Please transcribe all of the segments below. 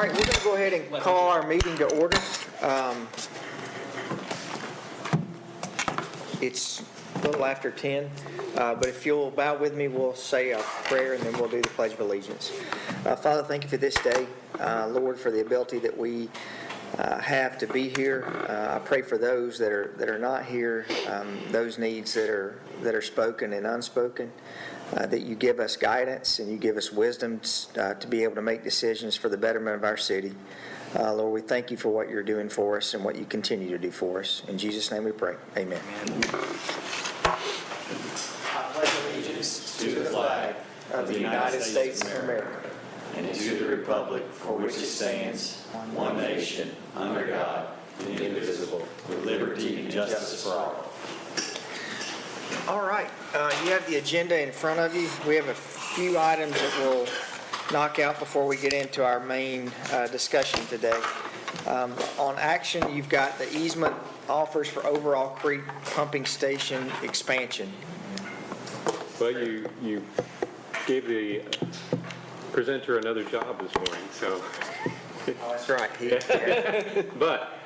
right, we're going to go ahead and call our meeting to order. It's a little after 10, but if you'll bow with me, we'll say a prayer and then we'll do the Pledge of Allegiance. Father, thank you for this day, Lord, for the ability that we have to be here. I pray for those that are not here, those needs that are spoken and unspoken, that you give us guidance and you give us wisdom to be able to make decisions for the betterment of our city. Lord, we thank you for what you're doing for us and what you continue to do for us. In Jesus' name we pray. Amen. I pledge allegiance to the flag of the United States of America and to the republic for which it stands, one nation, under God, indivisible, with liberty and justice for all. All right. You have the agenda in front of you. We have a few items that we'll knock out before we get into our main discussion today. On action, you've got the easement offers for Overall Creek Pumping Station expansion. Well, you gave the presenter another job this morning, so. Oh, that's right. But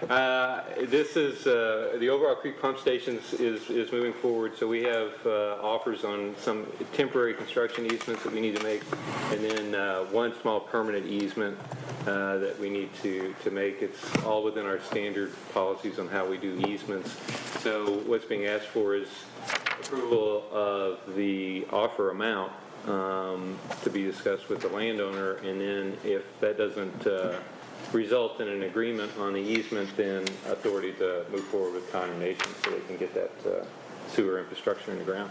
this is the Overall Creek Pump Stations is moving forward. So we have offers on some temporary construction easements that we need to make, and then one small permanent easement that we need to make. It's all within our standard policies on how we do easements. So what's being asked for is approval of the offer amount to be discussed with the landowner, and then if that doesn't result in an agreement on the easement, then authority to move forward with condemnation so they can get that sewer infrastructure in the ground.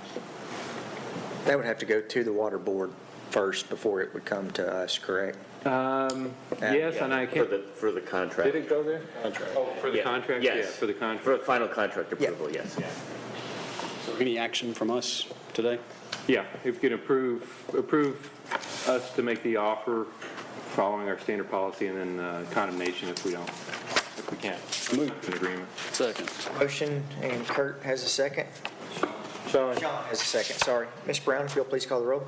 That would have to go to the water board first before it would come to us, correct? Yes, and I can't. For the contract. Did it go there? Contract. Oh, for the contract? Yes. Yeah, for the contract. For final contract approval, Yeah. yes. Yeah. So any action from us today? Yeah, if you can approve us to make the offer following our standard policy, and then condemnation if we can't move to an agreement. Second. Motion, and Kurt has a second. John has a second, sorry. Ms. Brown, if you'll please call the roll.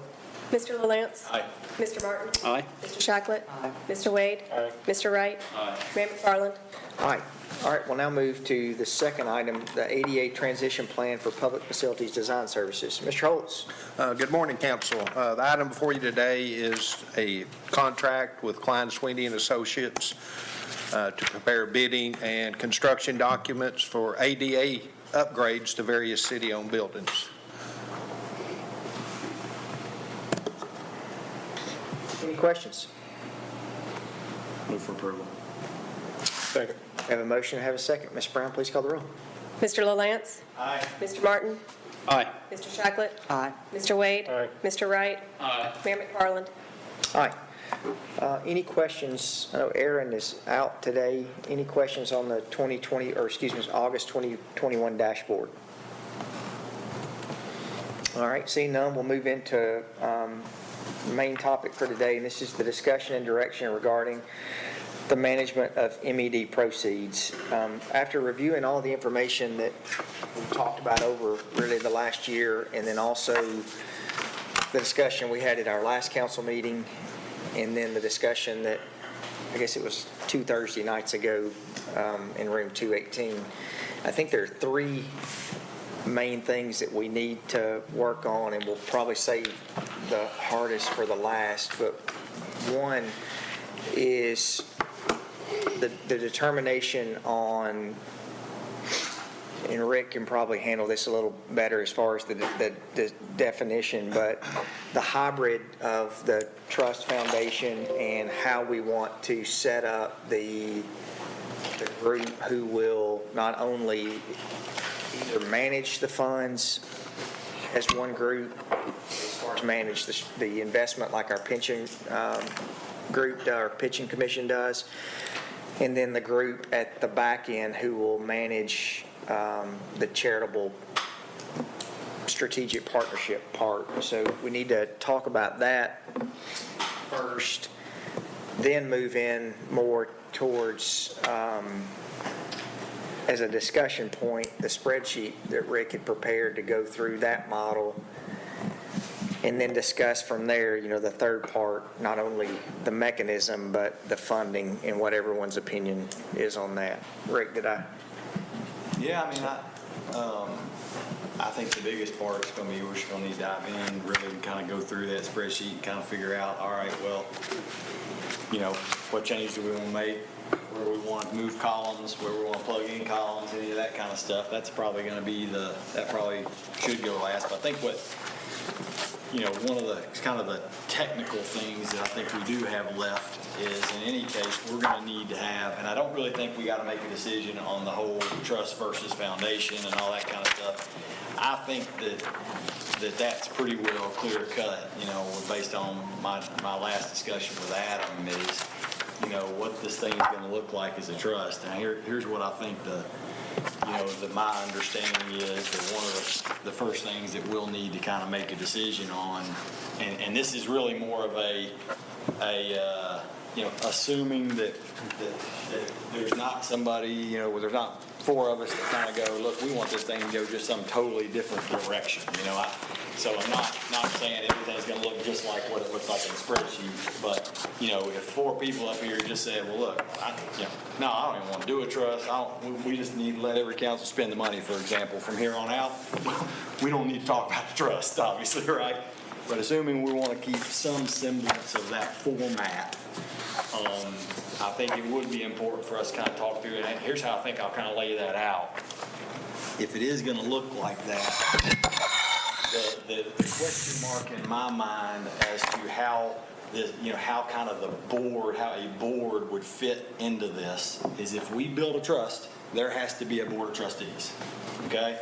Mr. LaLance? Aye. Mr. Martin? Aye. Mr. Shacklet? Aye. Mr. Wade? Aye. Mr. Wright? Aye. Mayor McFarland? Aye. All right, we'll now move to the second item, the ADA transition plan for public facilities design services. Mr. Holtz. Good morning, Council. The item before you today is a contract with Klein Sweeney and Associates to prepare bidding and construction documents for ADA upgrades to various city-owned buildings. Any questions? Move for approval. Second. I have a motion, I have a second. Ms. Brown, please call the roll. Mr. LaLance? Aye. Mr. Martin? Aye. Mr. Shacklet? Aye. Mr. Wade? Aye. Mr. Wright? Aye. Mayor McFarland? Aye. Any questions? I know Aaron is out today. Any questions on the August 2021 dashboard? All right, seeing none, we'll move into the main topic for today, and this is the discussion and direction regarding the management of MED proceeds. After reviewing all the information that we talked about over really the last year, and then also the discussion we had at our last council meeting, and then the discussion that I guess it was 2 Thursday nights ago in room 218, I think there are 3 main things that we need to work on, and we'll probably save the hardest for the last. But one is the determination on, and Rick can probably handle this a little better as far as the definition, but the hybrid of the trust foundation and how we want to set up the group who will not only either manage the funds as one group, as far as manage the investment like our pension group, our pension commission does, and then the group at the back end who will manage the charitable strategic partnership part. So we need to talk about that first, then move in more towards, as a discussion point, the spreadsheet that Rick had prepared to go through that model. and then discuss from there, the third part, not only the mechanism, but the funding and what everyone's opinion is on that. Rick, did I? Yeah, I mean, I think the biggest part is going to be we're just going to need to dive in, really kind of go through that spreadsheet and kind of figure out, all right, well, what changes do we want to make, where we want to move columns, where we want to plug in columns, any of that kind of stuff. That's probably going to be that probably should go last. But I think one of the kind of the technical things that I think we do have left is, in any case, we're going to need to have, and I don't really think we got to make a decision on the whole trust versus foundation and all that kind of stuff. I think that's pretty well clear cut, based on my last discussion with Adam is, what this thing is going to look like as a trust. And here's what I think my understanding is that one of the first things that we'll need to kind of make a decision on, and this is really more of assuming that there's not somebody, where there's not four of us that kind of go, look, we want this thing to go just some totally different direction, So I'm not saying everything's going to look just like what it looks like in the spreadsheet, but, if four people up here just said, well, look, I don't even want to do a trust. We just need to let every council spend the money, for example, from here on out. We don't need to talk about the trust, obviously, right? But assuming we want to keep some semblance of that format, I think it would be important for us to kind of talk through it. And here's how I think I'll kind of lay that out. If it is going to look like that, the question mark in my mind as to how this, how kind of how a board would fit into this is if we build a trust, there has to be a board of trustees. Okay?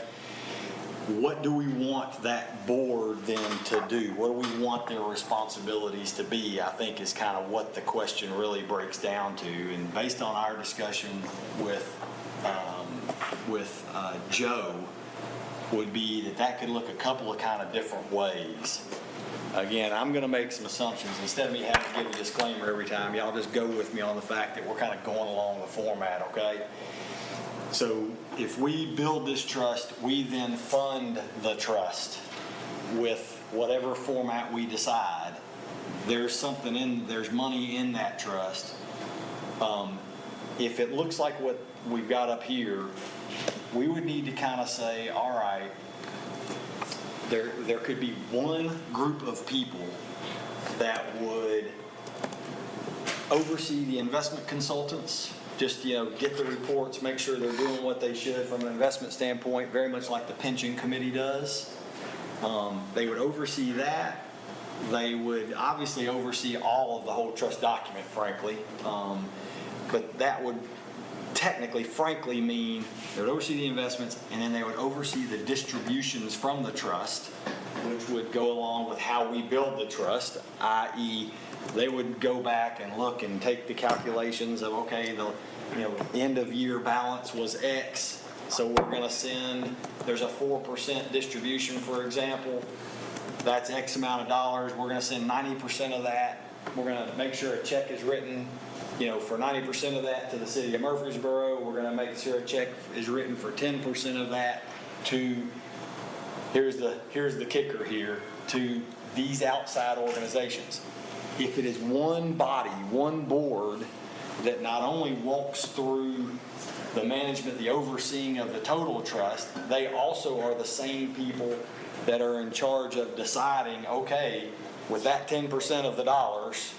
What do we want that board then to do? What do we want their responsibilities to be? I think is kind of what the question really breaks down to. And based on our discussion with Joe, would be that could look a couple of kind of different ways. Again, I'm going to make some assumptions. Instead of me having to give a disclaimer every time, y'all just go with me on the fact that we're kind of going along the format, okay? So if we build this trust, we then fund the trust with whatever format we decide. There's money in that trust. If it looks like what we've got up here, we would need to kind of say, all right, there could be one group of people that would oversee the investment consultants, just get the reports, make sure they're doing what they should from an investment standpoint, very much like the pension committee does. They would oversee that. They would obviously oversee all of the whole trust document, frankly, but that would technically, frankly, mean they would oversee the investments, and then they would oversee the distributions from the trust, which would go along with how we build the trust, i.e., they would go back and look and take the calculations of, okay, the end of year balance was X, so we're going to send, there's a 4% distribution, for example, that's X amount of dollars, we're going to send 90% of that, we're going to make sure a check is written for 90% of that to the city of Murfreesboro. We're going to make sure a check is written for 10% of that to, here's the kicker here, to these outside organizations. If it is one body, one board that not only walks through the management, the overseeing of the total trust, they also are the same people that are in charge of deciding, okay, with that 10% of the dollars,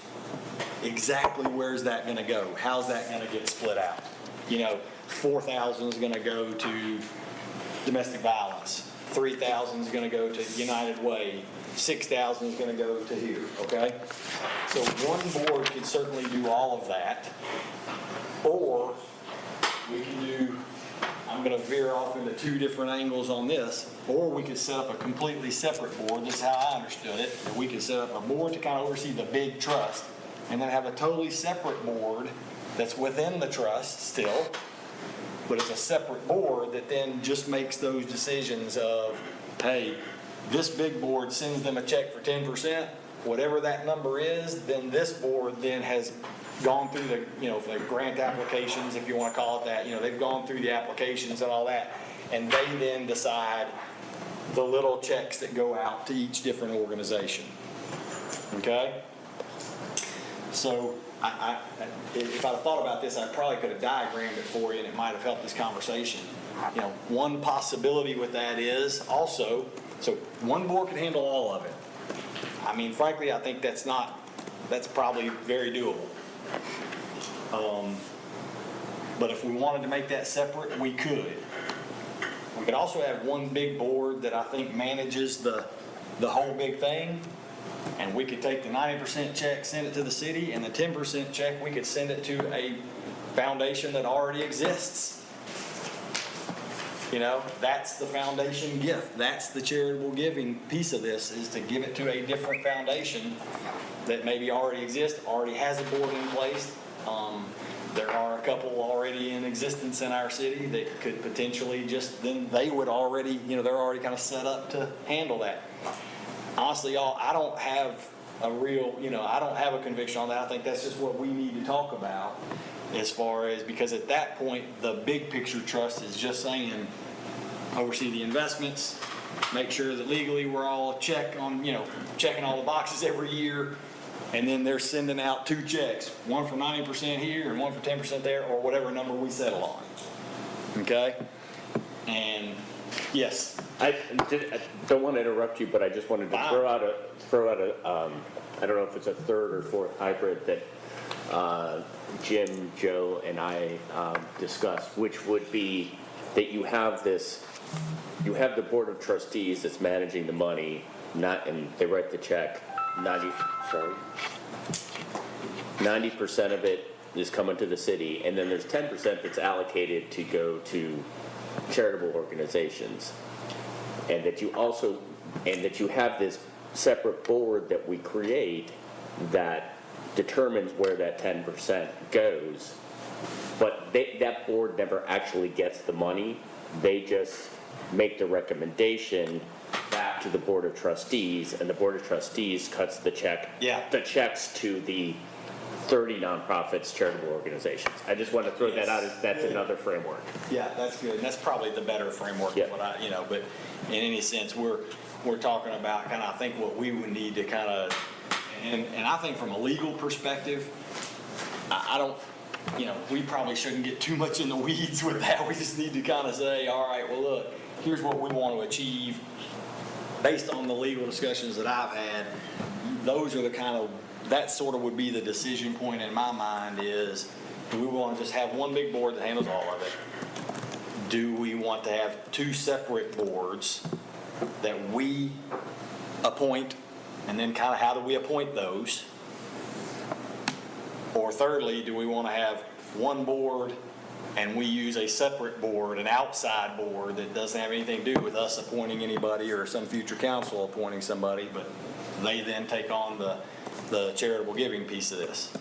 exactly where's that going to go? How's that going to get split out? 4,000 is going to go to domestic violence. 3,000 is going to go to United Way. 6,000 is going to go to here, okay? So one board can certainly do all of that. Or we can do, I'm going to veer off into two different angles on this, or we could set up a completely separate board. This is how I understood it. That we could set up a board to kind of oversee the big trust, and then have a totally separate board that's within the trust still, but it's a separate board that then just makes those decisions of, hey, this big board sends them a check for 10%, whatever that number is, then this board then has gone through the, the grant applications, if you want to call it that, they've gone through the applications and all that, and they then decide the little checks that go out to each different organization. Okay? So if I'd have thought about this, I probably could have diagrammed it for you and it might have helped this conversation. You know, one possibility with that is also, so one board can handle all of it. I mean, frankly, I think that's probably very doable. But if we wanted to make that separate, we could. We could also have one big board that I think manages the whole big thing. And we could take the 90% check, send it to the city, and the 10% check, we could send it to a foundation that already exists. You know, that's the foundation gift. That's the charitable giving piece of this, is to give it to a different foundation that maybe already exists, already has a board in place. There are a couple already in existence in our city that could potentially just, then they would already, you know, they're already kind of set up to handle that. Honestly, y'all, I don't have a real, you know, I don't have a conviction on that. I think that's just what we need to talk about as far as, because at that point, the big picture trust is just saying, oversee the investments, make sure that legally we're all checking all the boxes every year, and then they're sending out 2 checks, one for 90% here and one for 10% there, or whatever number we settle on. Okay? And yes. I don't want to interrupt you, but I just wanted to throw out a I don't know if it's a third or fourth hybrid that Jim, Joe, and I discussed, which would be that you have the board of trustees that's managing the money, and they write the check. 90% of it is coming to the city, and then there's 10% that's allocated to go to charitable organizations, and that you have this separate board that we create that determines where that 10% goes, but that board never actually gets the money. They just make the recommendation back to the board of trustees, and the board of trustees cuts the checks to the 30 nonprofits, charitable organizations. I just want to throw that out as that's another framework. Yeah, that's good. And that's probably the better framework. Yeah. But in any sense, we're talking about kind of, I think what we would need to kind of, and I think from a legal perspective, I don't, we probably shouldn't get too much in the weeds with that. We just need to kind of say, all right, well, look, here's what we want to achieve. Based on the legal discussions that I've had, those are the kind of, that sort of would be the decision point in my mind is, do we want to just have one big board that handles all of it? Do we want to have 2 separate boards that we appoint, and then kind of how do we appoint those? Or thirdly, do we want to have one board and we use a separate board, an outside board that doesn't have anything to do with us appointing anybody or some future council appointing somebody, but they then take on the charitable giving piece of this?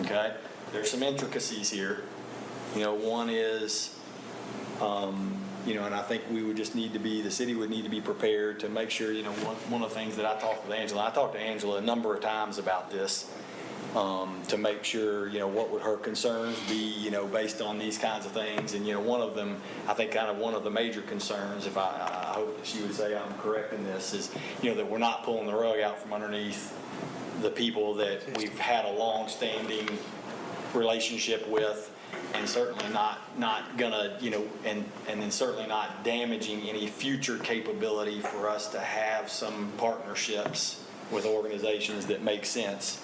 Okay? There's some intricacies here. One is, and I think we would just need to be, the city would need to be prepared to make sure, one of the things that I talked to Angela a number of times about this, to make sure, what would her concerns be, based on these kinds of things. And, one of them, I think kind of one of the major concerns, if I hope that she would say I'm correct in this, is, that we're not pulling the rug out from underneath the people that we've had a long-standing relationship with, and certainly not gonna, and then certainly not damaging any future capability for us to have some partnerships with organizations that make sense.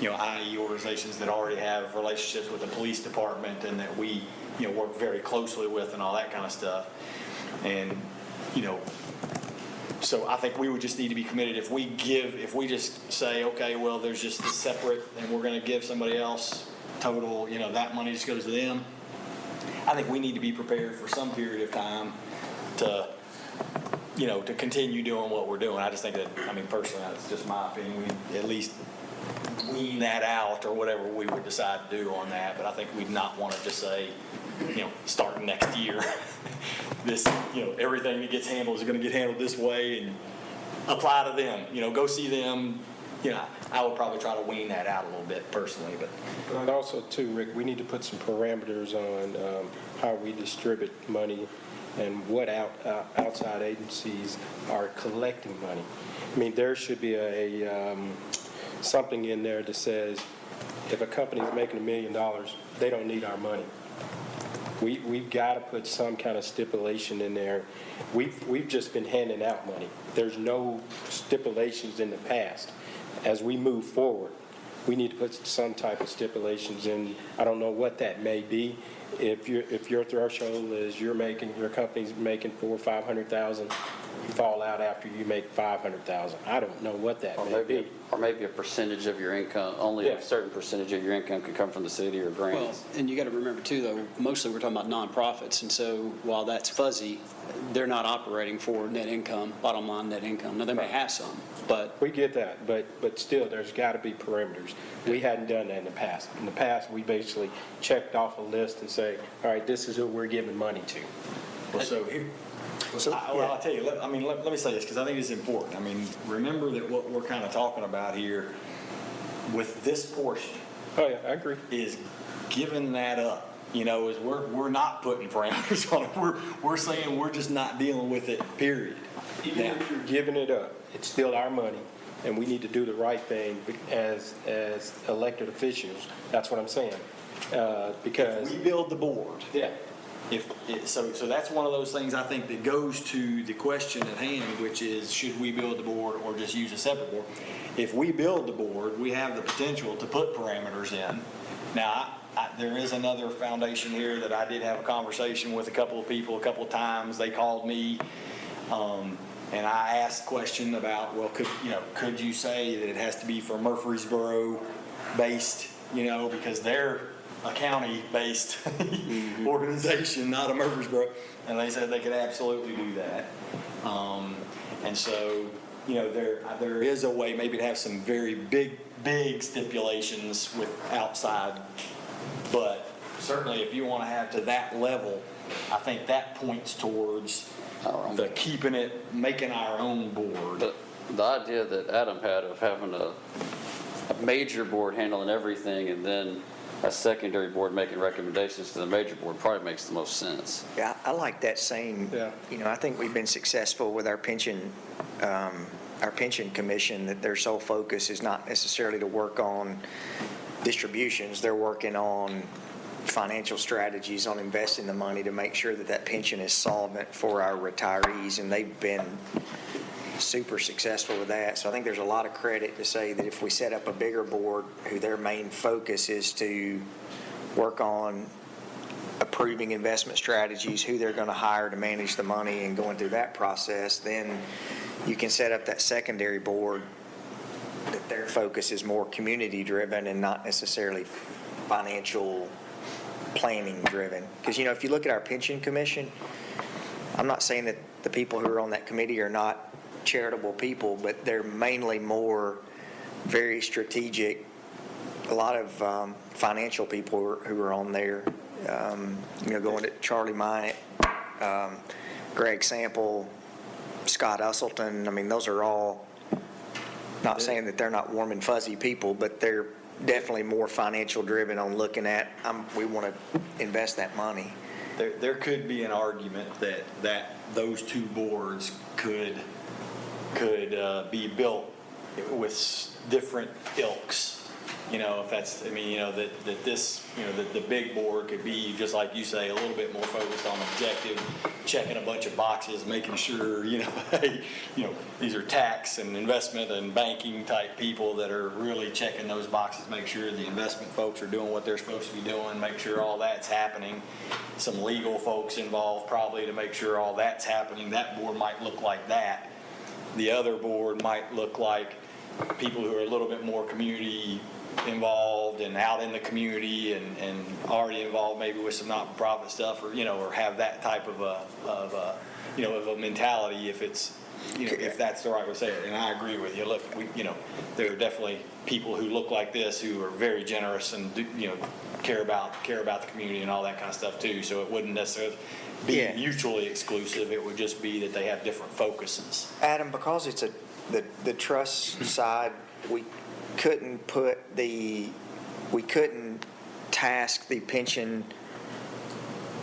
I.e. organizations that already have relationships with the police department and that we, work very closely with and all that kind of stuff. And, so I think we would just need to be committed. If we just say, okay, well, there's just a separate, and we're going to give somebody else total, that money just goes to them. I think we need to be prepared for some period of time to, to continue doing what we're doing. I just think that, personally, that's just my opinion. We at least wean that out or whatever we would decide to do on that. But I think we'd not want to just say, starting next year, this, everything that gets handled is going to get handled this way and apply to them. Go see them. I would probably try to wean that out a little bit personally. And also, too, Rick, we need to put some parameters on how we distribute money and what outside agencies are collecting money. I mean, there should be something in there that says, if a company's making $1 million, they don't need our money. We've got to put some kind of stipulation in there. We've just been handing out money. There's no stipulations in the past. As we move forward, we need to put some type of stipulations in. I don't know what that may be. If your threshold is your company's making $400,000 or $500,000, you fall out after you make $500,000. I don't know what that may be. Or maybe a percentage of your income, only Yeah. a certain percentage of your income can come from the city or Well, grants. and you got to remember too, though, mostly we're talking about nonprofits, and so while that's fuzzy, they're not operating for net income, bottom line net income. Now, they may have some, but We get that, but still, there's got to be parameters. We hadn't done that in the past. In the past, we basically checked off a list and say, all right, this is who we're giving money to. Well, so here, I'll tell you, let me say this, because I think it's important. I mean, remember that what we're kind of talking about here with this portion Oh, yeah, I agree. is giving that up. You know, is we're not putting parameters on it. We're saying we're just not dealing with it, period. Even Now, if you're giving it up, it's still our money, and we need to do the right thing as elected officials. That's what I'm saying. Because, we build the board. yeah, So that's one of those things I think that goes to the question at hand, which is, should we build the board or just use a separate board? If we build the board, we have the potential to put parameters in. Now, there is another foundation here that I did have a conversation with a couple of people a couple of times. They called me, and I asked a question about, well, could you say that it has to be for Murfreesboro based, because they're a county-based organization, not a Murfreesboro, and they said they could absolutely do that. And so, there is a way maybe to have some very big stipulations with outside, but certainly if you want to have to that level, I think that points towards the making our own board. The idea that Adam had of having a major board handling everything and then a secondary board making recommendations to the major board probably makes the most sense. Yeah, I like that same, Yeah. I think we've been successful with our pension commission, that their sole focus is not necessarily to work on distributions. They're working on financial strategies, on investing the money to make sure that that pension is solvent for our retirees, and they've been super successful with that. So I think there's a lot of credit to say that if we set up a bigger board who their main focus is to work on approving investment strategies, who they're going to hire to manage the money and going through that process, then you can set up that secondary board that their focus is more community driven and not necessarily financial planning driven. Because, if you look at our pension commission, I'm not saying that the people who are on that committee are not charitable people, but they're mainly more very strategic. A lot of financial people who are on there, going to Charlie Myatt, Greg Sample, Scott Usselton. I mean, those are all, not saying that they're not warm and fuzzy people, but they're definitely more financial driven on looking at, we want to invest that money. There could be an argument that those two boards could be built with different ilks. If that's, that this, the big board could be, just like you say, a little bit more focused on objective, checking a bunch of boxes, making sure, hey, these are tax and investment and banking type people that are really checking those boxes, make sure the investment folks are doing what they're supposed to be doing, make sure all that's happening. Some legal folks involved probably to make sure all that's happening. That board might look like that. The other board might look like people who are a little bit more community involved and out in the community and already involved maybe with some not-for-profit stuff, or have that type of a mentality, if it's, if that's the right way to say it. And I agree with you. Look, there are definitely people who look like this who are very generous and care about the community and all that kind of stuff too. So it wouldn't necessarily be mutually exclusive. It would just be that they have different focuses. Adam, because it's the trust side, we couldn't task the pension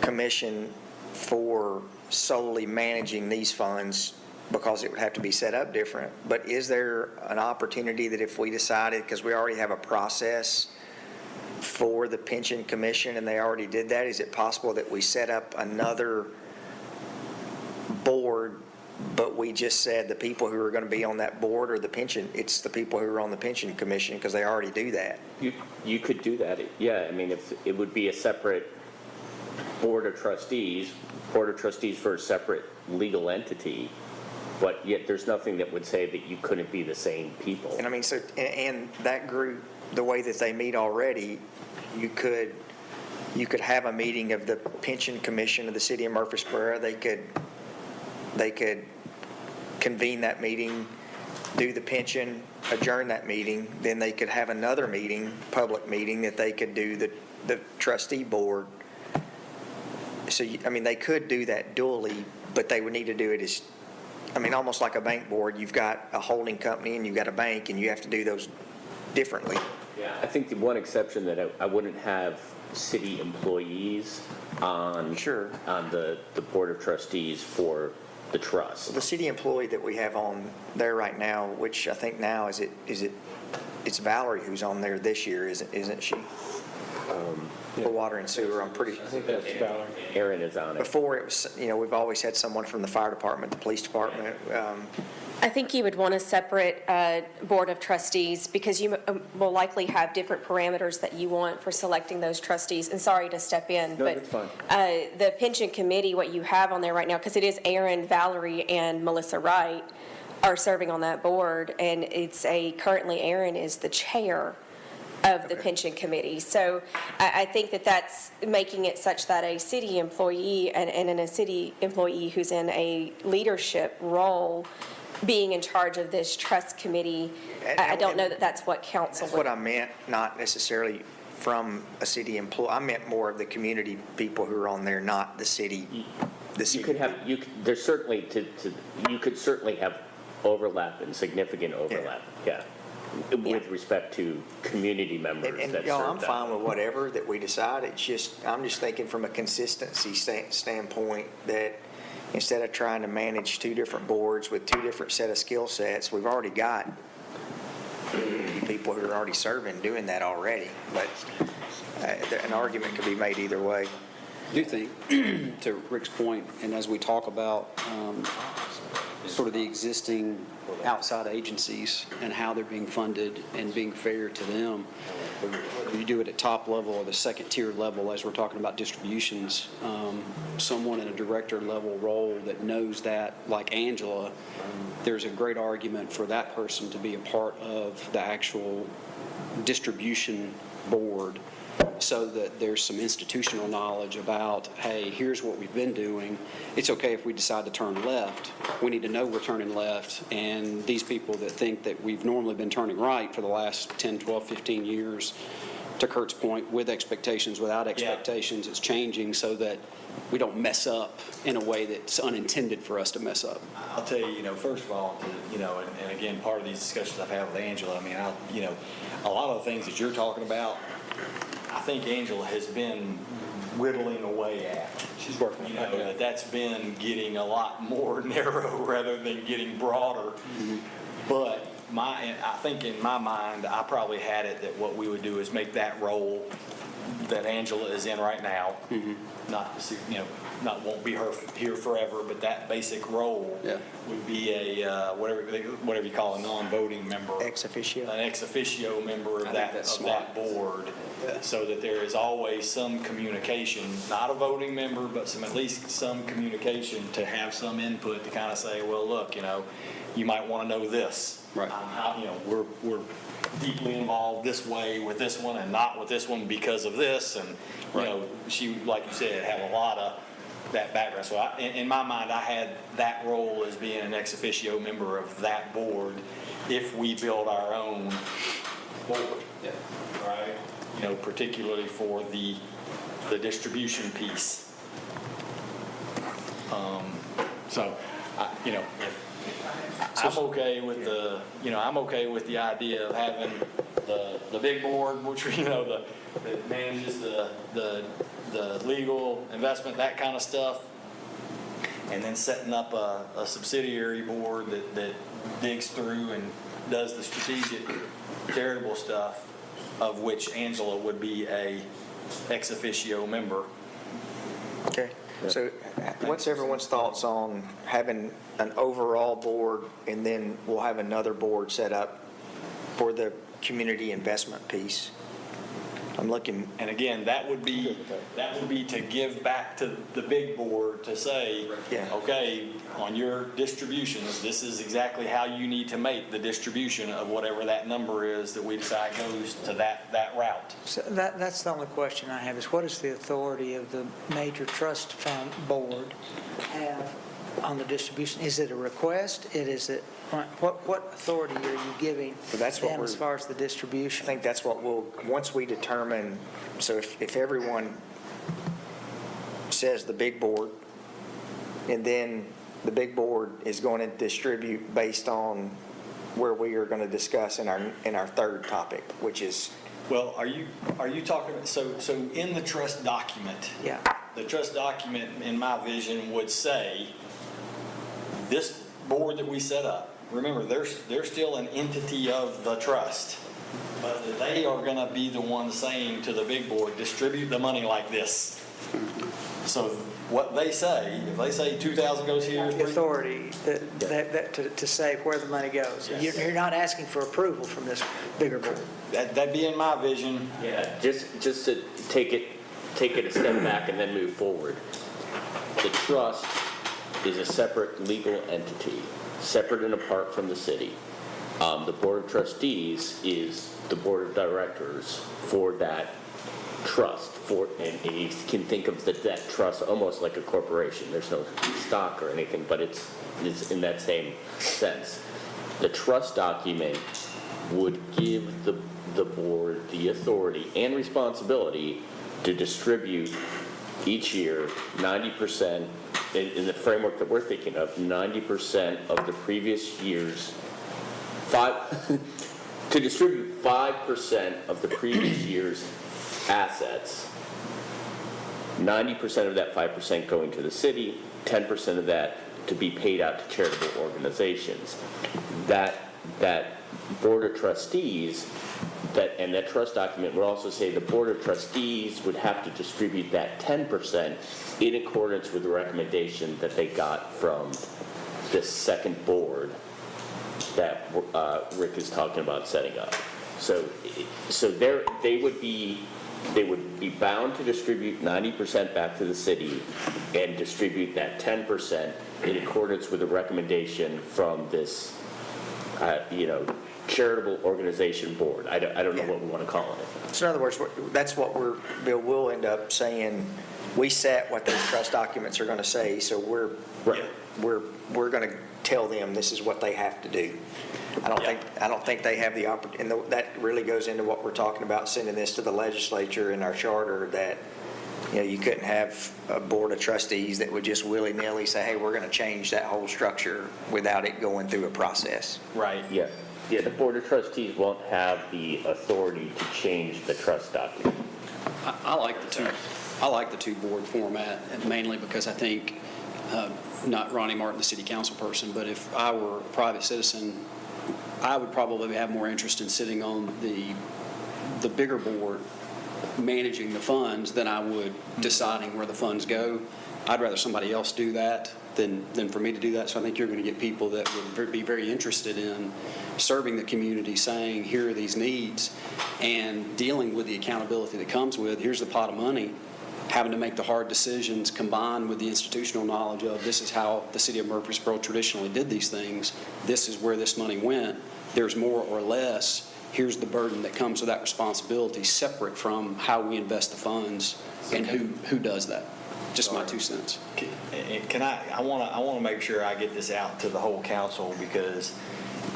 commission for solely managing these funds because it would have to be set up different. But is there an opportunity that if we decided, because we already have a process for the pension commission and they already did that, is it possible that we set up another board, but we just said the people who are going to be on that board or the pension, it's the people who are on the pension commission because they already do that? You could do that, yeah. I mean, if it would be a separate board of trustees for a separate legal entity, but yet there's nothing that would say that you couldn't be the same people. And I mean, so, and that group, the way that they meet already, you could have a meeting of the pension commission of the city of Murfreesboro. They could convene that meeting, do the pension, adjourn that meeting, then they could have another meeting, public meeting, that they could do the trustee board. So, I mean, they could do that dually, but they would need to do it as, I mean, almost like a bank board. You've got a holding company and you've got a bank, and you have to do those differently. Yeah, I think the one exception that I wouldn't have city employees on Sure. on the board of trustees for the trust. The city employee that we have on there right now, which I think now it's Valerie who's on there this year, isn't she? For water and sewer, I'm pretty. I think that's Valerie. Aaron is on it. Before it was, we've always had someone from the fire department, the police department. I think you would want a separate board of trustees because you will likely have different parameters that you want for selecting those trustees. And sorry to step in, No, but that's fine. the pension committee, what you have on there right now, because it is Aaron, Valerie, and Melissa Wright are serving on that board, and currently Aaron is the chair of the pension committee. So I think that's making it such that a city employee and a city employee who's in a leadership role being in charge of this trust committee, I don't know that that's what council That's would. what I meant, not necessarily from a city employee. I meant more of the community people who are on there, not the city. You could have, there's certainly, you could certainly have overlap and significant overlap, yeah, with respect to community members And that y'all, serve I'm that. fine with whatever that we decide. I'm just thinking from a consistency standpoint that instead of trying to manage two different boards with two different set of skill sets, we've already got people who are already serving doing that already. But an argument could be made either way. I do think, to Rick's point, and as we talk about sort of the existing outside agencies and how they're being funded and being fair to them, you do it at top level or the second tier level, as we're talking about distributions, someone in a director level role that knows that, like Angela, there's a great argument for that person to be a part of the actual distribution board, so that there's some institutional knowledge about, hey, here's what we've been doing. It's okay if we decide to turn left. We need to know we're turning left, and these people that think that we've normally been turning right for the last 10, 12, 15 years, to Kurt's point, with expectations, without expectations, it's changing so that we don't mess up in a way that's unintended for us to mess up. I'll tell you, first of all, and again, part of these discussions I've had with Angela, I mean, a lot of the things that you're talking about, I think Angela has been whittling away at. She's working on that. That's been getting a lot more narrow rather than getting broader. But I think in my mind, I probably had it that what we would do is make that role that Angela is in right now, won't be here forever, but that basic role would be a whatever you call a non-voting member, Ex officio. an ex officio member of that board, so that there is always some communication, not a voting member, but at least some communication to have some input to kind of say, well, look, you might want to know this. Right. We're deeply involved this way with this one and not with this one because of this, and she, like you said, have a lot of that background. So in my mind, I had that role as being an ex officio member of that board if we build our own board, right? Particularly for the distribution piece. I'm okay with I'm okay with the idea of having the big board, which that manages the legal investment, that kind of stuff. and then setting up a subsidiary board that digs through and does the strategic charitable stuff, of which Angela would be a ex officio member. Okay, so what's everyone's thoughts on having an overall board, and then we'll have another board set up for the community investment piece? I'm looking, And again, that would be to give back to the big board to say, Yeah. okay, on your distributions, this is exactly how you need to make the distribution of whatever that number is that we decide goes to that route. So that's the only question I have, is what is the authority of the major trust fund board have on the distribution? Is it a request? What authority are you giving Well, that's what them as we're- far as the I distribution? think that's what once we determine, so if everyone says the big board, and then the big board is going to distribute based on where we are going to discuss in our third topic, which is, Well, are you talking, so in the trust document, Yeah. the trust document, in my vision, would say, this board that we set up, remember, they're still an entity of the trust, but that they are going to be the ones saying to the big board, distribute the money like this. So what they say, if they say 2,000 goes here, The authority to say where the money goes. Yes. You're not asking for approval from this bigger board. that'd be in my vision. Yeah, just to take it a step back and then move forward. The trust is a separate legal entity, separate and apart from the city. The Board of Trustees is the Board of Directors for that trust, and you can think of that trust almost like a corporation. There's no stock or anything, but it's in that same sense. The trust document would give the board the authority and responsibility to distribute each year 90%, in the framework that we're thinking of, 90% of the previous year's to distribute 5% of the previous year's assets, 90% of that 5% going to the city, 10% of that to be paid out to charitable organizations. That Board of Trustees, and that trust document would also say the Board of Trustees would have to distribute that 10% in accordance with the recommendation that they got from this second board that Rick is talking about setting up. So they would be bound to distribute 90% back to the city and distribute that 10% in accordance with the recommendation from this, charitable organization board. I don't know what we want to call it. so in other words, that's what Bill, we'll end up saying, we set what those trust documents are going to say, so we're going to tell them this is what they have to do. I don't think they have the opportunity, and that really goes into what we're talking about, sending this to the legislature in our charter, that, you couldn't have a board of trustees that would just willy-nilly say, hey, we're going to change that whole structure without it going through a process. Right. Yeah, the Board of Trustees won't have the authority to change the trust document. I like the two-board format, and mainly because I think, not Ronnie Martin, the city council person, but if I were a private citizen, I would probably have more interest in sitting on the bigger board managing the funds than I would deciding where the funds go. I'd rather somebody else do that than for me to do that. So I think you're going to get people that would be very interested in serving the community, saying, here are these needs, and dealing with the accountability that comes with, here's the pot of money, having to make the hard decisions combined with the institutional knowledge of this is how the city of Murfreesboro traditionally did these things, this is where this money went, there's more or less, here's the burden that comes with that responsibility, separate from how we invest the funds and who does that. Just my 2 cents. I want to make sure I get this out to the whole council, because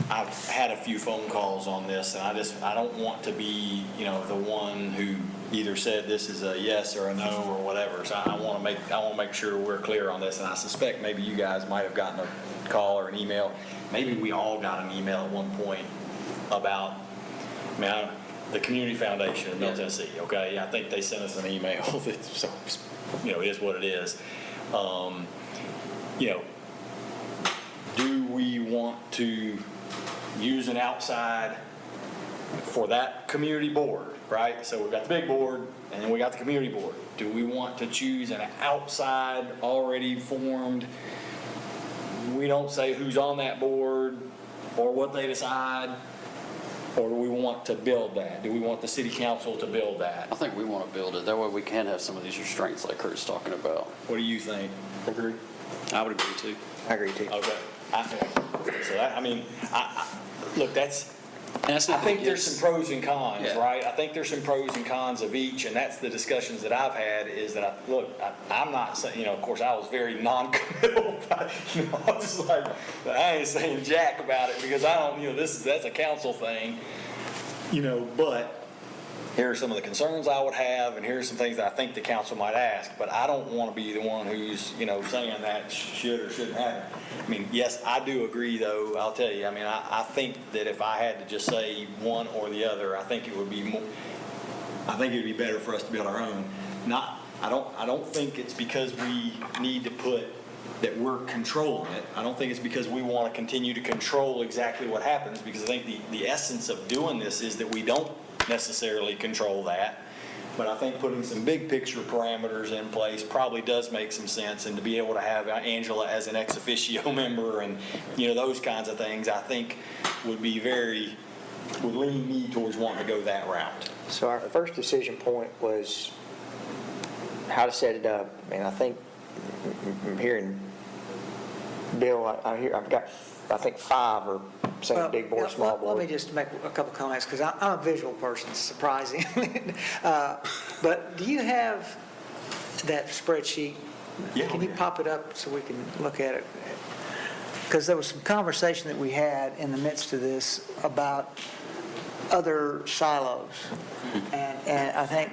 I've had a few phone calls on this, and I don't want to be, the one who either said this is a yes or a no or whatever. So I want to make sure we're clear on this, and I suspect maybe you guys might have gotten a call or an email. Maybe we all got an email at one point about, the Community Foundation of Middle Tennessee. Okay, I think they sent us an email that, so it is what it is. do we want to use an outside for that community board, right? So we've got the big board, and then we got the community board. Do we want to choose an outside, already formed, we don't say who's on that board or what they decide, or do we want to build that? Do we want the city council to build that? I think we want to build it. That way we can have some of these restraints like Kurt's talking about. What do you think? Agree? I would agree too. I agree too. Okay. So that, look, And that's I not think there's some pros and cons, Yeah. right? I think there's some pros and cons of each, and that's the discussions that I've had, is that, I'm not saying, of course, I was very non-committal, I was just like, I ain't saying jack about it, because I don't, that's a council thing, but here are some of the concerns I would have, and here are some things that I think the council might ask, but I don't want to be the one who's, saying that should or shouldn't happen. Yes, I do agree, though, I'll tell you, I think that if I had to just say one or the other, I think it would be more, I think it'd be better for us to build our own. I don't think it's because we need to put that we're controlling it. I don't think it's because we want to continue to control exactly what happens, because I think the essence of doing this is that we don't necessarily control that. But I think putting some big picture parameters in place probably does make some sense, and to be able to have Angela as an ex officio member and, those kinds of things, I think would lean me towards wanting to go that route. So our first decision point was how to set it up. And I think I'm hearing Bill, I've got, I think 5 are saying big board, small board. Let me just make a couple comments, because I'm a visual person, surprisingly. But do you have that spreadsheet? Yeah. Can you pop it up so we can look at it? Because there was some conversation that we had in the midst of this about other silos. And I think,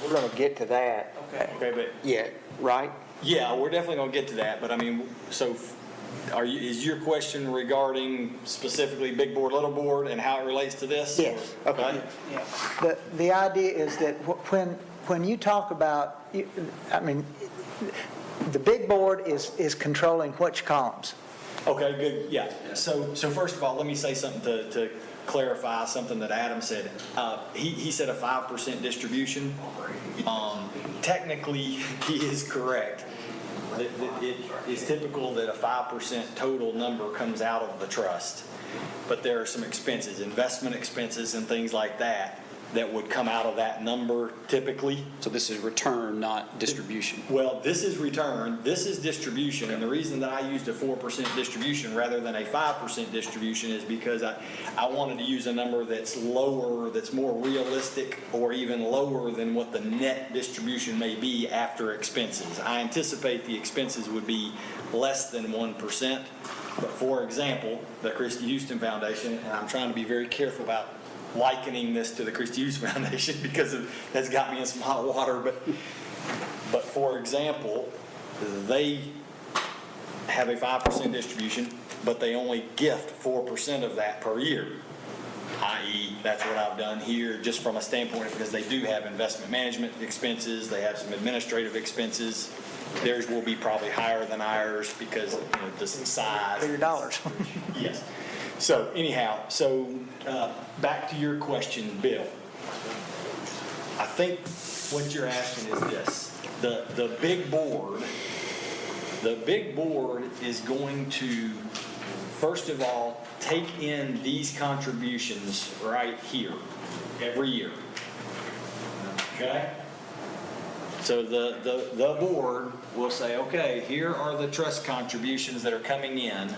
We're going to get to that. Okay, but Yeah, right? yeah, we're definitely going to get to that. But so is your question regarding specifically big board, little board, and how it relates to this? yes. Or- Okay. The idea is that when you talk about, the big board is controlling which columns? Okay, good, yeah. So first of all, let me say something to clarify something that Adam said. He said a 5% distribution. Technically, he is correct. It is typical that a 5% total number comes out of the trust, but there are some expenses, investment expenses and things like that would come out of that number typically. So this is return, not distribution. Well, this is return, this is distribution, and the reason that I used a 4% distribution rather than a 5% distribution is because I wanted to use a number that's lower, that's more realistic, or even lower than what the net distribution may be after expenses. I anticipate the expenses would be less than 1%, but for example, the Christy Houston Foundation, and I'm trying to be very careful about likening this to the Christy Houston Foundation because that's got me in some hot water. But for example, they have a 5% distribution, but they only gift 4% of that per year. I.e., that's what I've done here, just from a standpoint, because they do have investment management expenses, they have some administrative expenses. Theirs will be probably higher than ours because the size. Bigger dollars. Yes. So anyhow, back to your question, Bill. I think what you're asking is this. The big board is going to, first of all, take in these contributions right here every year. Okay? So the board will say, okay, here are the trust contributions that are coming in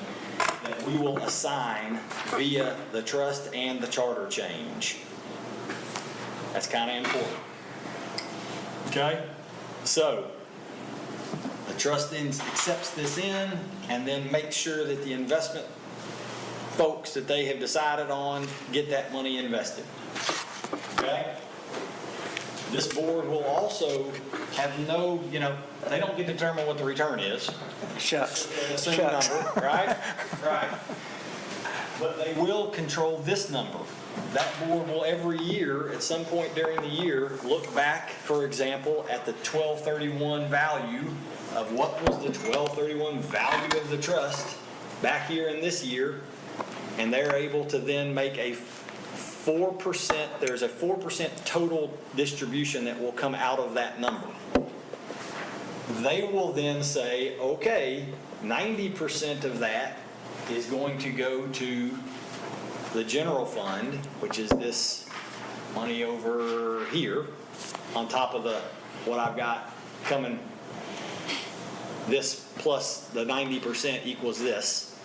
that we will assign via the trust and the charter change. That's kind of important. Okay? So, the trust then accepts this in and then makes sure that the investment folks that they have decided on get that money invested. Okay? This board will also have they don't get to determine what the return is. Shucks. The same Shucks. number, right? Right. But they will control this number. that board will every year, at some point during the year, look back, for example, at the 12/31 value of what was the 12/31 value of the trust back here in this year, and they're able to then make a 4%, there's a 4% total distribution that will come out of that number. They will then say, okay, 90% of that is going to go to the general fund, which is this money over here, on top of what I've got coming, this plus the 90% equals this.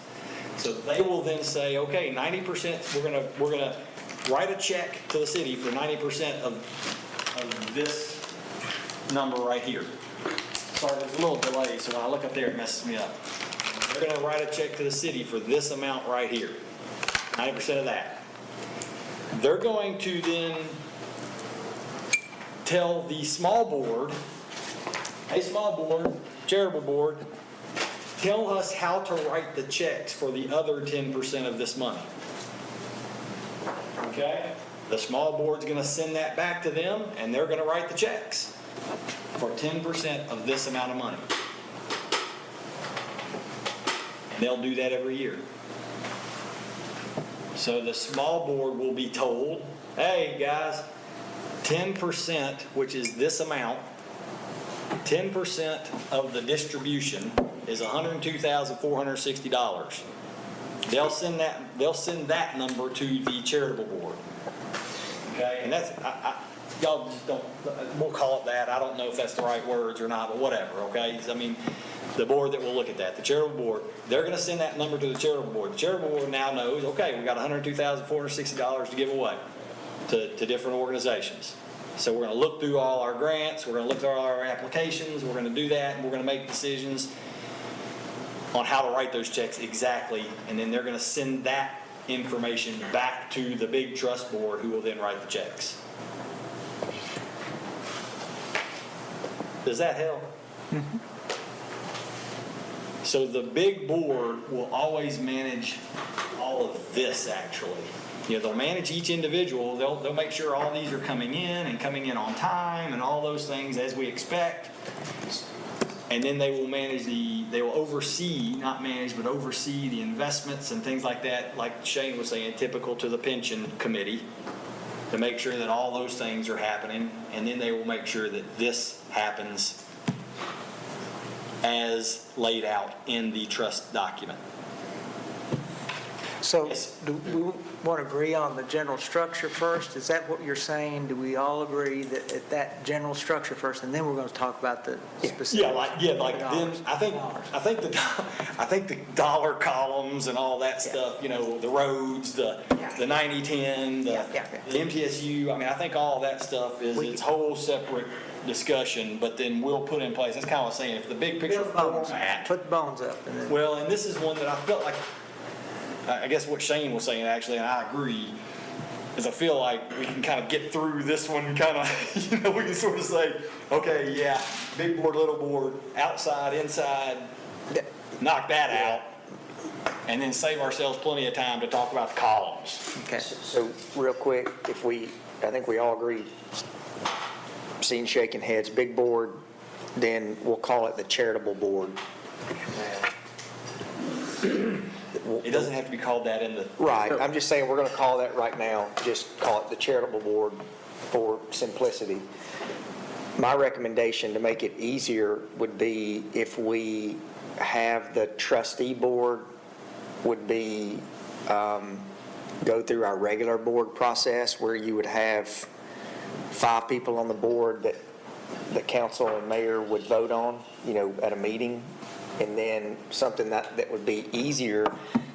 So they will then say, okay, 90%, we're gonna write a check to the city for 90% of this number right here. Sorry, there's a little delay, so when I look up there, it messes me up. They're gonna write a check to the city for this amount right here, 90% of that. They're going to then tell the small board, hey, small board, charitable board, tell us how to write the checks for the other 10% of this money. Okay? The small board's gonna send that back to them, and they're gonna write the checks for 10% of this amount of money. And they'll do that every year. So the small board will be told, hey, guys, 10%, which is this amount, 10% of the distribution is $102,460. They'll send that number to the charitable board. Okay, and that's, y'all just don't, we'll call it that. I don't know if that's the right words or not, but whatever, okay? I mean, the board that will look at that, the charitable board, they're gonna send that number to the charitable board. The charitable board now knows, okay, we got $102,460 to give away to different organizations. So we're gonna look through all our grants, we're gonna look through all our applications, we're gonna do that, and we're gonna make decisions on how to write those checks exactly, and then they're gonna send that information back to the big trust board, who will then write the checks. Does that help? Mm-hmm. So the big board will always manage all of this, actually. You know, they'll manage each individual, they'll make sure all these are coming in and coming in on time and all those things as we expect. And then they will they will oversee, not manage, but oversee the investments and things like that, like Shane was saying, typical to the pension committee, to make sure that all those things are happening. And then they will make sure that this happens as laid out in the trust document. So Yes. do we want to agree on the general structure first? Is that what you're saying? Do we all agree that at that general structure first, and then we're going to talk about the specifics? Like then I think the dollar columns and all that stuff, you know, the roads, the 90-10, the MTSU, I mean, I think all that stuff is its whole separate discussion, but then we'll put in place, that's kind of what I'm saying, if the big picture format. Put the bones up. And then, Well, and this is one that I felt like, I guess what Shane was saying actually, and I agree, is I feel like we can kind of get through this one kind of, you know, we can sort of say, okay, yeah, big board, little board, outside, inside, knock that out, and then save ourselves plenty of time to talk about the columns. okay. So real quick, I think we all agree, seen shaking heads, big board, then we'll call it the charitable board. It doesn't have to be called that in the. Right, I'm just saying, we're gonna call that right now, just call it the charitable board for simplicity. My recommendation to make it easier would be if we have the trustee board would be, go through our regular board process where you would have 5 people on the board that the council and mayor would vote on, you know, at a meeting. And then something that would be easier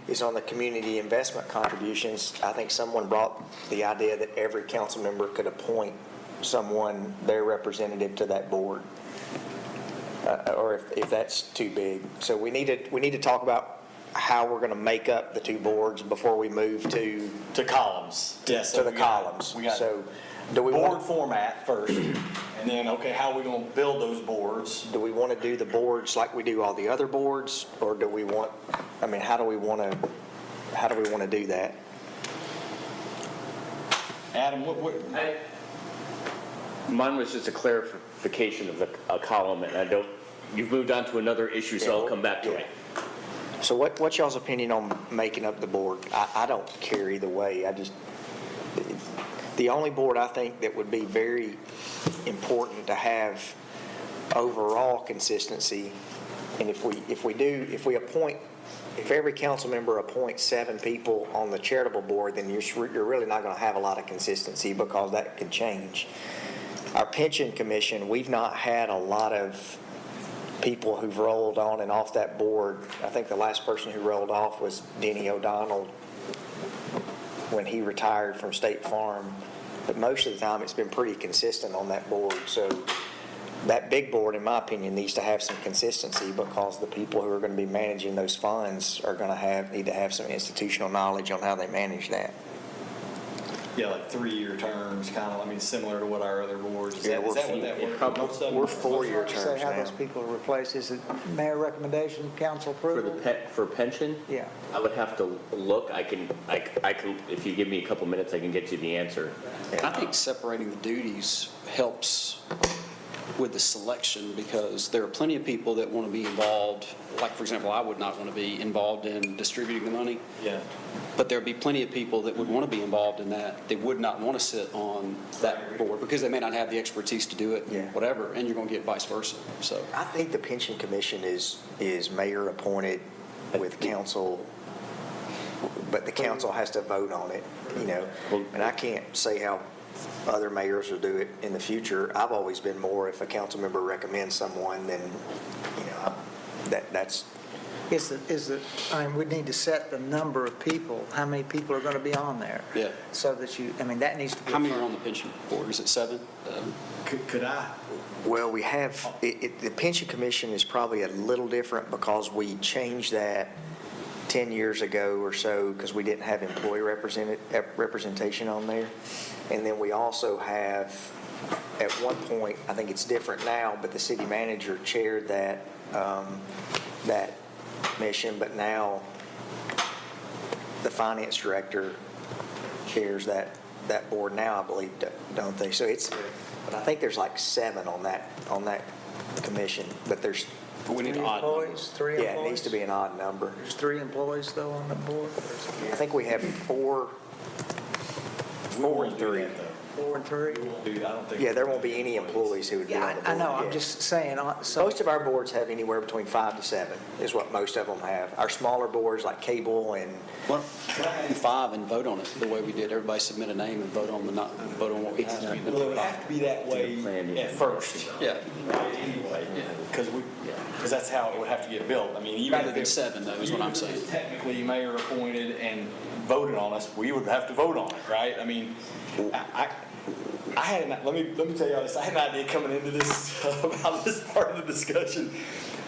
is on the community investment contributions. I think someone brought the idea that every council member could appoint someone, their representative to that board. Or if that's too big. So we need to talk about how we're going to make up the 2 boards before we move to columns. Yes. to the columns. So do we board want format first, and then, okay, how are we going to build those boards? Do we want to do the boards like we do all the other boards, or do we want? I mean, how do we want to do that? Adam, what, Mine was just a clarification of a column, and you've moved on to another issue, so I'll come back to it. So what's y'all's opinion on making up the board? I don't care either way. The only board I think that would be very important to have overall consistency, and if every council member appoints 7 people on the charitable board, then you're really not going to have a lot of consistency because that could change. Our pension commission, we've not had a lot of people who've rolled on and off that board. I think the last person who rolled off was Denny O'Donnell when he retired from State Farm. But most of the time, it's been pretty consistent on that board. So that big board, in my opinion, needs to have some consistency because the people who are going to be managing those funds are going to need to have some institutional knowledge on how they manage that. yeah, like 3-year terms, kind of, I mean, similar to what our other boards, is that what that works? Most of them- We're 4-year Say terms how now. those people are replaced, is it mayor recommendation, council approval? For pension? Yeah. I would have to look. I can, if you give me a couple minutes, I can get you the answer. I think separating the duties helps with the selection because there are plenty of people that want to be involved. Like, for example, I would not want to be involved in distributing the money. Yeah. But there'd be plenty of people that would want to be involved in that. They would not want to sit on that board because they may not have the expertise to do it, Yeah. whatever, and you're going to get vice versa. So I think the pension commission is mayor appointed with council, but the council has to vote on it, And I can't say how other mayors will do it in the future. I've always been more if a council member recommends someone, then, that's. We need to set the number of people, how many people are going to be on there. Yeah. So that that needs to be. how many are on the pension board? Is it 7? Could I, Well, we have, the pension commission is probably a little different because we changed that 10 years ago or so because we didn't have employee representation on there. And then we also have, at one point, I think it's different now, but the city manager chaired that commission, but now the finance director chairs that board now, I believe, don't they? So but I think there's like 7 on that commission, but there's, We need 3 an odd employees, 3 employees? yeah, it needs to be an odd number. There's 3 employees though on the board? I think we have 4 and 3. 4 and 3? dude, I don't think. Yeah, there won't be any employees who would be on Yeah, the board. I know, yeah. I'm just saying, so, Most of our boards have anywhere between 5 to 7 is what most of them have. Our smaller boards like cable and, Well, 5 and vote on it the way we did. Everybody submit a name and vote on what we have. Well, it would have to be that way at first. Yeah. Anyway, because that's how it would have to get built. I mean, even Rather if than it- 7, though, is what I'm even if saying. it's technically mayor appointed and voted on us, we would have to vote on it, right? I mean, I had, let me tell you all this, I had an idea coming into this, about this part of the discussion.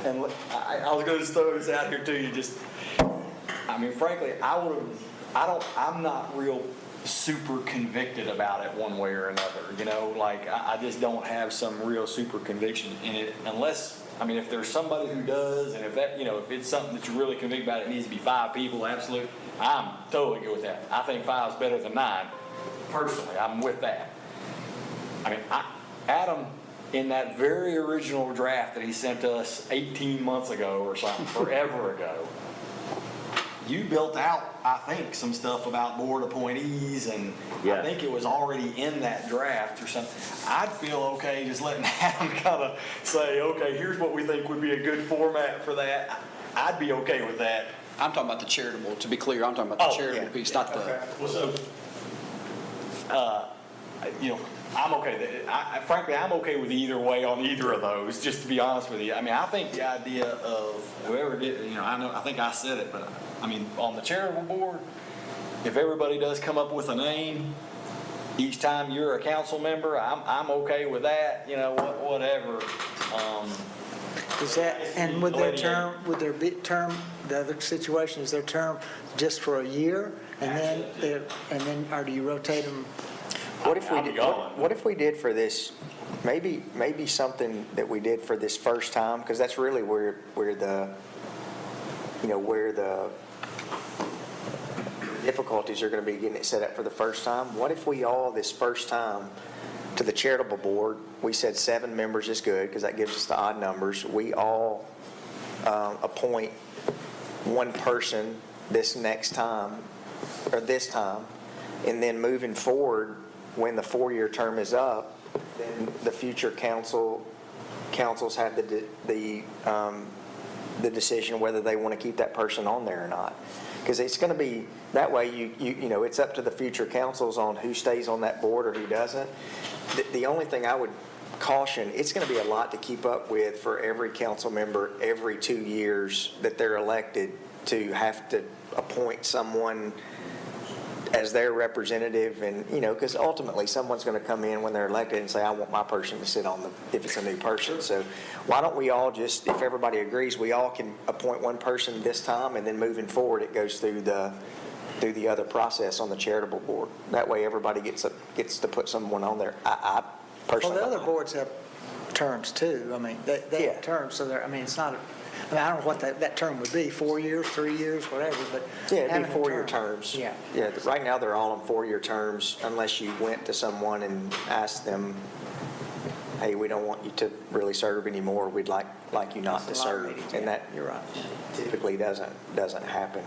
And I was going to throw this out here to you, I mean, frankly, I'm not real super convicted about it one way or another, I just don't have some real super conviction in it unless, if there's somebody who does, and if that, if it's something that you're really convicted about, it needs to be 5 people, absolute, I'm totally good with that. I think 5 is better than 9. Personally, I'm with that. Adam, in that very original draft that he sent us 18 months ago or something, forever ago, you built out, I think, some stuff about board appointees, and Yeah. I think it was already in that draft or something. I'd feel okay just letting Adam kind of say, okay, here's what we think would be a good format for that. I'd be okay with that. I'm talking about the charitable, to be clear, I'm talking about the charitable piece, not the, Well, so, I'm okay. Frankly, I'm okay with either way on either of those, just to be honest with you. I think the idea of whoever did, I think I said it, but on the charitable board, if everybody does come up with a name, each time you're a council member, I'm okay with that, whatever. is that, and would their term, the other situation is their term just for a year? And then, or do you rotate them? what if we I'll be did, gone. what if we did for this, maybe something that we did for this first time, because that's really where the difficulties are going to be getting it set up for the first time. What if we all, this first time, to the charitable board, we said 7 members is good, because that gives us the odd numbers. We all appoint one person this next time, or this time, and then moving forward, when the 4-year term is up, then the future councils have the decision whether they want to keep that person on there or not. Because it's going to be, that way, you know, it's up to the future councils on who stays on that board or who doesn't. The only thing I would caution, it's going to be a lot to keep up with for every council member every 2 years that they're elected, to have to appoint someone as their representative. And, you know, because ultimately someone's going to come in when they're elected and say, I want my person to sit on if it's a new person. So why don't we all just, if everybody agrees, we all can appoint one person this time, and then moving forward, it goes through the other process on the charitable board. That way everybody gets to put someone on there. I personally. Well, the other boards have terms too. I mean, they Yeah. have terms, so I mean, it's not, I don't know what that term would be, 4 years, 3 years, whatever, but. Yeah, it'd having be a 4-year term- terms. Yeah. Yeah, right now they're all on 4-year terms, unless you went to someone and asked them, hey, we don't want you to really serve anymore, we'd like you not to That's a lot of serve. meetings, And yeah, that you're right. typically doesn't happen.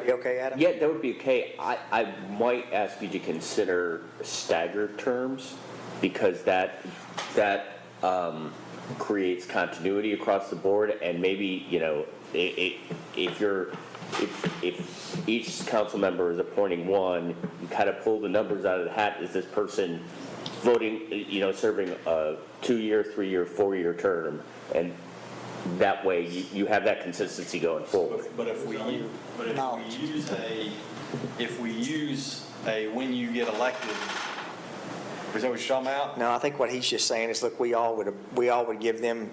You okay, Adam? Yeah, that would be okay. I might ask you to consider staggered terms, because that creates continuity across the board, and maybe, you know, if each council member is appointing one, you kind of pull the numbers out of the hat. Is this person voting, you know, serving a 2-year, 3-year, 4-year term? And that way you have that consistency going forward. But if we use a when you get elected, is that what you're talking about? No, I think what he's just saying is, look, we all would give him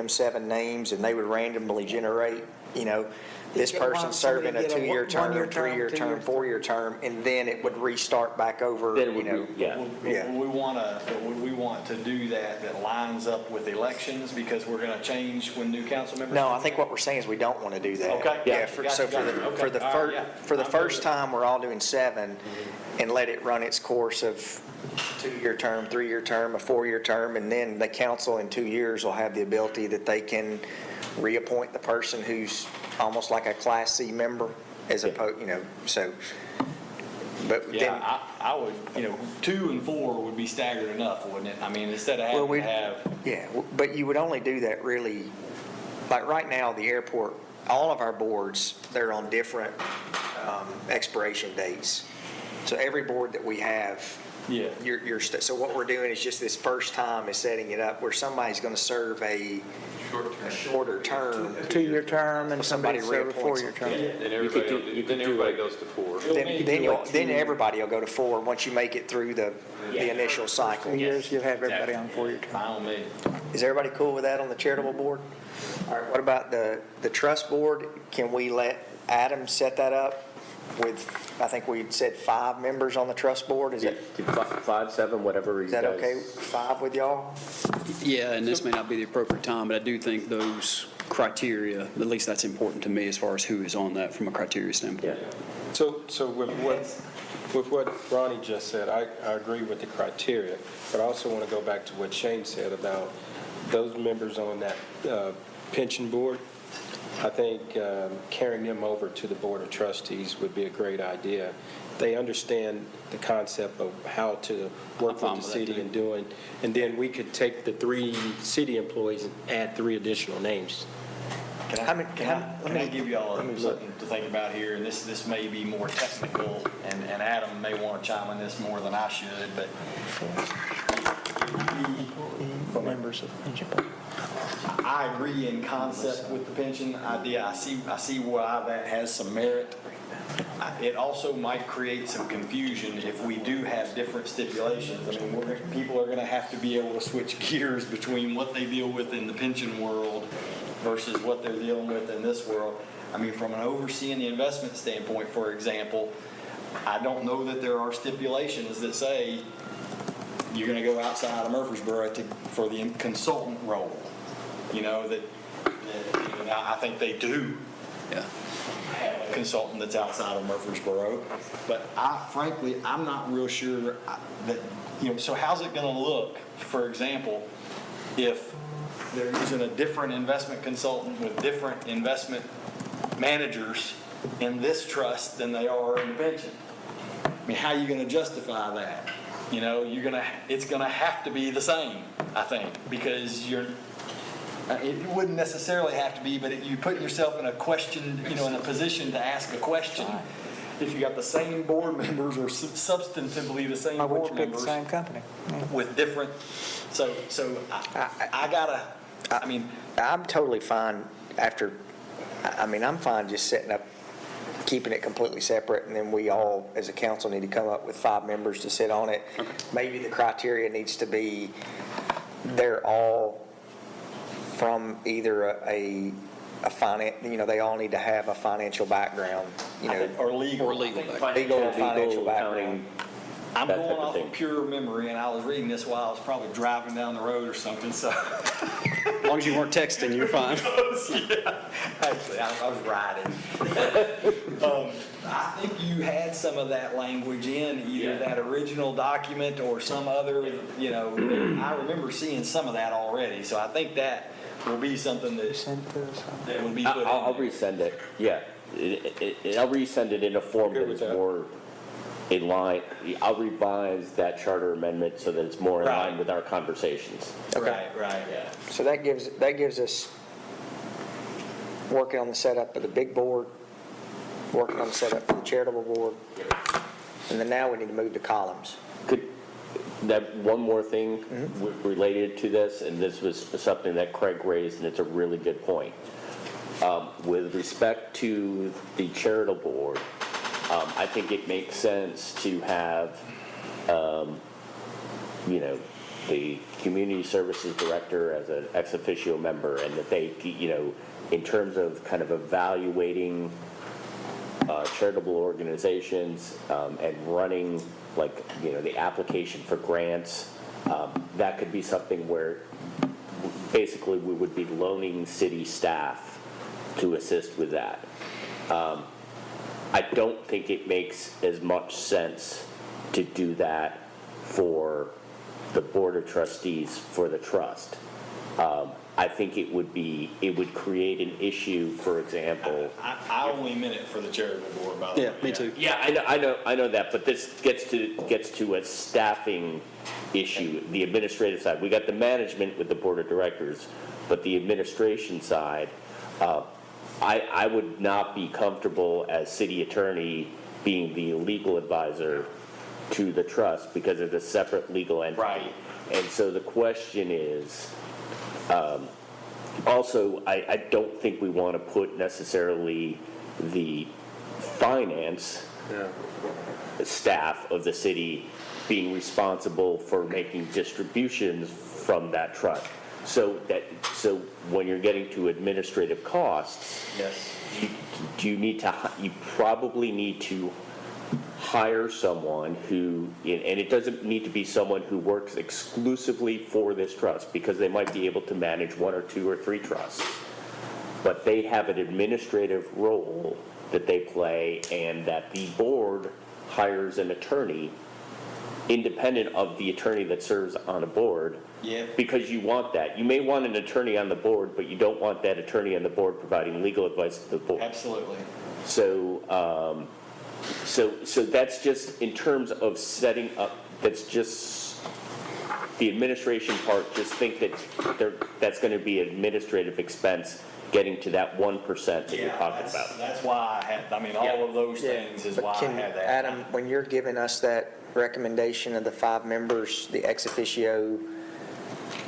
7 names, and they would randomly generate, you know, this You get person one- serving a somebody get a 2-year term, 1-year term, 3-year term, 2-year 4-year term, and then it would restart back over, Then it you would know. yeah. Would we want to do that lines up with elections, because we're going to change when new council members? No, come I think in? what we're saying is we don't want to do that. Okay. Yeah, Yeah. so Gotcha. Okay. All right, yeah. for the I'm first good with it. time, we're all doing 7, and let it run its course of 2-year term, 3-year term, a 4-year term, and then the council in 2 years will have the ability that they can reappoint the person who's almost like a Class C member, as opposed, you know, so, but then. Yeah, I would, you know, 2 and 4 would be staggered enough, wouldn't it? I mean, instead of having to have. Yeah, but you would only do that really, like right now, the airport, all of our boards, they're on different expiration dates. So every board that we have, Yeah. so what we're doing is just this first time is setting it up where somebody's going to serve a shorter term. 2-year term and Somebody somebody serve a reappoints 4-year them. term. Then everybody goes to 4. Then everybody will go to 4 once you make it through the initial cycle. 2 years, you'll have everybody on 4-year term. Fine with me. Is everybody cool with that on the charitable board? All right, what about the Truss Board? Can we let Adam set that up with, I think we said 5 members on the Truss Board? Is that 5, 7, whatever you guys. okay, 5 with y'all? Yeah, and this may not be the appropriate time, but I do think those criteria, at least that's important to me as far as who is on that from a criteria standpoint. Yeah. So with what Ronnie just said, I agree with the criteria, but I also want to go back to what Shane said about those members on that pension board. I think carrying them over to the Board of Trustees would be a great idea. They understand the concept of how to work fine with the with that, city too. and doing, and then we could take the 3 city employees and add 3 additional names. Can I give you all something to think about here? And this may be more technical, and Adam may want to chime in this more than I should, but Members of the pension board. I agree in concept with the pension idea. I see why that has some merit. It also might create some confusion if we do have different stipulations. I mean, people are going to have to be able to switch gears between what they deal with in the pension world versus what they're dealing with in this world. I mean, from an overseeing the investment standpoint, for example, I don't know that there are stipulations that say you're going to go outside of Murfreesboro for the consultant role. You know, I think they do. Yeah. consultant that's outside of Murfreesboro. But frankly, I'm not real sure that, so how's it going to look, for example, if they're using a different investment consultant with different investment managers in this trust than they are in the pension? I mean, how are you going to justify that? It's going to have to be the same, I think, because it wouldn't necessarily have to be, but you put yourself in a question, in a position to ask a question. If you got the same board members or substantively the same Why would board you pick the members same company? with different, I'm totally fine I'm fine just setting up, keeping it completely separate, and then we all, as a council, need to come up with 5 members to sit on it. Okay. Maybe the criteria needs to be, they're all from either a finance, they all need to have a financial background, or legal. legal or financial background. I'm that going type of off thing. of pure memory, and I was reading this while I was probably driving down the road or something, so. As long as you weren't texting, you're fine. Yeah, actually, I was riding. I think you had some of that language in either that original document or some other, I remember seeing some of that already, so I think that will be something that will be put in. I'll there. resend it, yeah. I'll resend it in a form that is more in line. I'll revise that charter amendment so that it's more in line with our conversations. Right, yeah. So that gives us working on the setup of the big board, working on the setup of the charitable board, and then now we need to move to columns. That one more thing related to this, and this was something that Craig raised, and it's a really good point. With respect to the charitable board, I think it makes sense to have, the community services director as an ex officio member, and that they, in terms of kind of evaluating charitable organizations and running, the application for grants, that could be something where basically we would be loaning city staff to assist with that. I don't think it makes as much sense to do that for the Board of Trustees for the trust. I think it would create an issue, for example. I only meant it for the charitable board, by the way. Yeah, me too. Yeah, I know that, but this gets to a staffing issue, the administrative side. We got the management with the Board of Directors, but the administration side, I would not be comfortable as city attorney being the legal advisor to the trust because it's a separate legal entity. Right. And so the question is, also, I don't think we want to put necessarily the finance staff of the city being responsible for making distributions from that trust. So when you're getting to administrative costs, Yes. you probably need to hire someone who, and it doesn't need to be someone who works exclusively for this trust, because they might be able to manage 1 or 2 or 3 trusts, but they have an administrative role that they play, and that the board hires an attorney independent of the attorney that serves on a board. Yeah. Because you want that. You may want an attorney on the board, but you don't want that attorney on the board providing legal advice to the board. Absolutely. So that's just in terms of setting up, that's just the administration part. Just think that that's going to be an administrative expense getting to that 1% that you're talking about. That's why all of those things is But why I have that. Adam, when you're giving us that recommendation of the 5 members, the ex officio,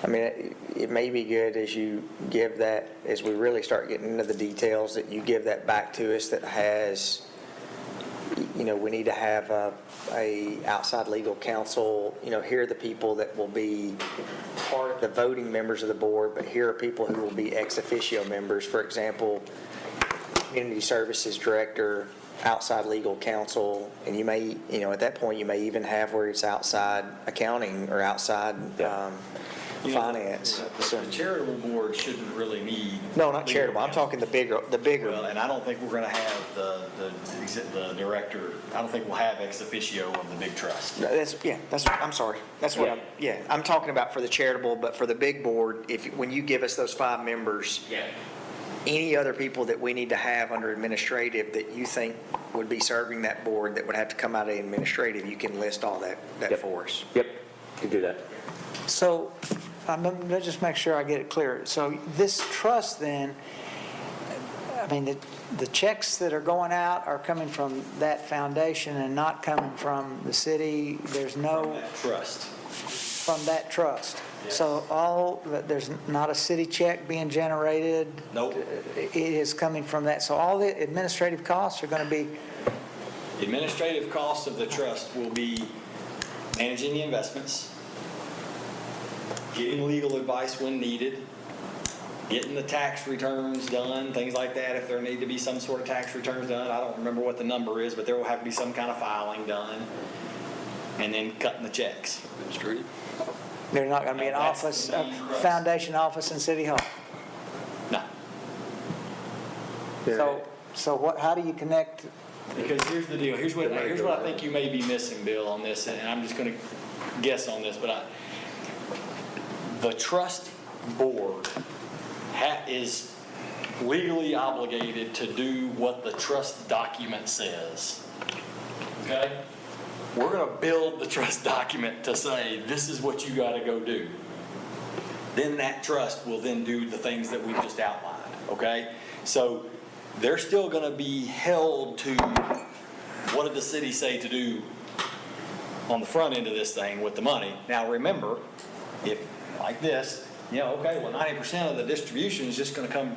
it may be good as you give that, as we really start getting into the details, that you give that back to us that has, we need to have a outside legal counsel, here are the people that will be part of the voting members of the board, but here are people who will be ex officio members. For example, community services director, outside legal counsel, and you may, at that point, you may even have where it's outside accounting or outside You know, finance. The charitable board shouldn't really need. No, not charitable, I'm talking the bigger, Well, and I don't think we're going to have the director, I don't think we'll have ex officio of the big trust. No, I'm sorry. That's what I'm talking about for the charitable, but for the big board, when you give us those 5 members, any other people that we need to have under administrative that you think would be serving that board that would have to come out of administrative, you can list all that for us. Yep, can do that. So, let's just make sure I get it clear. So this trust then, I mean, the checks that are going out are coming from that foundation and not coming from the city? There's no... Trust. From that trust? Yes. So there's not a city check being generated? Nope. It is coming from that. So all the administrative costs are going to be... Administrative costs of the trust will be managing the investments, getting legal advice when needed, getting the tax returns done, things like that, if there need to be some sort of tax returns done. I don't remember what the number is, but there will have to be some kind of filing done, and then cutting the checks. Administrative. There's not going to be an That's office, the a main trust. foundation office in City Hall? No, So what, how do you connect? because here's the deal. Here's what I think you may be missing, Bill, on this, and I'm just going to guess on this, but the trust board is legally obligated to do what the trust document says. Okay? We're going to build the trust document to say, this is what you got to go do. Then that trust will then do the things that we just outlined. Okay? So they're still going to be held to what did the city say to do on the front end of this thing with the money. Now remember, if like this, okay, well 90% of the distribution is just going to come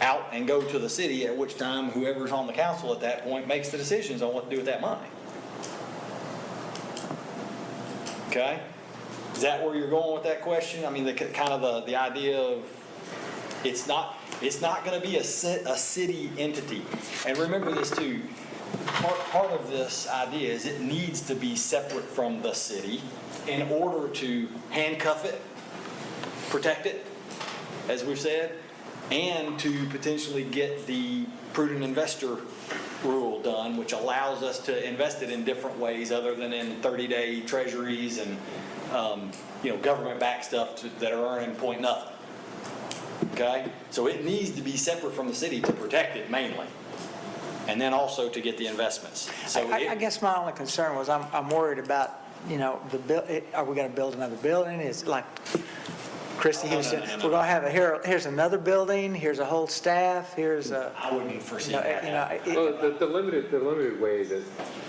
out and go to the city, at which time whoever's on the council at that point makes the decisions on what to do with that money. Okay? Is that where you're going with that question? I mean, the idea of it's not going to be a city entity. And remember this too, part of this idea is it needs to be separate from the city in order to handcuff it, protect it, as we've said, and to potentially get the prudent investor rule done, which allows us to invest it in different ways other than in 30-day treasuries and government-backed stuff that are earning point nothing. Okay? So it needs to be separate from the city to protect it mainly, and then also to get the investments. So I guess my only concern was I'm worried about, are we going to build another building? Is like Christie Houston, no. we're going to have here's another building, here's a whole staff, here's a... I wouldn't foresee that. Well, the limited way that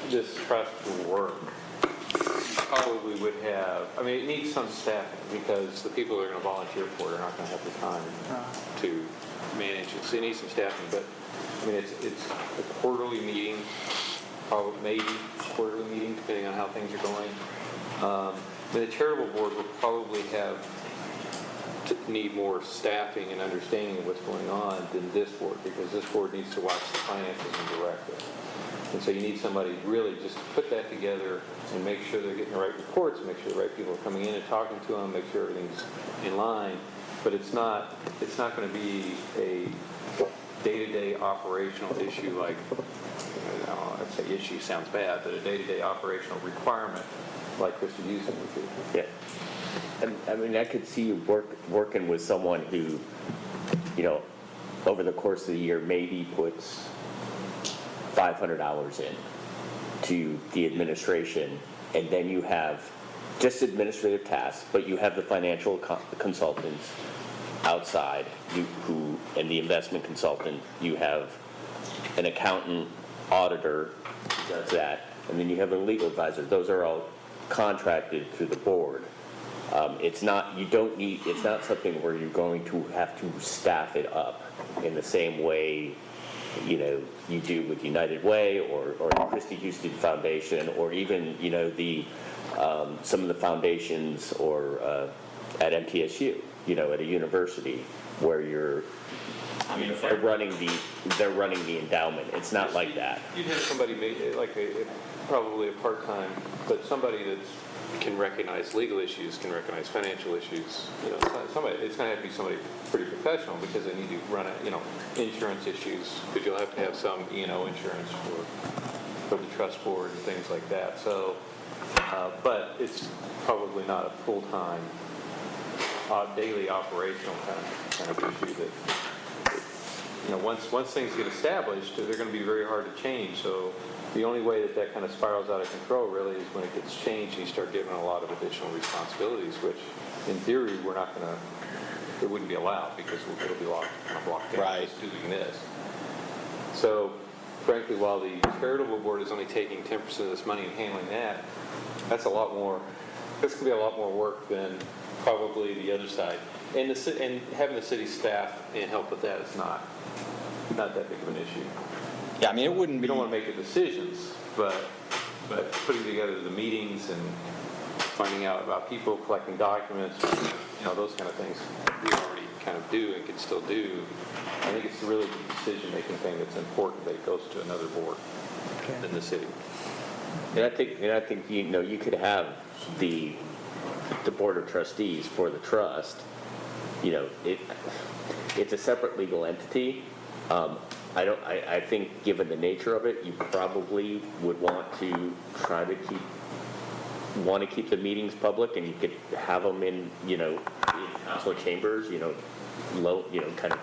this trust will work probably would have, I mean, it needs some staffing because the people that are going to volunteer for it are not going to have the time to manage it. So it needs some staffing, but I mean, it's a quarterly meeting, probably maybe quarterly meeting, depending on how things are going. But the charitable board will probably need more staffing and understanding of what's going on than this board, because this board needs to watch the finances and direct it. And so you need somebody really just to put that together and make sure they're getting the right reports, make sure the right people are coming in and talking to them, make sure everything's in line. But it's not going to be a day-to-day operational issue like, I'd say issue sounds bad, but a day-to-day operational requirement like Christie Houston would be. Yeah. I mean, I could see you working with someone who, over the course of the year maybe puts $500 in to the administration, and then you have just administrative tasks, but you have the financial consultants outside, and the investment consultant, you have an accountant, auditor, does that, and then you have a legal advisor. Those are all contracted through the board. It's not something where you're going to have to staff it up in the same way, you do with United Way or the Christie Houston Foundation, or even, some of the foundations or at MTSU, at a university where they're running the endowment. It's not like that. You'd have somebody, probably a part-time, but somebody that's can recognize legal issues, can recognize financial issues. You know, somebody, it's going to have to be somebody pretty professional because they need to run insurance issues, because you'll have to have some insurance for the Truss Board and things like that. So, but it's probably not a full-time, daily operational kind of issue that, once things get established, they're going to be very hard to change. So the only way that kind of spirals out of control really is when it gets changed and you start giving a lot of additional responsibilities, which in theory it wouldn't be allowed because it'll be locked down Right. just doing this. So frankly, while the charitable board is only taking 10% of this money and handling that, that's a lot more, this could be a lot more work than probably the other side. And having the city staff and help with that is not that big of an issue. Yeah, I mean, it wouldn't We be. don't want to make the decisions, but putting together the meetings and finding out about people, collecting documents, those kind of things we already kind of do and can still do. I think it's really the decision-making thing that's important that it goes to another board than the city. And I think you could have the board of trustees for the trust. It's a separate legal entity. I think given the nature of it, you probably would want to try to keep the meetings public, and you could have them in council chambers, kind of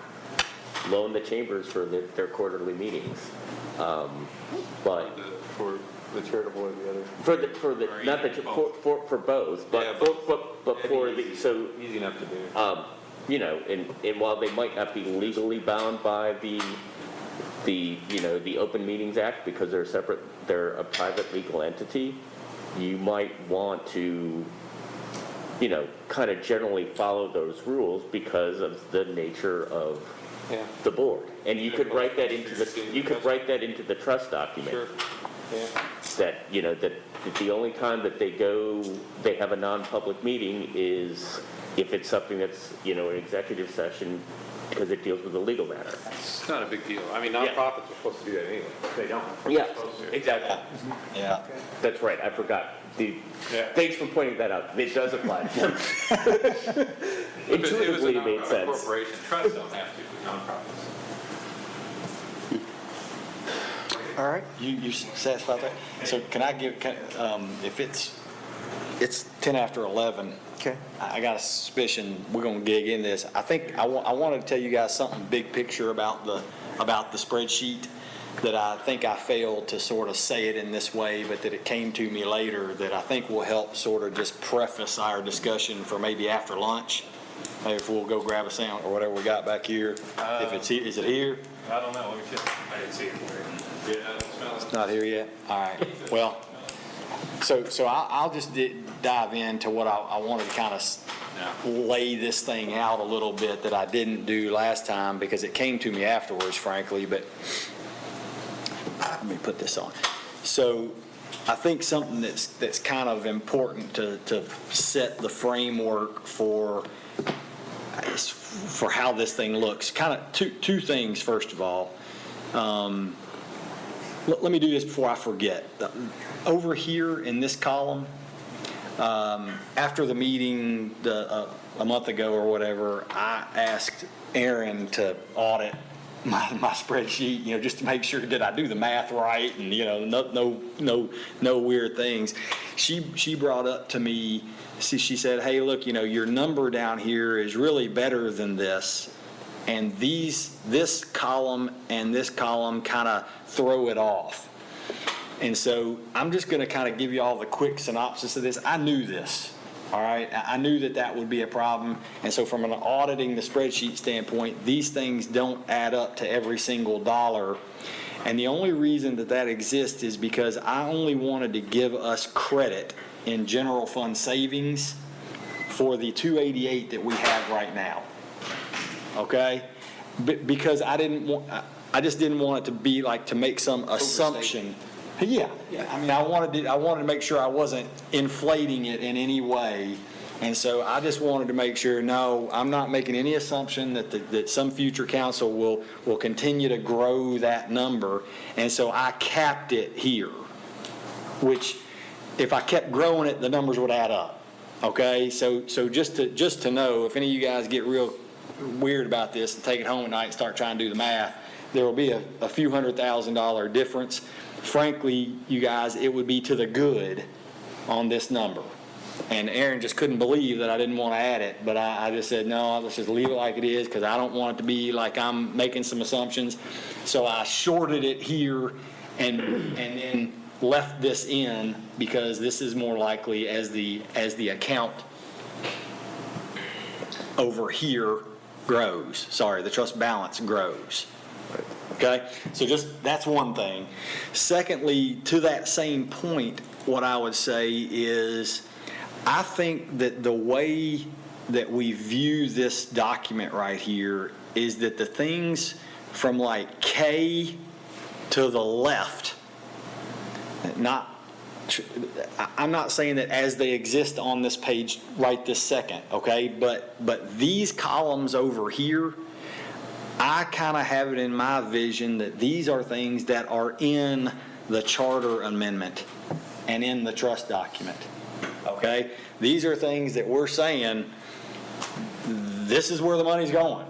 loan the chambers for their quarterly meetings. But For the charitable or the other? for both, but Yeah, but for That'd be the, so, easy enough to do. and while they might not be legally bound by the Open Meetings Act because they're a private legal entity, you might want to, kind of generally follow those rules because of the nature of the board. And you could write that into the trust document. Sure. Yeah. That the only time that they have a non-public meeting is if it's something that's, an executive session because it deals with a legal matter. It's not a big deal. I mean, nonprofits are supposed to do that anyway. They don't. Yeah, They're supposed to. exactly. Yeah. That's right, I forgot. Thanks for pointing that out. It does apply to them. Intuitively, it made sense. Corporation, trusts don't have to, but nonprofits. All right. You satisfied with that? So can I if it's 10 after 11. Okay. I got a suspicion we're going to dig in this. I think I wanted to tell you guys something big picture about the spreadsheet that I think I failed to sort of say it in this way, but that it came to me later that I think will help sort of just preface our discussion for maybe after lunch. Maybe if we'll go grab a sandwich or whatever we got back here. If it's here, is it here? I don't know. I didn't see it. Yeah, I don't smell it. It's not here yet? All right. Well, so I'll just dive into what I wanted to kind of lay this thing out a little bit that I didn't do last time because it came to me afterwards, frankly, but let me put this on. So I think something that's kind of important to set the framework for how this thing looks. Kind of two things, first of all. Let me do this before I forget. Over here in this column, after the meeting a month ago or whatever, I asked Aaron to audit my spreadsheet, just to make sure that I do the math right and, no weird things. She brought up to me, she said, hey, look, your number down here is really better than this. And this column and this column kind of throw it off. And so I'm just going to kind of give you all the quick synopsis of this. I knew this, all right? I knew that would be a problem. And so from an auditing the spreadsheet standpoint, these things don't add up to every single dollar. And the only reason that exists is because I only wanted to give us credit in general fund savings for the 288 that we have right now. Okay? Because I just didn't want it to be like to make some assumption. Yeah. I mean, I wanted to make sure I wasn't inflating it in any way. And so I just wanted to make sure, no, I'm not making any assumption that some future council will continue to grow that number. And so I capped it here, which if I kept growing it, the numbers would add up. Okay, so just to know, if any of you guys get real weird about this and take it home at night and start trying to do the math, there will be a few $100,000 difference. Frankly, you guys, it would be to the good on this number. And Aaron just couldn't believe that I didn't want to add it, but I just said, no, let's just leave it like it is, because I don't want it to be like I'm making some assumptions. So I shorted it here and then left this in, because this is more likely as the account over here grows. Sorry, the trust balance grows. Okay? So just, that's one thing. Secondly, to that same point, what I would say is, I think that the way that we view this document right here is that the things from like K to the left, I'm not saying that as they exist on this page right this second, okay? But these columns over here, I kind of have it in my vision that these are things that are in the charter amendment and in the trust document, okay? These are things that we're saying, this is where the money's going.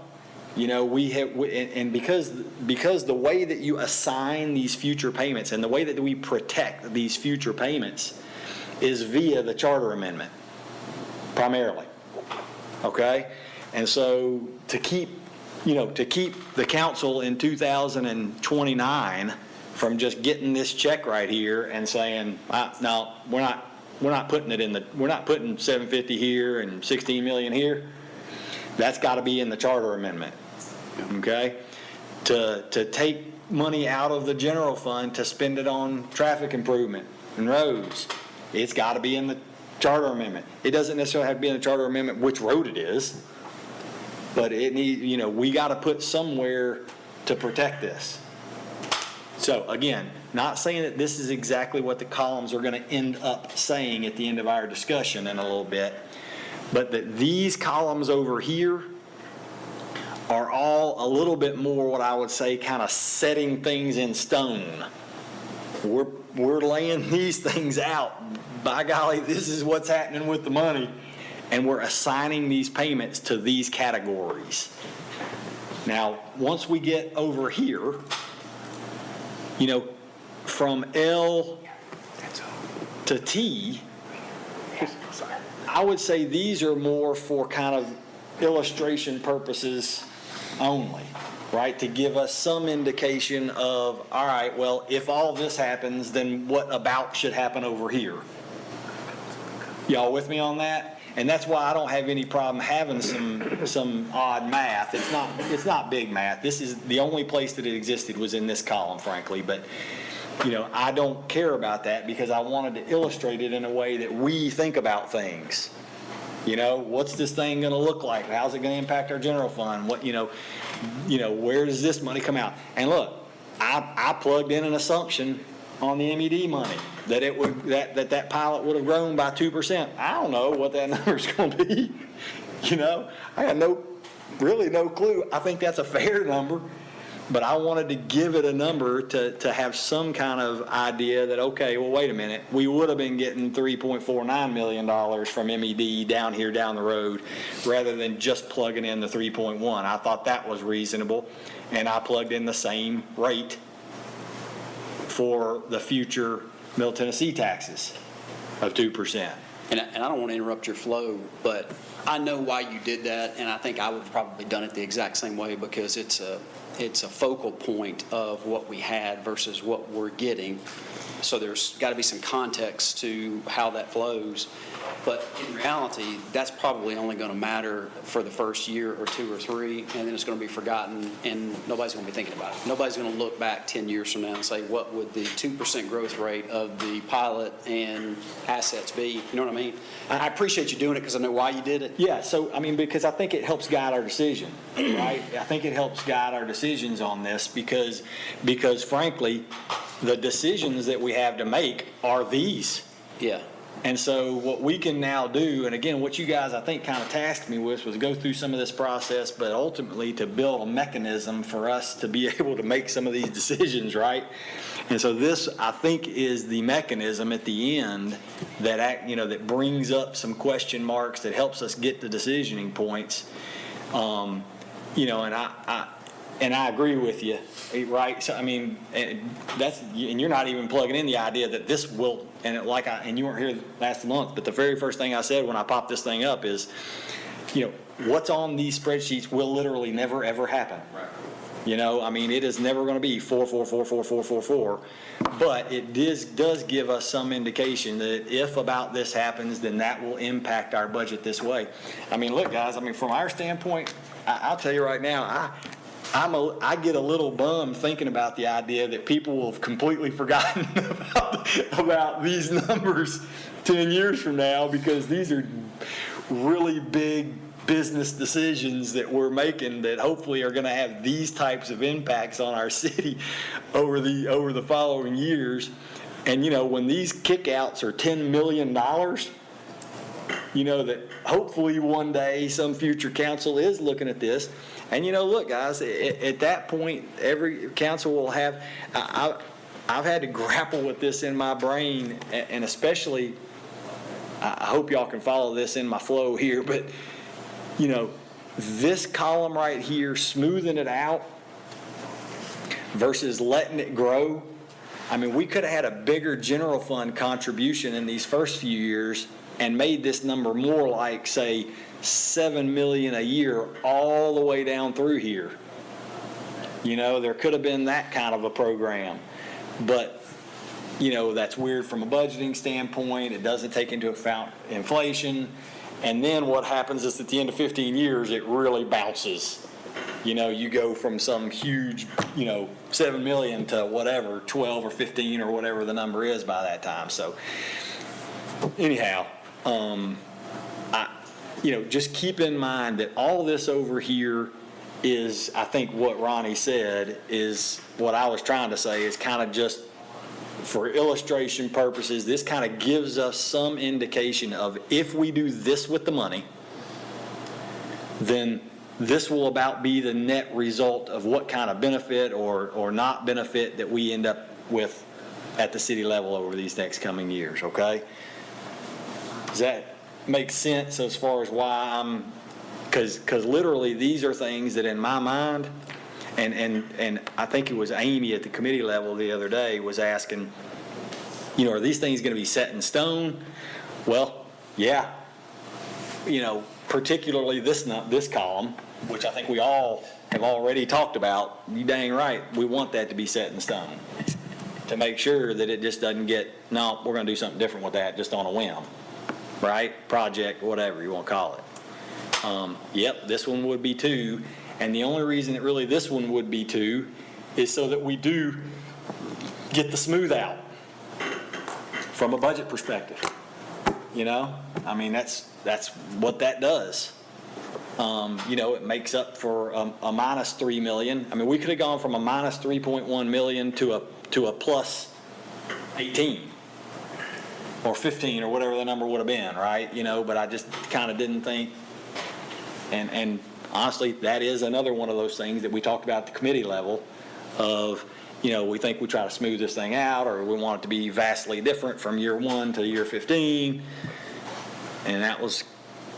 You know, and because the way that you assign these future payments and the way that we protect these future payments is via the charter amendment, primarily, okay? And so to keep the council in 2029 from just getting this check right here and saying, no, we're not putting we're not putting 750 here and 16 million here. That's got to be in the charter amendment, okay? To take money out of the general fund to spend it on traffic improvement and roads, it's got to be in the charter amendment. It doesn't necessarily have to be in the charter amendment which road it is, but it needs, we got to put somewhere to protect this. So again, not saying that this is exactly what the columns are going to end up saying at the end of our discussion in a little bit, but that these columns over here are all a little bit more what I would say kind of setting things in stone. We're laying these things out. By golly, this is what's happening with the money, and we're assigning these payments to these categories. Now, once we get over here, from L to T, I would say these are more for kind of illustration purposes only, right? To give us some indication of, all right, well, if all this happens, then what about should happen over here? Y'all with me on that? And that's why I don't have any problem having some odd math. It's not big math. This is the only place that it existed was in this column, frankly. But I don't care about that because I wanted to illustrate it in a way that we think about things. What's this thing going to look like? How's it going to impact our general fund? Where does this money come out? And look, I plugged in an assumption on the MED money that it would that pilot would have grown by 2%. I don't know what that number's going to be. I got really no clue. I think that's a fair number, but I wanted to give it a number to have some kind of idea that, okay, well, wait a minute, we would have been getting $3.49 million from MED down here down the road rather than just plugging in the 3.1. I thought that was reasonable, and I plugged in the same rate for the future Middle Tennessee taxes of 2%. And I don't want to interrupt your flow, but I know why you did that, and I think I would have probably done it the exact same way because it's a focal point of what we had versus what we're getting. So there's got to be some context to how that flows. But in reality, that's probably only going to matter for the first year or two or three, and then it's going to be forgotten, and nobody's going to be thinking about it. Nobody's going to look back 10 years from now and say, what would the 2% growth rate of the pilot and assets be? You know what I mean? I appreciate you doing it because I know why you did it. Yeah, so, because I think it helps guide our decision, right? I think it helps guide our decisions on this because frankly, the decisions that we have to make are these. Yeah. And so what we can now do, and again, what you guys, I think, kind of tasked me with was go through some of this process, but ultimately to build a mechanism for us to be able to make some of these decisions, right? And so this, I think, is the mechanism at the end that that brings up some question marks, that helps us get to decisioning points. And I agree with you, right? So I mean, and you're not even plugging in the idea that this will, and you weren't here last month, but the very first thing I said when I popped this thing up is, what's on these spreadsheets will literally never ever happen. Right. I mean, it is never going to be 4, 4, 4, 4, 4, 4, 4, but it does give us some indication that if about this happens, then that will impact our budget this way. I mean, look, guys, from our standpoint, I'll tell you right now, I get a little bummed thinking about the idea that people will have completely forgotten about these numbers 10 years from now, because these are really big business decisions that we're making that hopefully are going to have these types of impacts on our city over the following years. And when these kickouts are $10 million, that hopefully one day some future council is looking at this. And look, guys, at that point, every council will have. I've had to grapple with this in my brain, and especially, I hope y'all can follow this in my flow here, but this column right here, smoothing it out versus letting it grow. I mean, we could have had a bigger general fund contribution in these first few years and made this number more like, say, $7 million a year all the way down through here. There could have been that kind of a program. But, that's weird from a budgeting standpoint. It doesn't take into account inflation. And then what happens is at the end of 15 years, it really bounces. You go from some huge, 7 million to whatever, 12 or 15 or whatever the number is by that time. So anyhow, just keep in mind that all this over here is, I think what Ronnie said is what I was trying to say, is kind of just for illustration purposes. This kind of gives us some indication of if we do this with the money, then this will about be the net result of what kind of benefit or not benefit that we end up with at the city level over these next coming years, okay? Does that make sense as far as why because literally these are things that in my mind, and I think it was Amy at the committee level the other day was asking, are these things going to be set in stone? Well, yeah. Particularly this column, which I think we all have already talked about. You dang right, we want that to be set in stone to make sure that it just doesn't get, no, we're going to do something different with that just on a whim, right? Project, whatever you want to call it. Yep, this one would be too. And the only reason that really this one would be too is so that we do get the smooth out from a budget perspective. I mean, that's what that does. It makes up for a minus $3 million. I mean, we could have gone from a minus 3.1 million to a plus 18 or 15 or whatever the number would have been, right? But I just kind of didn't think, and honestly, that is another one of those things that we talked about at the committee level of, we think we try to smooth this thing out, or we want it to be vastly different from year 1 to year 15. And that was,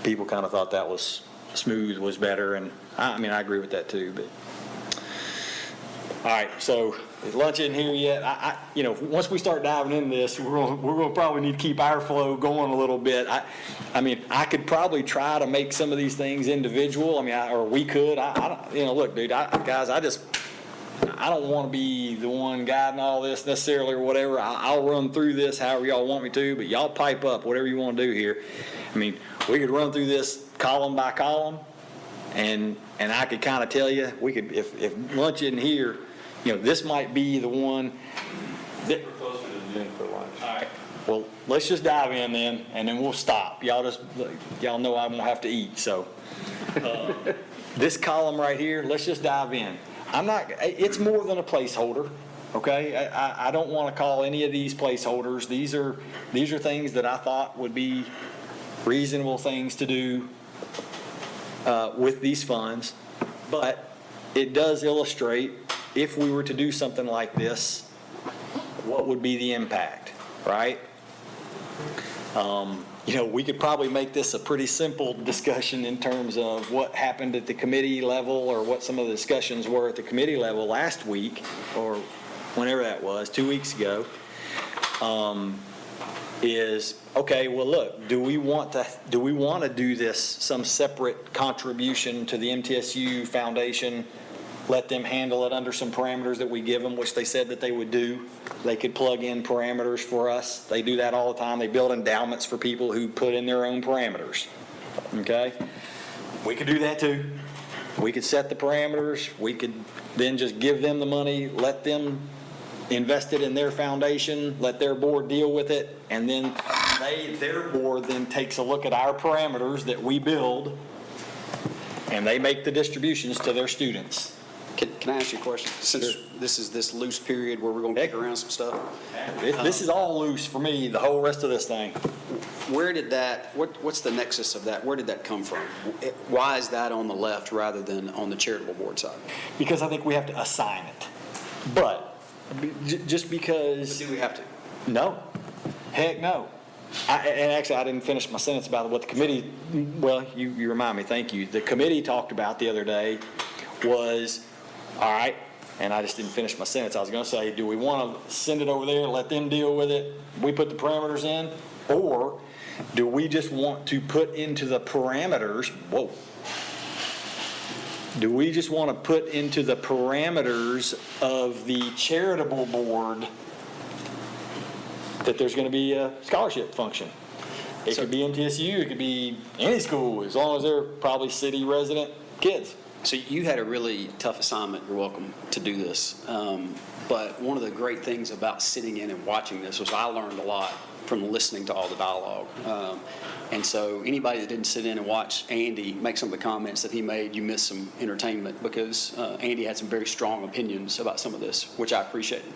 people kind of thought that was smooth was better. And I mean, I agree with that too, but. All right, so is lunch in here yet? Once we start diving into this, we're going to probably need to keep our flow going a little bit. I mean, I could probably try to make some of these things individual. I mean, or we could. Look, dude, guys, I don't want to be the one guiding all this necessarily or whatever. I'll run through this however y'all want me to, but y'all pipe up whatever you want to do here. I mean, we could run through this column by column, and I could kind of tell you, we could, if lunch isn't here, this might be the one that. We're closer to the noon for lunch. All right. Well, let's just dive in then, and then we'll stop. Y'all know I won't have to eat, so. This column right here, let's just dive in. It's more than a placeholder. okay? I don't want to call any of these placeholders. These are things that I thought would be reasonable things to do with these funds. But it does illustrate, if we were to do something like this, what would be the impact, right? We could probably make this a pretty simple discussion in terms of what happened at the committee level, or what some of the discussions were at the committee level last week, or whenever that was, 2 weeks ago, is, okay, well, look, do we want to do this, some separate contribution to the MTSU Foundation, let them handle it under some parameters that we give them, which they said that they would do. They could plug in parameters for us. They do that all the time. They build endowments for people who put in their own parameters. Okay? We could do that too. We could set the parameters. We could then just give them the money, let them invest it in their foundation, let their board deal with it, and then their board then takes a look at our parameters that we build, and they make the distributions to their students. Can I ask you a question? Since this is this loose period where we're going to kick around some stuff. This is all loose for me, the whole rest of this thing. Where did what's the nexus of that? Where did that come from? Why is that on the left rather than on the charitable board side? Because I think we have to assign it. But just because... Do we have to? No. Heck no. And actually, I didn't finish my sentence about what the committee, well, you remind me, thank you. The committee talked about the other day was, all right, and I just didn't finish my sentence. I was going to say, do we want to send it over there and let them deal with it? We put the parameters in? Or do we just want to put into the parameters, do we just want to put into the parameters of the charitable board that there's going to be a scholarship function? It could be MTSU, it could be any school, as long as they're probably city resident kids. So you had a really tough assignment. You're welcome to do this. But one of the great things about sitting in and watching this was I learned a lot from listening to all the dialogue. And so anybody that didn't sit in and watch Andy make some of the comments that he made, you missed some entertainment, because Andy had some very strong opinions about some of this, which I appreciated,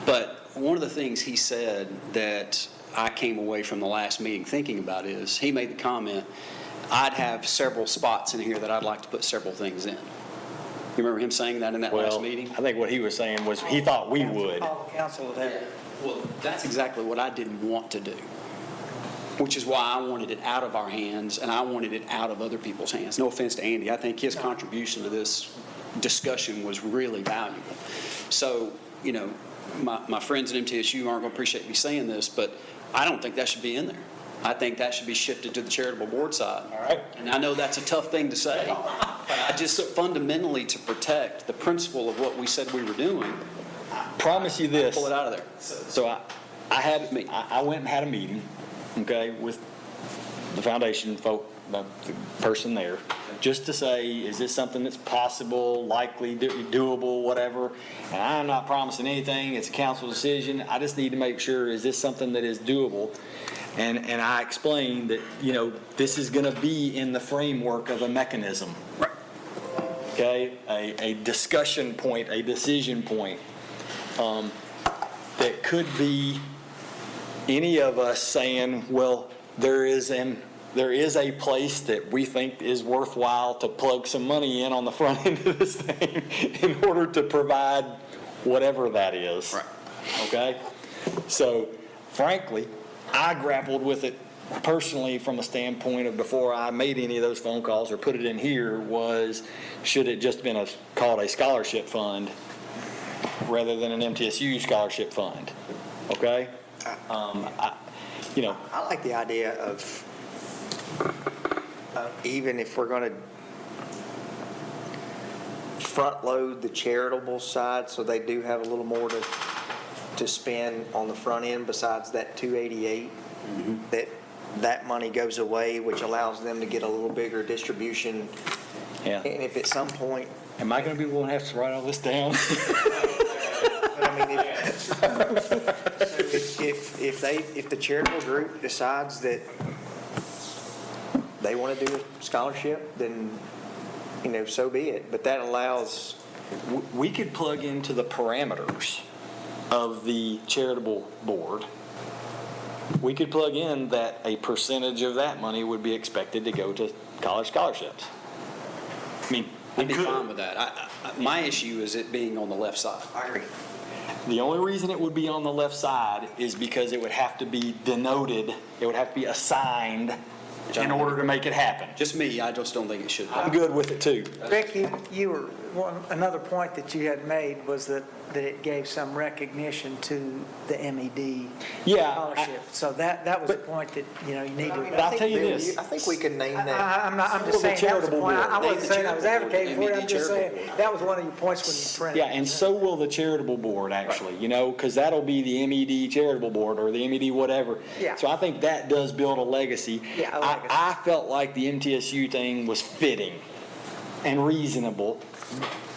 But one of the things he said that I came away from the last meeting thinking about is, he made the comment, I'd have several spots in here that I'd like to put several things in. You remember him saying that in that last meeting? I think what he was saying was he thought we would. Council there. Well, that's exactly what I didn't want to do, which is why I wanted it out of our hands and I wanted it out of other people's hands. No offense to Andy. I think his contribution to this discussion was really valuable. So, my friends at MTSU aren't going to appreciate me saying this, but I don't think that should be in there. I think that should be shifted to the charitable board side. All right. And I know that's a tough thing to say, but I just fundamentally, to protect the principle of what we said we were doing, Promise you this. pull it out of there. So I went and had a meeting, okay, with the foundation folk, the person there, just to say, is this something that's possible, likely, doable, whatever? And I'm not promising anything. It's a council decision. I just need to make sure, is this something that is doable? And I explained that, this is going to be in the framework of a mechanism. Right. Okay? A discussion point, a decision point. That could be any of us saying, well, there is a place that we think is worthwhile to plug some money in on the front end of this thing in order to provide whatever that is. Right. Okay? So, frankly, I grappled with it personally from a standpoint of, before I made any of those phone calls or put it in here, was, should it just been called a scholarship fund rather than an MTSU scholarship fund? Okay? I like the idea of even if we're going to front load the charitable side, so they do have a little more to spend on the front end besides that 288, that money goes away, which allows them to get a little bigger distribution. Yeah. And if at some point, Am I going to be one who has to write all this down? but I mean, if the charitable group decides that they want to do a scholarship, then, so be it. But that allows we could plug into the parameters of the charitable board, we could plug in that a percentage of that money would be expected to go to college scholarships. I mean, we I'd be could. fine with that. My issue is it being on the left side. I agree. The only reason it would be on the left side is because it would have to be denoted, it would have to be assigned in order to make it happen. Just me, I just don't think it should. I'm good with it too. Rick, another point that you had made was that it gave some recognition to the MED Yeah, scholarship. So that was the point that, you need to. But I'll tell you this. I think we could name that. I'm just saying, that was the charitable point. I board. wasn't saying I was advocating for it, I'm MED just saying, charitable board. that was one of your points when you printed it. Yeah, and so will the charitable board, actually, because that'll be the MED charitable board or the MED whatever. Yeah. So I think that does build a legacy. Yeah, a legacy. I felt like the MTSU thing was fitting and reasonable,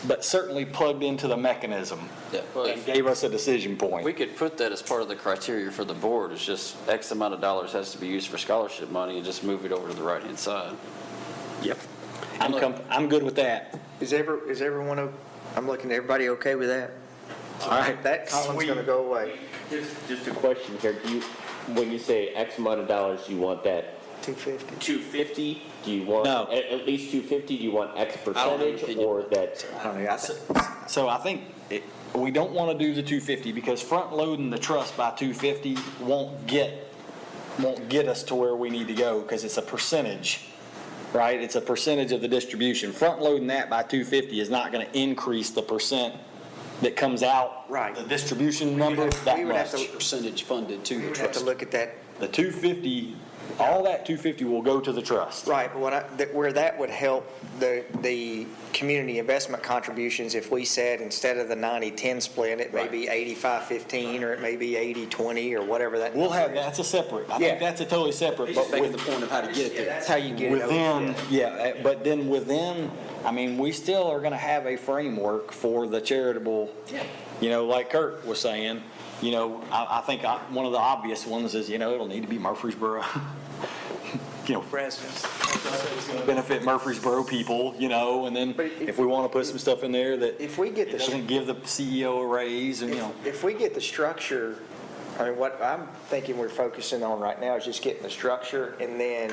but certainly plugged into the mechanism Well, and gave us a decision point. We could put that as part of the criteria for the board. It's just X amount of dollars has to be used for scholarship money and just move it over to the right-hand side. Yep. I'm good with that. Is everyone, I'm looking, everybody okay with that? All right. That column's going to go away. Just a question here. When you say X amount of dollars, you want that 250. 250? Do you want No. at least 250? Do you want X I don't have an percentage opinion. or that? I don't know. So I think we don't want to do the 250 because front loading the trust by 250 won't get us to where we need to go because it's a percentage, right? It's a percentage of the distribution. Front loading that by 250 is not going to increase the percent that comes out. Right. The distribution number that we would have much. to- Percentage funded to the We have to trust. look at that. The 250, all that 250 will go to the trust. Right, but where that would help the community investment contributions, if we said instead of the 90-10 split, it may be 85-15, or it may be 80-20, or whatever that We'll number have, is. that's a separate, I Yeah. think that's a totally separate. He's just but making with- the point of how to get it there. That's how you get it over. Within, but then within, we still are gonna have a framework for the charitable, like Kurt was saying, I think one of the obvious ones is, it'll need to be Murfreesboro. Residents. Benefit Murfreesboro people, and then But if we wanna put some stuff in there that If we get it the, doesn't give the CEO a raise, and, if we get the structure, what I'm thinking we're focusing on right now is just getting the structure, and then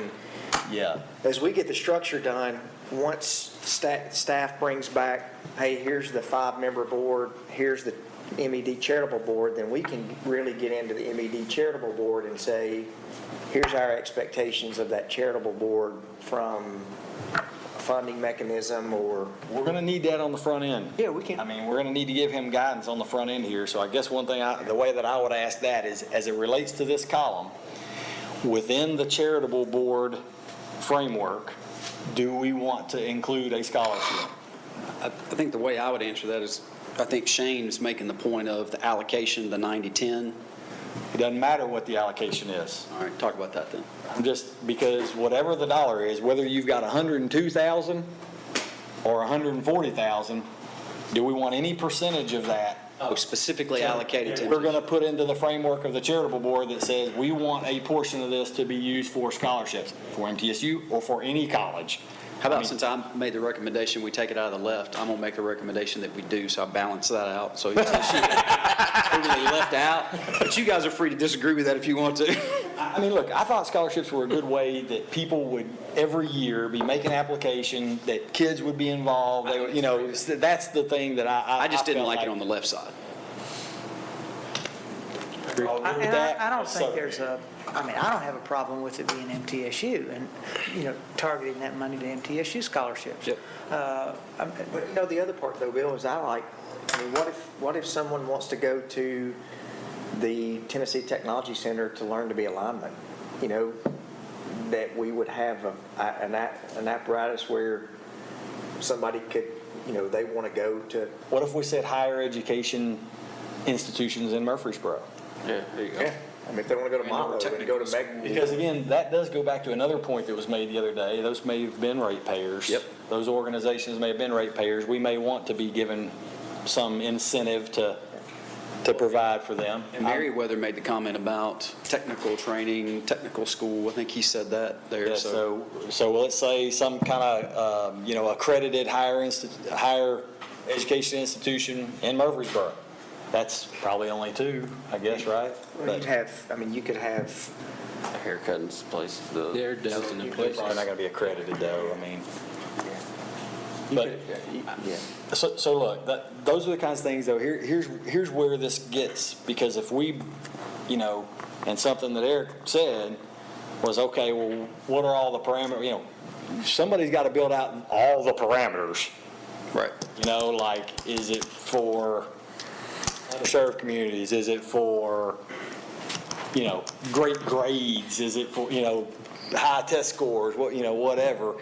yeah. as we get the structure done, once staff brings back, hey, here's the 5-member board, here's the MED charitable board, then we can really get into the MED charitable board and say, here's our expectations of that charitable board from a funding mechanism or. We're gonna need that on the front end. Yeah, we can. We're gonna need to give him guidance on the front end here, so I guess one thing, the way that I would ask that is, as it relates to this column, within the charitable board framework, do we want to include a scholarship? I think the way I would answer that is, I think Shane is making the point of the allocation, the 90-10. It doesn't matter what the allocation is. All right, talk about that then. Because whatever the dollar is, whether you've got 102,000 or 140,000, do we want any percentage of that? Specifically allocated to. We're going to put into the framework of the charitable board that says we want a portion of this to be used for scholarships, for MTSU or for any college. How about since I made the recommendation, we take it out of the left, I'm gonna make the recommendation that we do, so I balance that out. So it's totally left out, but you guys are free to disagree with that if you want to. Look, I thought scholarships were a good way that people would every year be making application, that kids would be involved. They would, that's the thing that I I just didn't felt like it on the left side. Agree with And that? I don't think So- there's I don't have a problem with it being MTSU and, targeting that money to MTSU scholarships. Yep. But the other part though, Bill, is what if someone wants to go to the Tennessee Technology Center to learn to be a lineman? That we would have an apparatus where somebody could, they want to go to. What if we said higher education institutions in Murfreesboro? Yeah, there you go. Yeah. If they want to go to Milo, they can go to Meg. Because again, that does go back to another point that was made the other day. Those may have been ratepayers. Yep. Those organizations may have been ratepayers. We may want to be given some incentive to provide for them. And Merriweather made the comment about technical training, technical school, I think he said that there, Yeah, so. so let's say some kind of, accredited higher education institution in Murfreesboro. That's probably only 2, I guess, right? Well, you'd have, I mean, you could have, Haircutting place, the. There are dozen in They're places. probably not going to be accredited, though, I mean. But, yeah. so look, those are the kinds of things, though, here's where this gets, because if we, and something that Eric said was, okay, well, what are all the parameters, somebody's got to build out all the parameters. Right. Like, is it for underserved communities? Is it for, great grades? Is it for, high test scores? Whatever.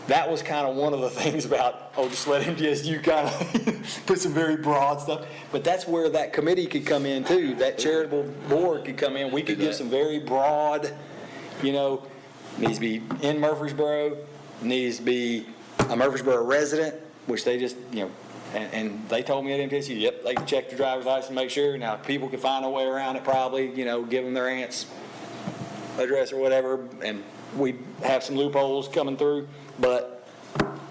That was kind of one of the things about, just let MTSU kind of put some very broad stuff. But that's where that committee could come in too. That charitable board could come in. We could give some very broad, needs to be in Murfreesboro, needs to be a Murfreesboro resident, which they just, and they told me at MTSU, yep, they can check the driver's license and make sure. Now, people can find a way around it probably, give them their aunt's address or whatever, and we have some loopholes coming through, but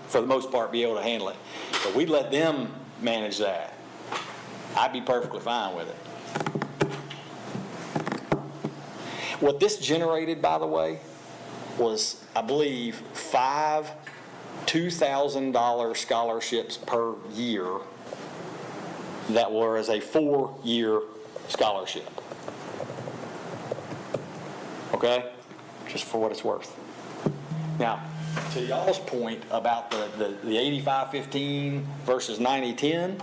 for the most part, be able to handle it. So we let them manage that. I'd be perfectly fine with it. What this generated, by the way, was, I believe, 5 $2,000 scholarships per year that were as a 4-year scholarship. Okay? Just for what it's worth. Now, to y'all's point about the 85-15 versus 90-10,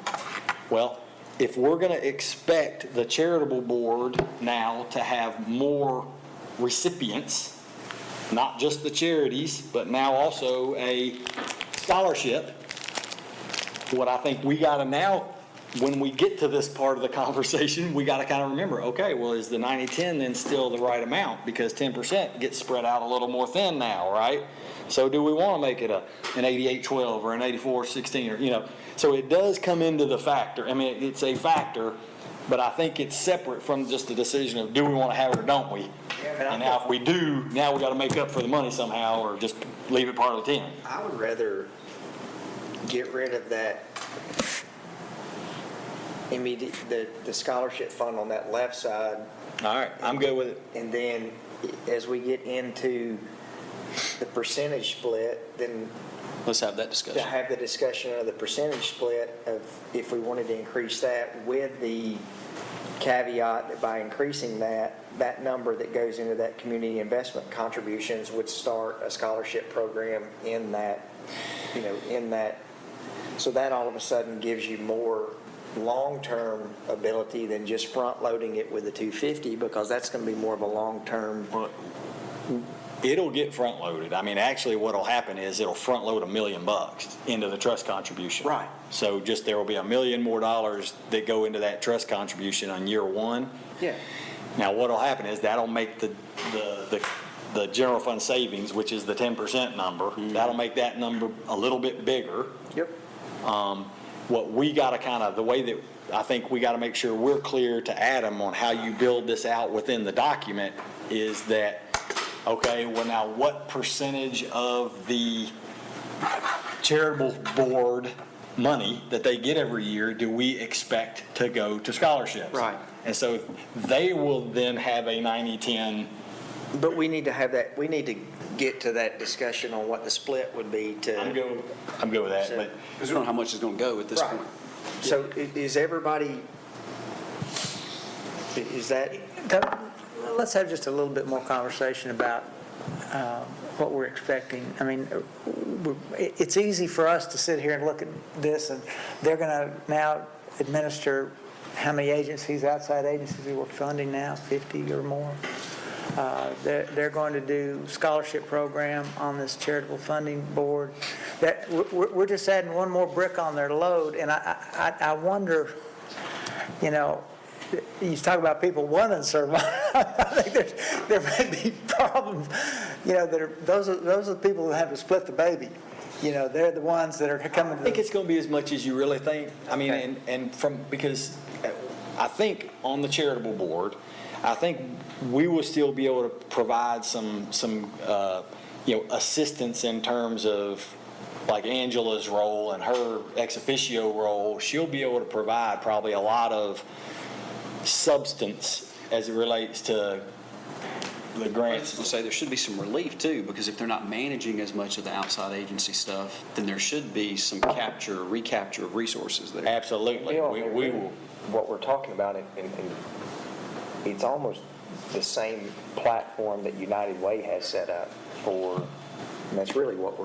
well, if we're going to expect the charitable board now to have more recipients, not just the charities, but now also a scholarship, what I think we got to now, when we get to this part of the conversation, we got to kind of remember, okay, well, is the 90-10 then still the right amount? Because 10% gets spread out a little more thin now, right? So do we want to make it an 88-12 or an 84-16 or, so it does come into the factor. I mean, it's a factor, but I think it's separate from just the decision of do we want to have it or don't we? And now if we do, now we got to make up for the money somehow or just leave it part of the 10. I would rather get rid of that immediate, the scholarship fund on that left side. All right, I'm good with it. And then as we get into the percentage split, then Let's have that to discussion. have the discussion of the percentage split of if we wanted to increase that with the caveat that by increasing that number that goes into that community investment contributions would start a scholarship program in that, so that all of a sudden gives you more long-term ability than just front-loading it with the 250, because that's going to be more of a long-term. It'll get front-loaded. I mean, actually what'll happen is it'll front-load $1 million into the trust contribution. Right. So just there will be $1 million more that go into that trust contribution on year one. Yeah. Now, what'll happen is that'll make the general fund savings, which is the 10% number, that'll make that number a little bit bigger. Yep. What we got to kind of, the way that I think we got to make sure we're clear to Adam on how you build this out within the document is that, okay, well now what percentage of the charitable board money that they get every year do we expect to go to scholarships? Right. And so they will then have a 90-10. But we need to have that, we need to get to that discussion on what the split would be to. I'm good with that, but Because we don't know how much is going to go at this Right. point. So is everybody, is that, Let's have just a little bit more conversation about what we're expecting. I mean, it's easy for us to sit here and look at this, and they're going to now administer how many agencies, outside agencies we're funding now, 50 or more? They're going to do scholarship program on this charitable funding board. That we're just adding one more brick on their load, and I wonder, you talk about people wanting to serve. I think there may be problems, that are those are the people that have to split the baby. They're the ones that are coming to. I think it's going to be as much as you really think. I mean, and because I think on the charitable board, I think we will still be able to provide some assistance in terms of like Angela's role and her ex officio role, she'll be able to provide probably a lot of substance as it relates to the I grants. was going to say, there should be some relief too, because if they're not managing as much of the outside agency stuff, then there should be some recapture of resources there. Absolutely. Bill, We will. what we're talking about, and it's almost the same platform that United Way has set up for, and that's really what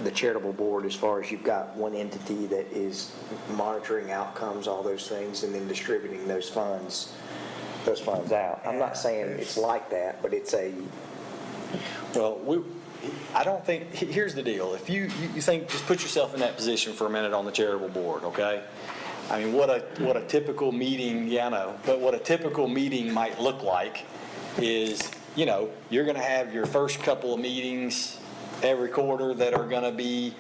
the charitable board, as far as you've got one entity that is monitoring outcomes, all those things, and then distributing those funds out. I'm not saying it's like that, but it's a, Well, I don't think, here's the deal. If you think, just put yourself in that position for a minute on the charitable board, okay? I mean, what a typical meeting, yeah, I know, but what a typical meeting might look like is, you're going to have your first couple of meetings every quarter that are going to be,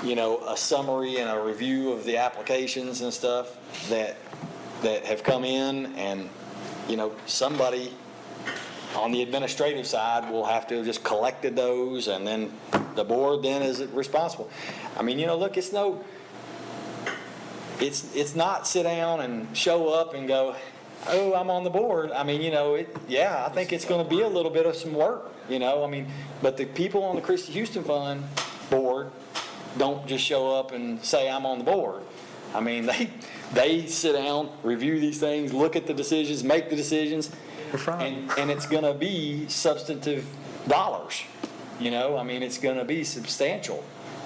a summary and a review of the applications and stuff that have come in, and, somebody on the administrative side will have to have just collected those, and then the board then is responsible. I mean, look, it's not sit down and show up and go, oh, I'm on the board. I mean, I think it's going to be a little bit of some work, but the people on the Christie Houston Fund board don't just show up and say, I'm on the board. I mean, they sit down, review these things, look at the decisions, make the decisions, and it's going to be substantive dollars. I mean, it's going to be substantial.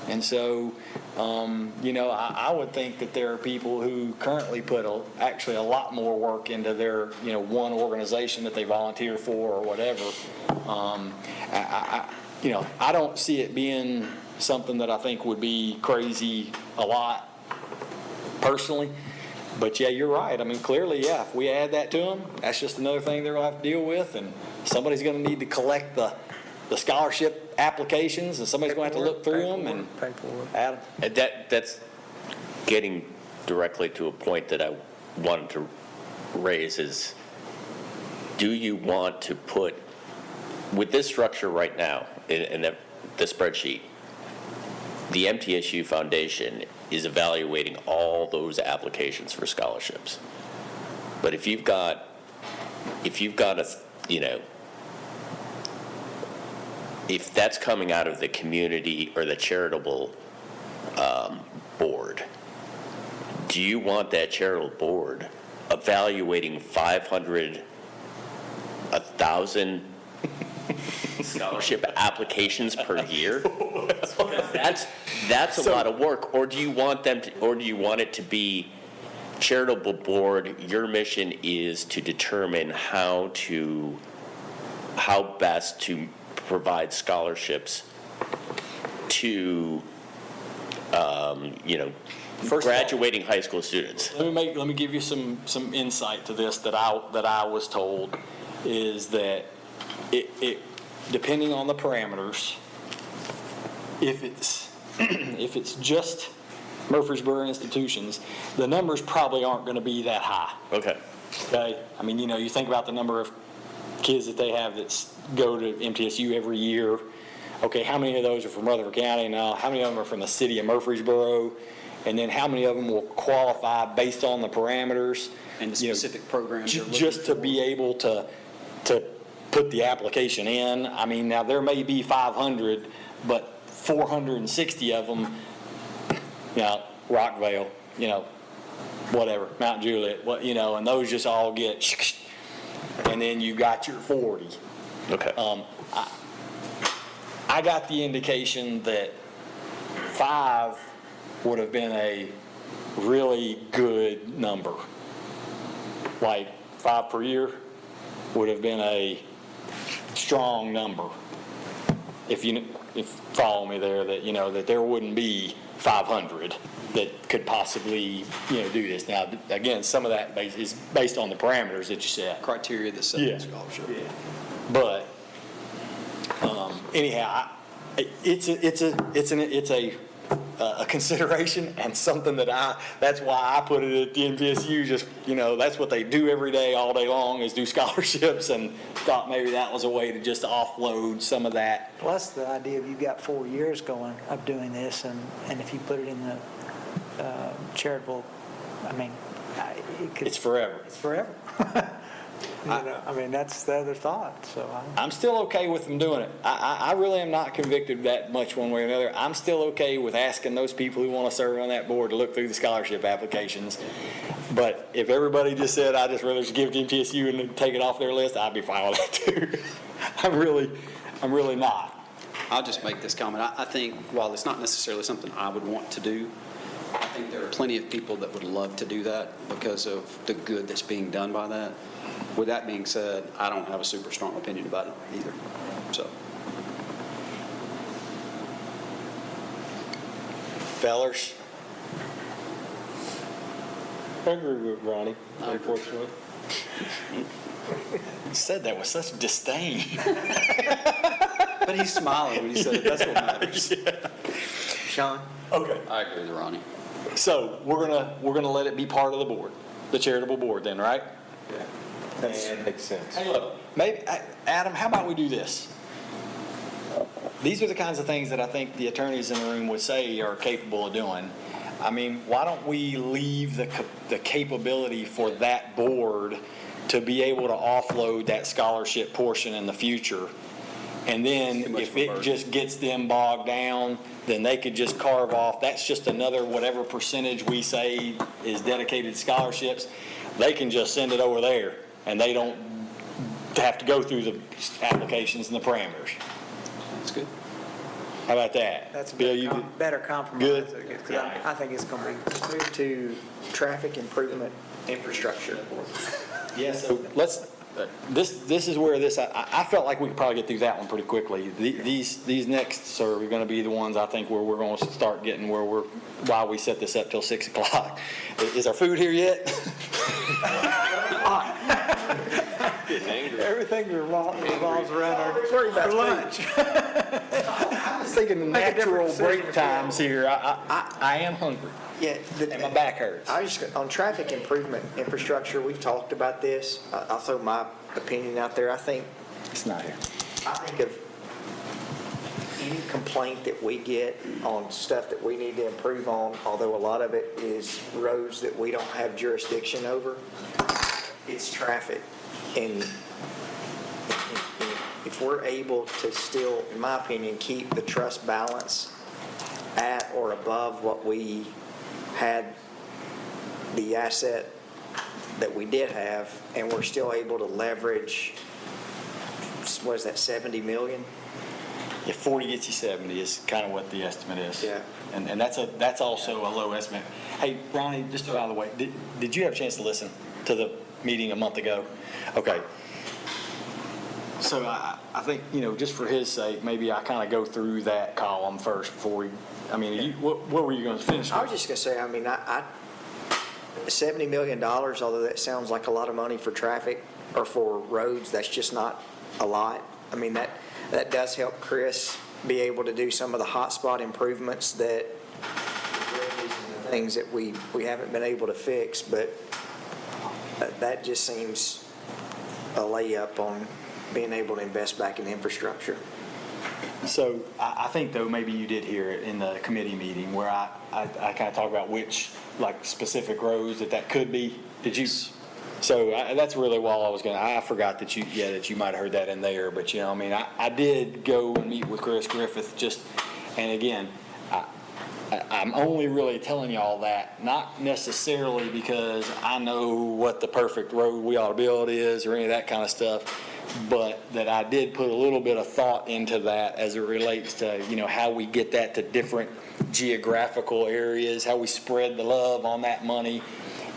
And so, I would think that there are people who currently put actually a lot more work into their, one organization that they volunteer for or whatever. I don't see it being something that I think would be crazy a lot personally. But yeah, you're right. I mean, clearly, yeah, if we add that to them, that's just another thing they're going to have to deal with. And somebody's going to need to collect the scholarship applications, and somebody's going to have to look through them and add them. That's getting directly to a point that I wanted to raise is, do you want to put, with this structure right now, in the spreadsheet, the MTSU Foundation is evaluating all those applications for scholarships. But if you've got if that's coming out of the community or the charitable board, do you want that charitable board evaluating 500, 1,000 scholarship applications per year? That's a lot of work. Or do you want it to be charitable board? Your mission is to determine how best to provide scholarships to graduating high school students. Let me give you some insight to this that I was told is that it depending on the parameters, if it's just Murfreesboro institutions, the numbers probably aren't going to be that high. Okay. Okay. I mean, you think about the number of kids that they have that go to MTSU every year. Okay, how many of those are from Rutherford County now? How many of them are from the city of Murfreesboro? And then how many of them will qualify based on the parameters? And the specific programs they're looking just to for. be able to put the application in. I mean, now there may be 500, but 460 of them, Rockvale, whatever, Mount Juliet, and those just all get, and then you got your 40. Okay. I got the indication that 5 would have been a really good number. Like 5 per year would have been a strong number. If follow me there, that there wouldn't be 500 that could possibly, do this. Now, again, some of that is based on the parameters that you set. Criteria that set the scholarship. Yeah. But anyhow, it's a a consideration and something that that's why I put it at the NPSU, just, that's what they do every day, all day long, is do scholarships, and thought maybe that was a way to just offload some of that. Plus the idea of you've got 4 years going of doing this, and if you put it in the charitable, I mean, it could. It's forever. It's forever. I mean, that's the other thought, so. I'm still okay with them doing it. I really am not convicted that much one way or another. I'm still okay with asking those people who want to serve on that board to look through the scholarship applications. But if everybody just said, I'd just rather just give it to MTSU and then take it off their list, I'd be fine with that too. I'm really not. I'll just make this comment. I think while it's not necessarily something I would want to do, I think there are plenty of people that would love to do that because of the good that's being done by that. With that being said, I don't have a super strong opinion about it either. So, Fellers? I agree with Ronnie, unfortunately. You said that with such disdain. but he's smiling when he said it. That's what matters. Sean? Okay. I agree with Ronnie. So we're gonna let it be part of the board, the charitable board then, right? That makes sense. Hey, look, maybe, Adam, how about we do this? These are the kinds of things that I think the attorneys in the room would say are capable of doing. I mean, why don't we leave the capability for that board to be able to offload that scholarship portion in the future? And then if it just gets them bogged down, then they could just carve off, that's just another whatever percentage we say is dedicated to scholarships. They can just send it over there, and they don't have to go through the applications and the parameters. That's good. How about that? That's a Bill, better compromise. Good? Because I think it's going to be. Move to traffic improvement infrastructure. Yes. So let's, this is where I felt like we could probably get through that one pretty quickly. These next are going to be the ones I think where we're going to start getting why we set this up till 6 o'clock. Is our food here yet? Everything revolves around our lunch. I was thinking the natural break times here. I am hungry. Yeah. And my back hurts. On traffic improvement infrastructure, we've talked about this. I'll throw my opinion out there. I think It's not here. of any complaint that we get on stuff that we need to improve on, although a lot of it is roads that we don't have jurisdiction over, it's traffic. And if we're able to still, in my opinion, keep the trust balance at or above what we had, the asset that we did have, and we're still able to leverage, what is that, 70 million? Yeah, 40 gets you 70 is kind of what the estimate is. Yeah. And that's also a low estimate. Hey, Ronnie, just by the way, did you have a chance to listen to the meeting a month ago? Okay. So I think, just for his sake, maybe I kind of go through that column first before we, what were you going to finish with? I was just going to say, $70 million, although that sounds like a lot of money for traffic or for roads, that's just not a lot. I mean, that does help Chris be able to do some of the hotspot improvements that things that we haven't been able to fix, but that just seems a layup on being able to invest back in infrastructure. So I think, though, maybe you did hear it in the committee meeting where I kind of talk about which, specific roads that could be. Did you? So that's really why I forgot that you might have heard that in there. But, I did go and meet with Chris Griffith and again, I'm only really telling you all that, not necessarily because I know what the perfect road we ought to build is or any of that kind of stuff, but that I did put a little bit of thought into that as it relates to, how we get that to different geographical areas, how we spread the love on that money,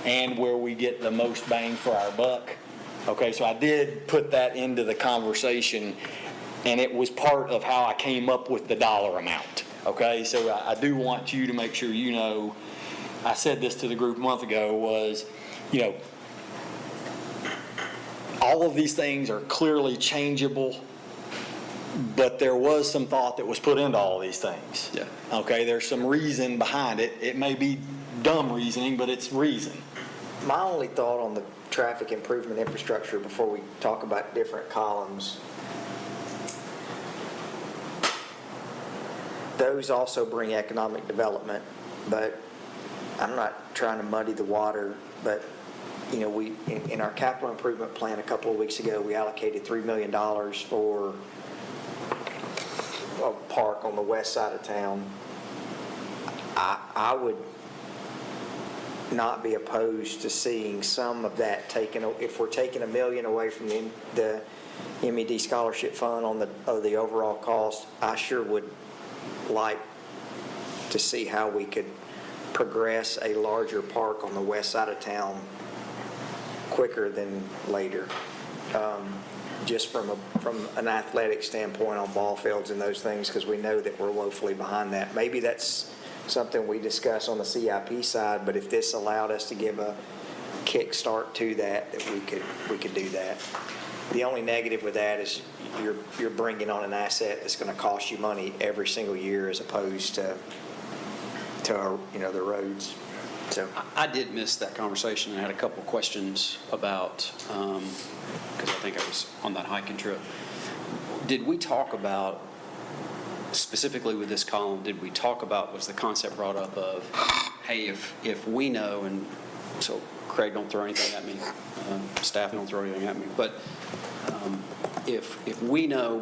and where we get the most bang for our buck. Okay, so I did put that into the conversation, and it was part of how I came up with the dollar amount. Okay, so I do want you to make sure I said this to the group a month ago, was, all of these things are clearly changeable But there was some thought that was put into all these things. Yeah. Okay, there's some reason behind it. It may be dumb reasoning, but it's reason. My only thought on the traffic improvement infrastructure before we talk about different columns, those also bring economic development, but I'm not trying to muddy the water, but, you know, we, in our capital improvement plan a couple of weeks ago, we allocated $3 million for a park on the west side of town. I would not be opposed to seeing some of that taken, if we're taking $1 million away from the MED scholarship fund on the overall cost. I sure would like to see how we could progress a larger park on the west side of town quicker than later. Just from an athletic standpoint on ball fields and those things, because we know that we're woefully behind that. Maybe that's something we discuss on the CIP side, but if this allowed us to give a kickstart to that we could do that. The only negative with that is you're bringing on an asset that's going to cost you money every single year as opposed to the roads. So I did miss that conversation. I had a couple questions about, because I think I was on that hiking trip. Did we talk about, specifically with this column, did we talk about, was the concept brought up of, hey, if we know, and so Craig, don't throw anything at me, staff don't throw anything at me, but if we know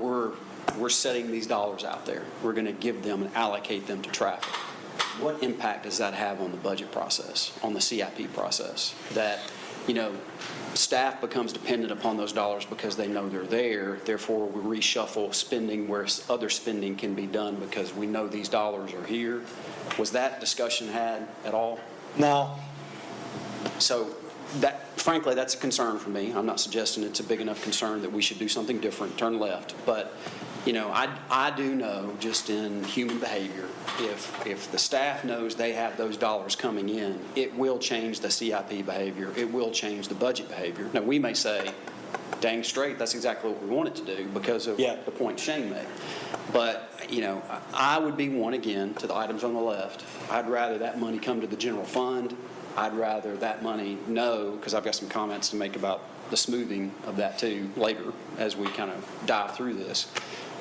we're setting these dollars out there, we're going to give them and allocate them to traffic, what impact does that have on the budget process, on the CIP process? That, staff becomes dependent upon those dollars because they know they're there, therefore we reshuffle spending where other spending can be done because we know these dollars are here. Was that discussion had at all? No. So frankly, that's a concern for me. I'm not suggesting it's a big enough concern that we should do something different, turn left. But, I do know just in human behavior, if the staff knows they have those dollars coming in, it will change the CIP behavior. It will change the budget behavior. Now, we may say, dang straight, that's exactly what we wanted to do because of the point Shane made. But, I would be one, again, to the items on the left. I'd rather that money come to the general fund. I'd rather that money because I've got some comments to make about the smoothing of that too later as we kind of dive through this.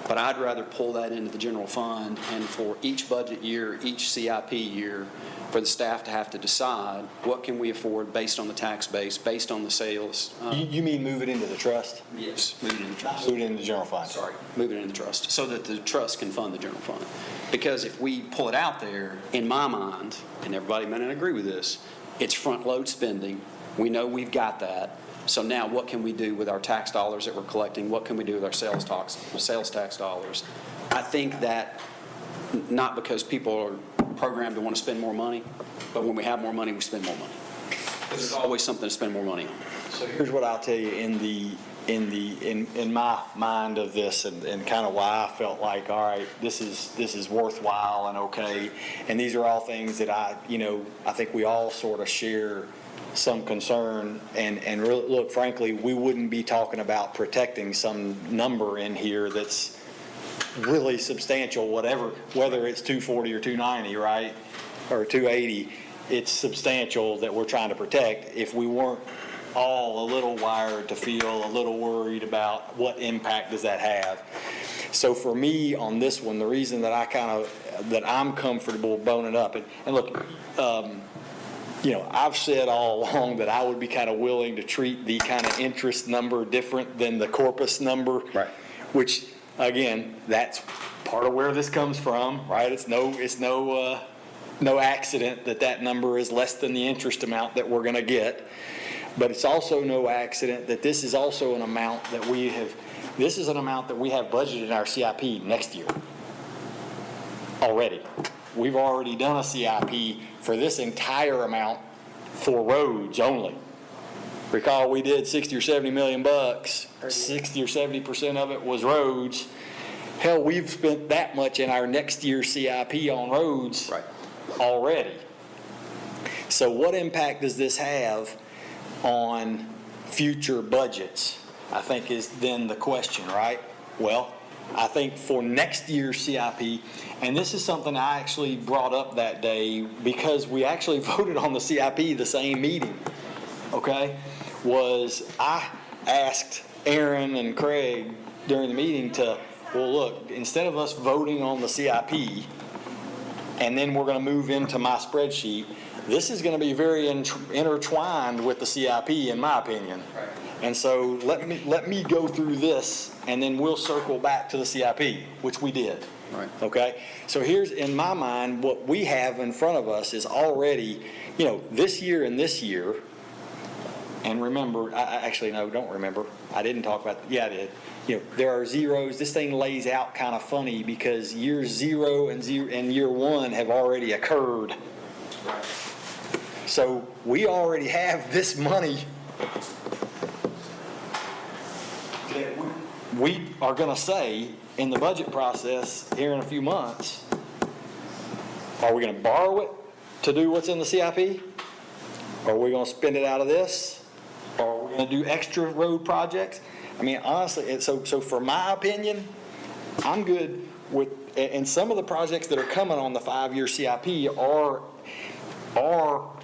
But I'd rather pull that into the general fund and for each budget year, each CIP year, for the staff to have to decide what can we afford based on the tax base, based on the sales. You mean move it into the trust? Yes, move it into the trust. Move it into the general fund. Sorry, move it into the trust so that the trust can fund the general fund. Because if we pull it out there, in my mind, and everybody may not agree with this, it's front load spending. We know we've got that. So now what can we do with our tax dollars that we're collecting? What can we do with our sales tax dollars? I think that not because people are programmed to want to spend more money, but when we have more money, we spend more money. There's always something to spend more money on. So here's what I'll tell you in my mind of this and kind of why I felt like, all right, this is worthwhile and okay. And these are all things that I think we all sort of share some concern and really, look, frankly, we wouldn't be talking about protecting some number in here that's really substantial, whether it's 240 or 290, right, or 280, it's substantial that we're trying to protect. If we weren't all a little wired to feel a little worried about what impact does that have. So for me on this one, the reason that I'm comfortable boning up, and look, I've said all along that I would be kind of willing to treat the kind of interest number different than the corpus number. Right. Which, again, that's part of where this comes from, right? It's no accident that number is less than the interest amount that we're going to get. But it's also no accident that this is also an amount that we have budgeted in our CIP next year already. We've already done a CIP for this entire amount for roads only. Recall we did 60 or 70 million bucks, 60 or 70% of it was roads. Hell, we've spent that much in our next year's CIP on roads already. So what impact does this have on future budgets, I think is then the question, right? Well, I think for next year's CIP, and this is something I actually brought up that day because we actually voted on the CIP the same meeting, okay, was I asked Aaron and Craig during the meeting to, well, look, instead of us voting on the CIP and then we're going to move into my spreadsheet, this is going to be very intertwined with the CIP, in my opinion. Right. And so let me go through this, and then we'll circle back to the CIP, which we did. Right. Okay? So here's, in my mind, what we have in front of us is already, this year and this year, and remember, actually, no, don't remember. I didn't talk about, I did. There are zeros. This thing lays out kind of funny because year 0 and year 1 have already occurred. Right. So we already have this money that we are going to say in the budget process here in a few months, are we going to borrow it to do what's in the CIP? Are we going to spend it out of this? Or are we going to do extra road projects? I mean, honestly, so for my opinion, I'm good with, and some of the projects that are coming on the 5-year CIP are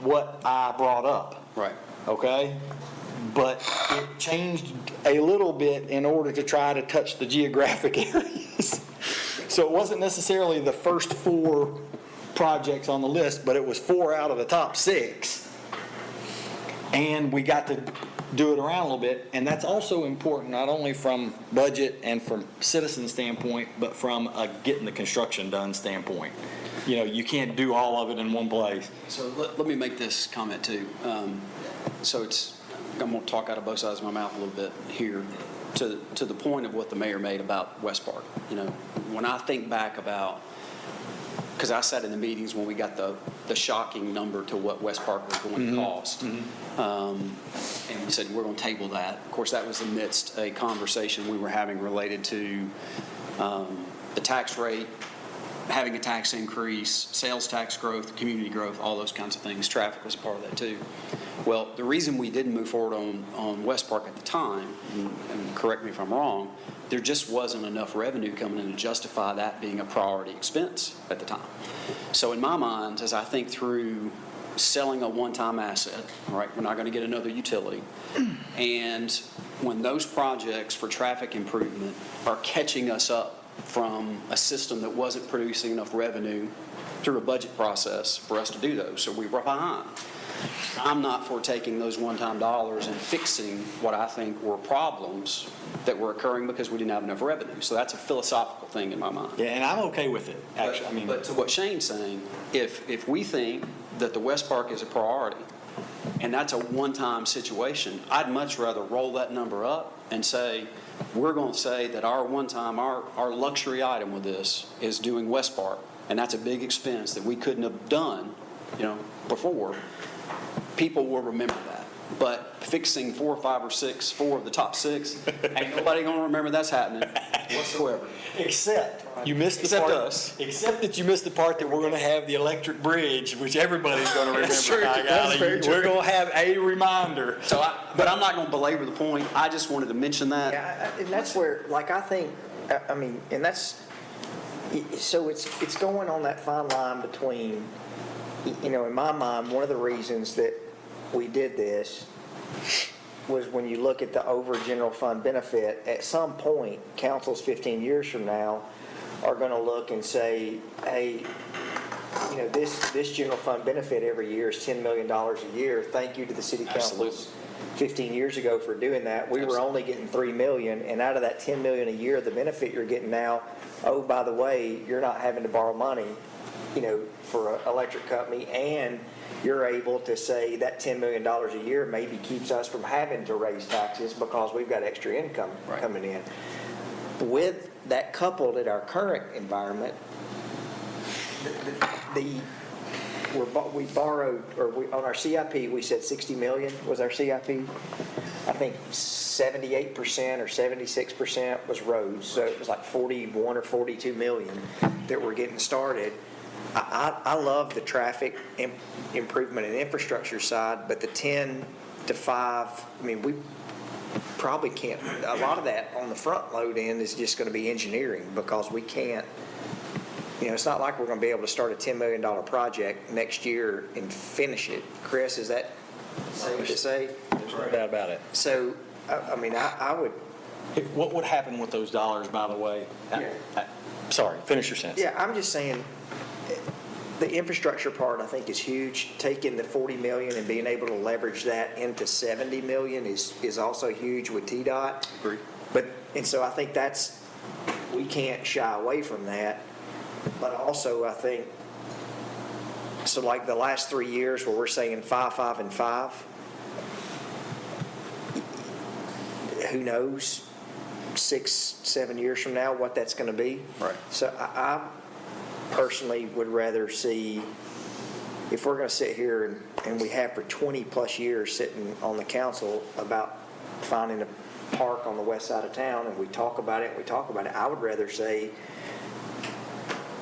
what I brought up. Right. Okay? But it changed a little bit in order to try to touch the geographic areas. So it wasn't necessarily the first 4 projects on the list, but it was 4 out of the top 6. And we got to do it around a little bit. And that's also important, not only from budget and from citizen standpoint, but from a getting the construction done standpoint. You can't do all of it in one place. So let me make this comment too. So I'm going to talk out of both sides of my mouth a little bit here to the point of what the mayor made about West Park. When I think back about, because I sat in the meetings when we got the shocking number to what West Park was going to cost. And we said, we're going to table that. Of course, that was amidst a conversation we were having related to the tax rate, having a tax increase, sales tax growth, community growth, all those kinds of things. Traffic was a part of that too. Well, the reason we didn't move forward on West Park at the time, and correct me if I'm wrong, there just wasn't enough revenue coming in to justify that being a priority expense at the time. So in my mind, as I think through selling a one-time asset, right, we're not going to get another utility, and when those projects for traffic improvement are catching us up from a system that wasn't producing enough revenue through a budget process for us to do those, so we were behind. I'm not for taking those one-time dollars and fixing what I think were problems that were occurring because we didn't have enough revenue. So that's a philosophical thing in my mind. Yeah, and I'm okay with it, actually. But to what Shane's saying, if we think that the West Park is a priority and that's a one-time situation, I'd much rather roll that number up and say, we're going to say that our one-time, our luxury item with this is doing West Park, and that's a big expense that we couldn't have done, before. People will remember that. But fixing 4 or 5 or 6, 4 of the top 6, ain't nobody going to remember that's happening whatsoever. Except you missed the part. us. Except that you missed the part that we're going to have the electric bridge, which everybody's going to remember. That's true. That's very true. We're going to have a reminder. But I'm not going to belabor the point. I just wanted to mention that. Yeah, and that's where, and that's, so it's going on that fine line between, in my mind, one of the reasons that we did this was when you look at the over general fund benefit, at some point, councils 15 years from now are going to look and say, hey, this general fund benefit every year is $10 million a year. Thank you to the city councils 15 years ago for doing that. We were only getting $3 million, and out of that $10 million a year, the benefit you're getting now, oh, by the way, you're not having to borrow money, for an electric company, and you're able to say that $10 million a year maybe keeps us from having to raise taxes because we've got extra income coming in. With that coupled in our current environment, we borrowed, on our CIP, we said 60 million was our CIP. I think 78% or 76% was roads, so it was like 41 or 42 million that were getting started. I love the traffic improvement and infrastructure side, but the 10 to 5, probably can't, a lot of that on the front load end is just going to be engineering because we can't, it's not like we're going to be able to start a $10 million project next year and finish it. Chris, is that safe to say? No doubt about it. So, I would, What would happen with those dollars, by the way? Sorry, finish your sentence. yeah, I'm just saying, the infrastructure part, I think, is huge. Taking the 40 million and being able to leverage that into 70 million is also huge with TDOT. Agreed. And so I think we can't shy away from that. But also, I think, so like the last 3 years where we're saying 5, 5, and 5, who knows 6, 7 years from now what that's going to be. Right. So I personally would rather see, if we're going to sit here and we have for 20 plus years sitting on the council about finding a park on the west side of town, and we talk about it, I would rather say,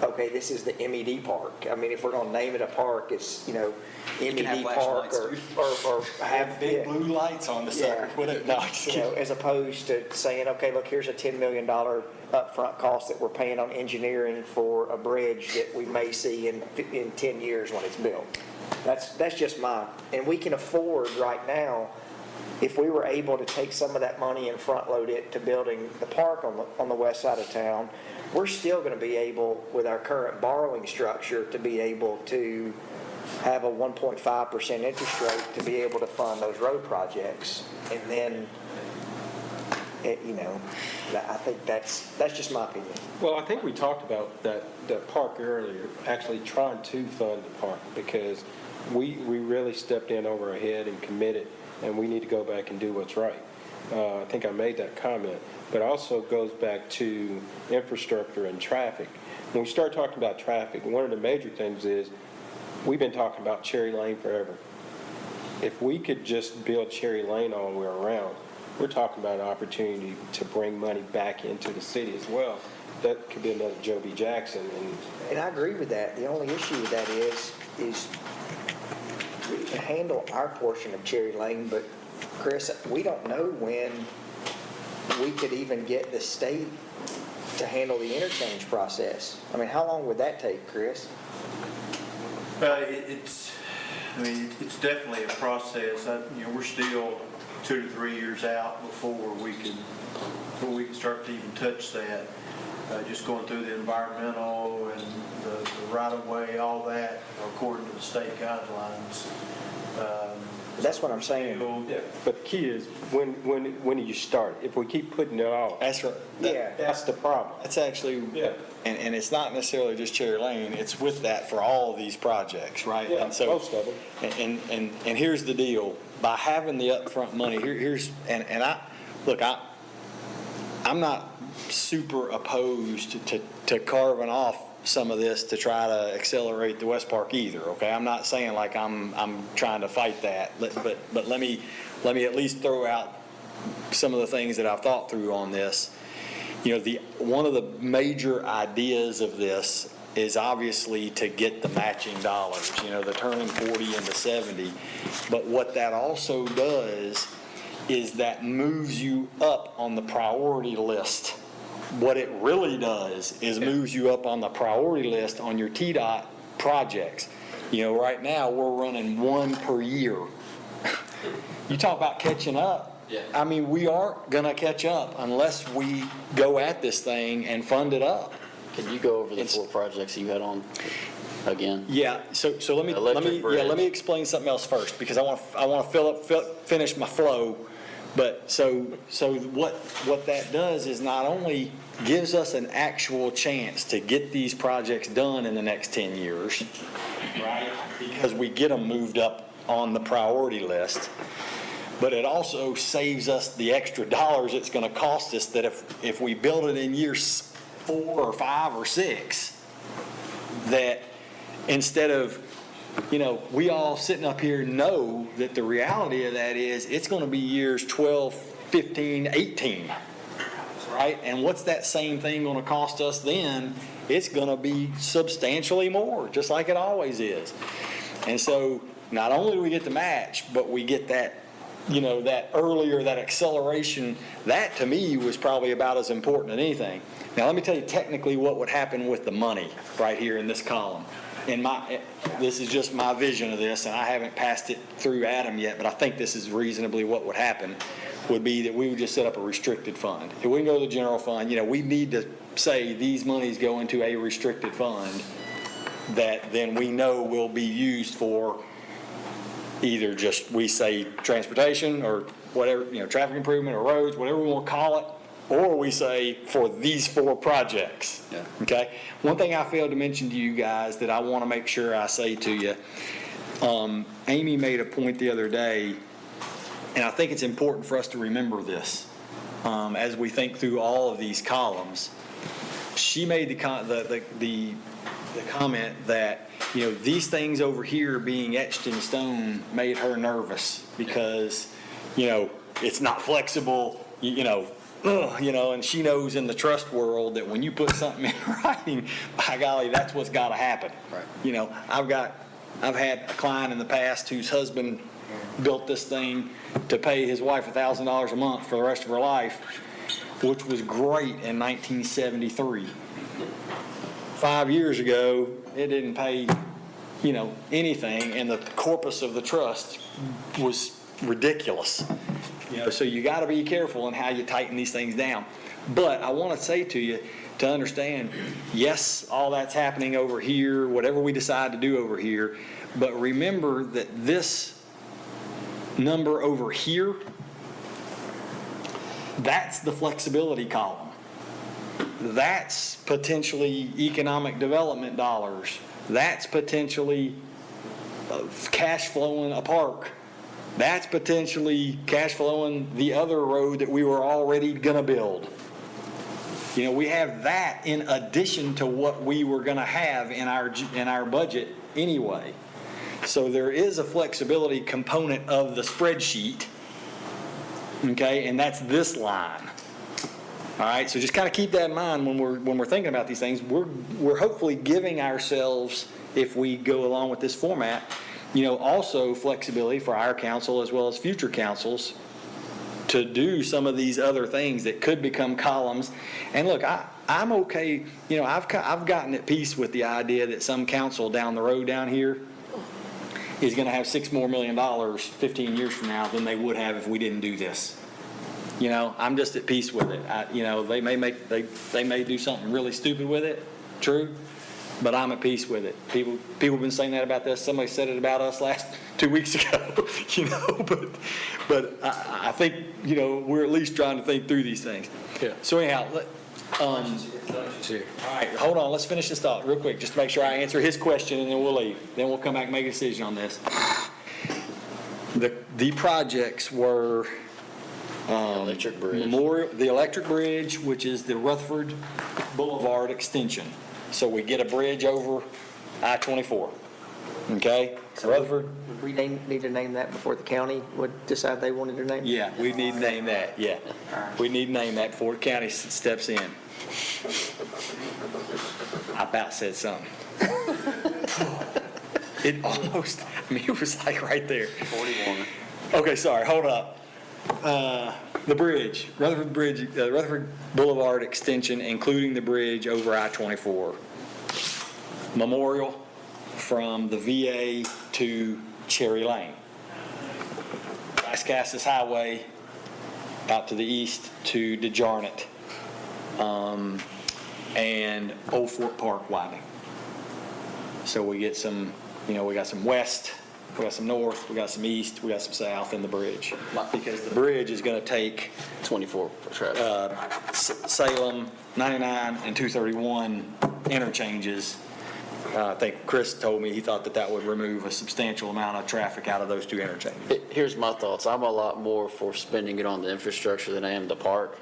okay, this is the MED park. I mean, if we're going to name it a park, it's, MED Park or have big blue lights on the sucker. Yeah. Whatever. No, just kidding. As opposed to saying, okay, look, here's a $10 million upfront cost that we're paying on engineering for a bridge that we may see in 10 years when it's built. That's just and we can afford right now, if we were able to take some of that money and front load it to building the park on the west side of town, we're still going to be able, with our current borrowing structure, to be able to have a 1.5% interest rate to be able to fund those road projects. And then, I think that's just my opinion. Well, I think we talked about that park earlier, actually trying to fund the park, because we really stepped in over our head and committed, and we need to go back and do what's right. I think I made that comment, but also goes back to infrastructure and traffic. When we start talking about traffic, one of the major things is we've been talking about Cherry Lane forever. If we could just build Cherry Lane all the way around, we're talking about an opportunity to bring money back into the city as well. That could be another Joe B. Jackson. And I agree with that. The only issue with that is we can handle our portion of Cherry Lane, but Chris, we don't know when we could even get the state to handle the interchange process. I mean, how long would that take, Chris? It's definitely a process. We're still 2 to 3 years out before we can start to even touch that. Just going through the environmental and the right-of-way, all that, according to the state guidelines. That's what I'm saying. Yeah, but the key is, when do you start? If we keep putting it off, That's right. that's the problem. That's actually, Yeah. and it's not necessarily just Cherry Lane, it's with that for all of these projects, right? Yeah, And so, most of them. And here's the deal, by having the upfront money, I'm not super opposed to carving off some of this to try to accelerate the West Park either, okay? I'm not saying like I'm trying to fight that, but let me at least throw out some of the things that I've thought through on this. One of the major ideas of this is obviously to get the matching dollars, the turning 40 into 70. But what that also does is that moves you up on the priority list. What it really does is moves you up on the priority list on your TDOT projects. Right now, we're running one per year. You talk about catching up. Yeah. I mean, we aren't going to catch up unless we go at this thing and fund it up. Can you go over the 4 projects you had on again? Yeah, so let me explain something else first, because I want to finish my flow. But so what that does is not only gives us an actual chance to get these projects done in the next 10 years, right? Because we get them moved up on the priority list, but it also saves us the extra dollars it's going to cost us that if we build it in years 4 or 5 or 6, that instead of we all sitting up here know that the reality of that is it's going to be years 12, 15, 18, right? And what's that same thing going to cost us then? It's going to be substantially more, just like it always is. And so not only do we get the match, but we get that that earlier, that acceleration, that to me was probably about as important as anything. Now, let me tell you technically what would happen with the money right here in this column. This is just my vision of this, and I haven't passed it through Adam yet, but I think this is reasonably what would happen, would be that we would just set up a restricted fund. If we can go to the general fund, we need to say these monies go into a restricted fund that then we know will be used for either just, we say transportation or whatever, traffic improvement or roads, whatever we want to call it, or we say for these 4 projects. Yeah. Okay? One thing I failed to mention to you guys that I want to make sure I say to you, Amy made a point the other day, and I think it's important for us to remember this as we think through all of these columns. She made the comment that, these things over here being etched in stone made her nervous because, it's not flexible, and she knows in the trust world that when you put something in writing, by golly, that's what's got to happen. Right. I've had a client in the past whose husband built this thing to pay his wife $1,000 a month for the rest of her life, which was great in 1973. 5 years ago, it didn't pay, anything, and the corpus of the trust was ridiculous. So you got to be careful in how you tighten these things down. But I want to say to you, to understand, yes, all that's happening over here, whatever we decide to do over here, but remember that this number over here, that's the flexibility column. That's potentially economic development dollars. That's potentially cash flowing a park. That's potentially cash flowing the other road that we were already going to build. We have that in addition to what we were going to have in our budget anyway. So there is a flexibility component of the spreadsheet, okay, and that's this line. All right, so just kind of keep that in mind when we're thinking about these things. We're hopefully giving ourselves, if we go along with this format, also flexibility for our council as well as future councils to do some of these other things that could become columns. And look, I'm okay. I've gotten at peace with the idea that some council down the road down here is going to have $6 more million 15 years from now than they would have if we didn't do this. I'm just at peace with it. They may do something really stupid with it, true, but I'm at peace with it. People have been saying that about this. Somebody said it about us 2 weeks ago, but I think, we're at least trying to think through these things. Yeah. So anyhow, all right, hold on. Let's finish this thought real quick, just to make sure I answer his question, and then we'll leave. Then we'll come back and make a decision on this. The projects were Electric bridge. the electric bridge, which is the Rutherford Boulevard extension. So we get a bridge over I-24. Okay? Rutherford. Would we need to name that before the county would decide they wanted to name it? Yeah, we need to name that. Yeah. We need to name that before the county steps in. I about said something. It almost, it was like right there. 41. Okay, sorry, hold up. The bridge, Rutherford Boulevard extension, including the bridge over I-24. Memorial from the VA to Cherry Lane. Lascassas Highway out to the east to DeJarnett. And Old Fort Park widening. So we get some, we got some west, we got some north, we got some east, we got some south in the bridge. Because the bridge is going to take 24 for traffic. Salem, 99, and 231 interchanges. I think Chris told me he thought that would remove a substantial amount of traffic out of those two interchanges. Here's my thoughts. I'm a lot more for spending it on the infrastructure than I am the park.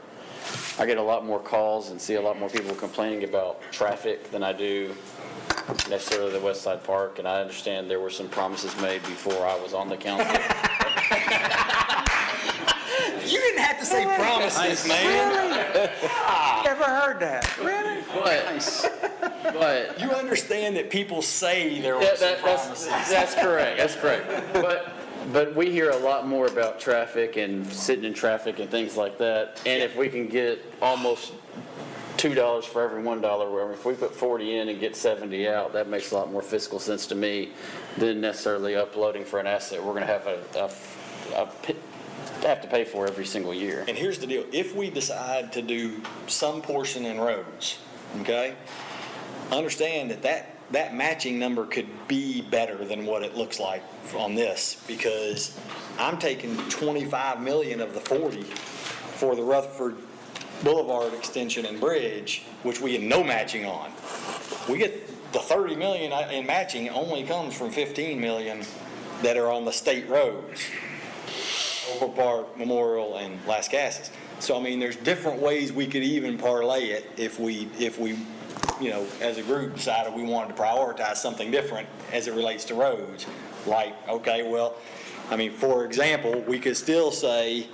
I get a lot more calls and see a lot more people complaining about traffic than I do necessarily the West Side Park, and I understand there were some promises made before I was on the council. You didn't have to say promises, man. Never heard that. Really? But You understand that people say there were some promises. That's correct. That's correct. But we hear a lot more about traffic and sitting in traffic and things like that. And if we can get almost $2 for every $1, wherever, if we put 40 in and get 70 out, that makes a lot more fiscal sense to me than necessarily uploading for an asset we're going to have to pay for every single year. And here's the deal, if we decide to do some portion in roads, okay, understand that matching number could be better than what it looks like on this, because I'm taking 25 million of the 40 for the Rutherford Boulevard extension and bridge, which we had no matching on. We get the 30 million in matching only comes from 15 million that are on the state roads, Oak Park, Memorial, and Las Casas. So, I mean, there's different ways we could even parlay it if we, you know, as a group decided we wanted to prioritize something different as it relates to roads. Like, okay, well, I mean, for example, we could still say,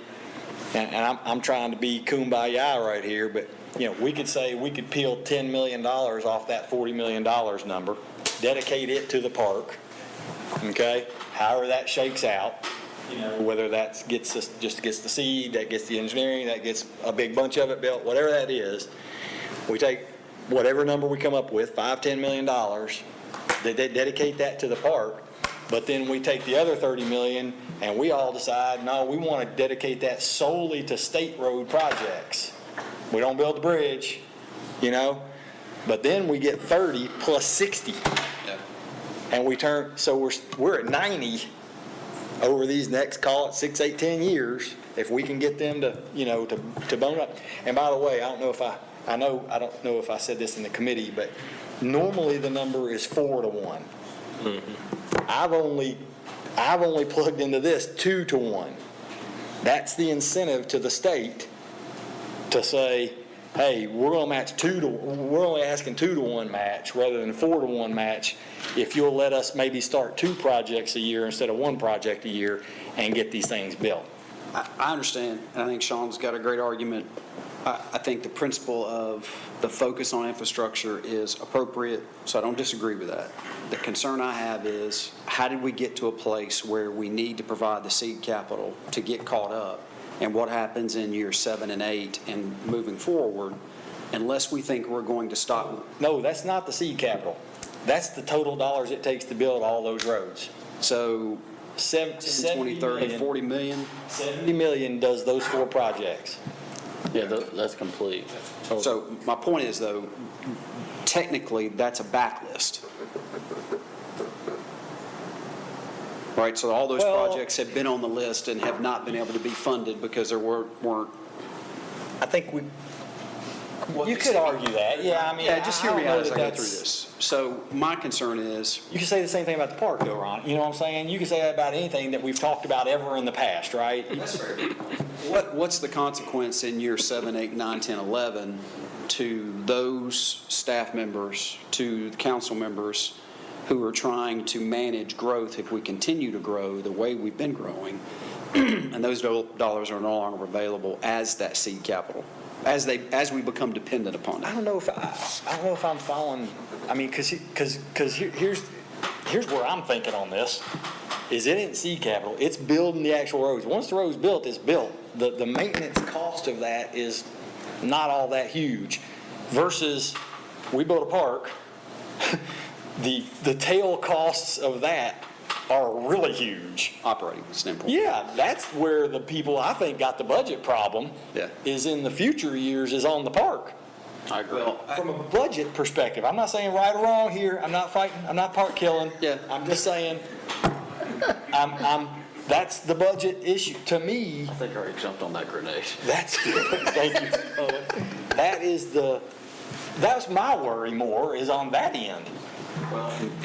and I'm trying to be kumbaya right here, but, you know, we could say we could peel $10 million off that $40 million number, dedicate it to the park, okay, however that shakes out, you know, whether that just gets the seed, that gets the engineering, that gets a big bunch of it built, whatever that is. We take whatever number we come up with, $5-10 million, they dedicate that to the park, but then we take the other 30 million and we all decide, no, we want to dedicate that solely to state road projects. We don't build the bridge, you know, but then we get 30 plus 60. Yeah. And we turn, so we're at 90 over these next, call it 6, 8, 10 years, if we can get them to, you know, to bone up. And by the way, I don't know if I said this in the committee, but normally the number is 4 to 1. Mm-hmm. I've only plugged into this 2 to 1. That's the incentive to the state to say, hey, we're going to match we're only asking 2 to 1 match rather than 4 to 1 match if you'll let us maybe start 2 projects a year instead of 1 project a year and get these things built. I understand, and I think Sean's got a great argument. I think the principle of the focus on infrastructure is appropriate, so I don't disagree with that. The concern I have is, how did we get to a place where we need to provide the seed capital to get caught up? And what happens in year 7 and 8 and moving forward, unless we think we're going to stop? No, that's not the seed capital. That's the total dollars it takes to build all those roads. So 20, 30, 40 million? 70 million does those 4 projects. Yeah, that's complete. So my point is, though, technically, that's a backlist. Right, so all those projects have been on the list and have not been able to be funded because there weren't. I think you could argue that. Yeah, I mean, Yeah, just hear me out as I go through that's- this. So my concern is, You can say the same thing about the park, though, Ron. You know what I'm saying? You can say that about anything that we've talked about ever in the past, right? what's the consequence in year 7, 8, 9, 10, 11 to those staff members, to the council members who are trying to manage growth if we continue to grow the way we've been growing, and those dollars are no longer available as that seed capital, as we become dependent upon it? I don't know if I'm following. I mean, because here's where I'm thinking on this. Is it isn't seed capital? It's building the actual roads. Once the road's built, it's built. The maintenance cost of that is not all that huge. Versus, we built a park. The tail costs of that are really huge. Operating standpoint. Yeah, that's where the people, I think, got the budget problem. Yeah. Is in the future years is on the park. I agree. From a budget perspective, I'm not saying right or wrong here. I'm not fighting. I'm not park killing. Yeah. I'm just saying, that's the budget issue to me. I think I already jumped on that grenade. That's thank you. That's my worry more is on that end.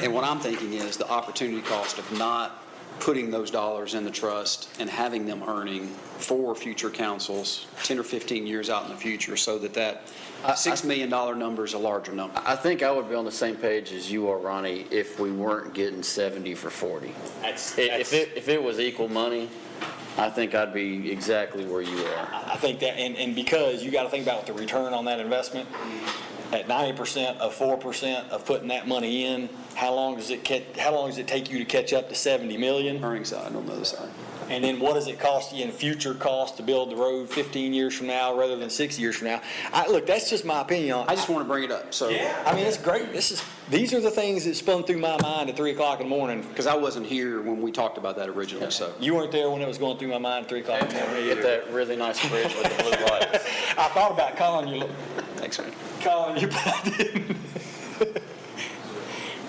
And what I'm thinking is the opportunity cost of not putting those dollars in the trust and having them earning for future councils 10 or 15 years out in the future, so that $6 million number is a larger number. I would be on the same page as you are, Ronnie, if we weren't getting 70 for 40. If it was equal money, I think I'd be exactly where you are. I think that, and because you got to think about the return on that investment. at 90% of 4% of putting that money in, how long does it take you to catch up to 70 million? Earning side on the other side. And then what does it cost you in future cost to build the road 15 years from now rather than 6 years from now? Look, that's just my opinion on it. I just want to bring it up, so. I mean, it's great. These are the things that spun through my mind at 3 o'clock in the morning. Because I wasn't here when we talked about that originally, so. You weren't there when it was going through my mind at 3 o'clock in the morning Get either. that really nice bridge with the blue lights. I thought about calling you, Thanks, man. but I didn't.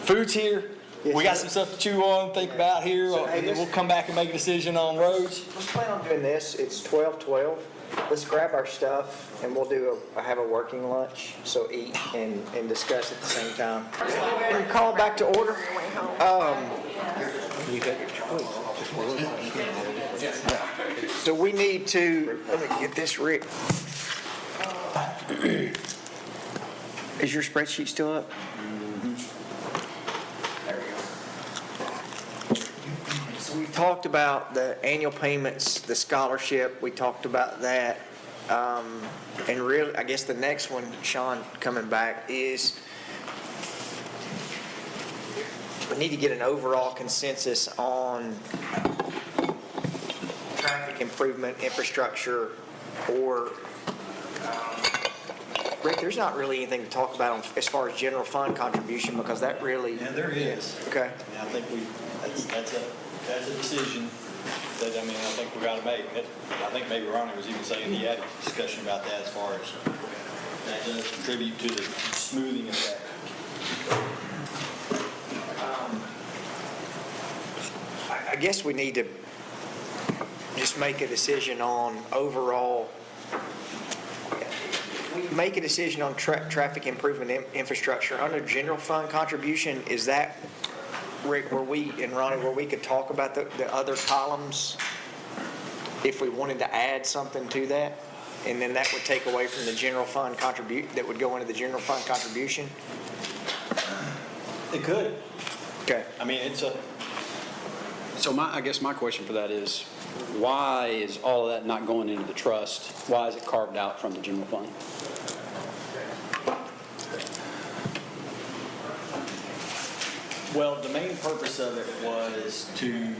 Food's here. We got some stuff to chew on, think about here, and then we'll come back and make a decision on roads. Let's plan on doing this. It's 12:12. Let's grab our stuff and we'll have a working lunch. So eat and discuss at the same time. And call back to order. So we need to, let me get this, Rick. Is your spreadsheet still up? So we talked about the annual payments, the scholarship, we talked about that. And really, I guess the next one, Sean, coming back, is we need to get an overall consensus on traffic improvement, infrastructure, or, Rick, there's not really anything to talk about as far as general fund contribution, because that really. Yeah, there is. Okay. And I think that's a decision that, I think we got to make. I think maybe Ronnie was even saying he had a discussion about that as far as that does contribute to the smoothing of that. I guess we need to just make a decision on overall, make a decision on traffic improvement infrastructure under general fund contribution. Is that, Rick, where we, and Ronnie, where we could talk about the other columns if we wanted to add something to that? And then that would take away from the general fund that would go into the general fund contribution? It could. Okay. So I guess my question for that is, why is all of that not going into the trust? Why is it carved out from the general fund? Well, the main purpose of it was to,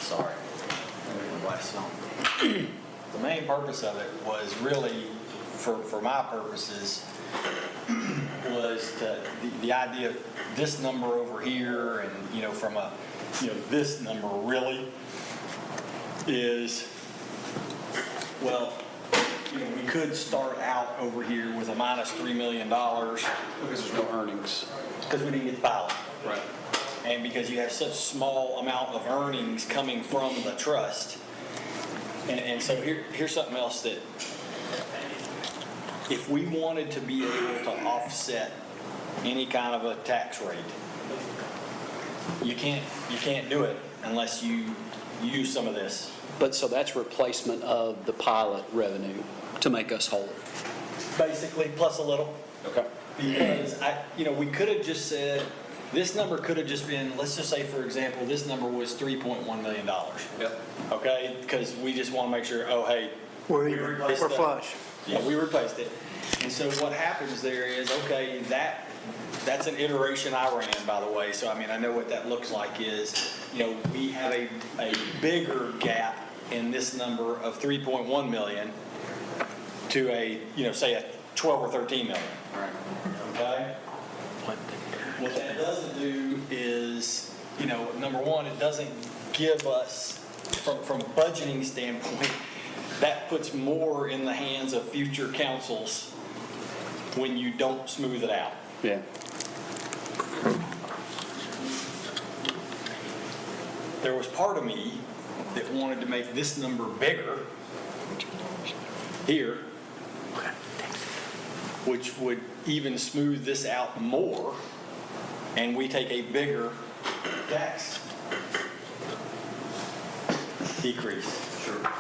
sorry, my glasses on. The main purpose of it was really, for my purposes, was the idea of this number over here, and from a this number really is, well, we could start out over here with a minus $3 million Because there's no earnings. because we didn't get the pilot. Right. And because you have such small amount of earnings coming from the trust. And so here's something else that, if we wanted to be able to offset any kind of a tax rate, you can't do it unless you use some of this. But so that's replacement of the pilot revenue to make us whole. Basically, plus a little. Okay. Because we could have just said, this number could have just been, let's just say, for example, this number was $3.1 million. Yep. Okay? Because we just want to make sure, oh, hey, We're replaced that. flush. Yeah, we replaced it. And so what happens there is, okay, that's an iteration I ran, by the way. So, I know what that looks like is, we have a bigger gap in this number of 3.1 million to say a 12 or 13 million. All right. Okay? What that doesn't do is, number one, it doesn't give us, from a budgeting standpoint, that puts more in the hands of future councils when you don't smooth it out. Yeah. There was part of me that wanted to make this number bigger here, which would even smooth this out more, and we take a bigger tax decrease. Sure.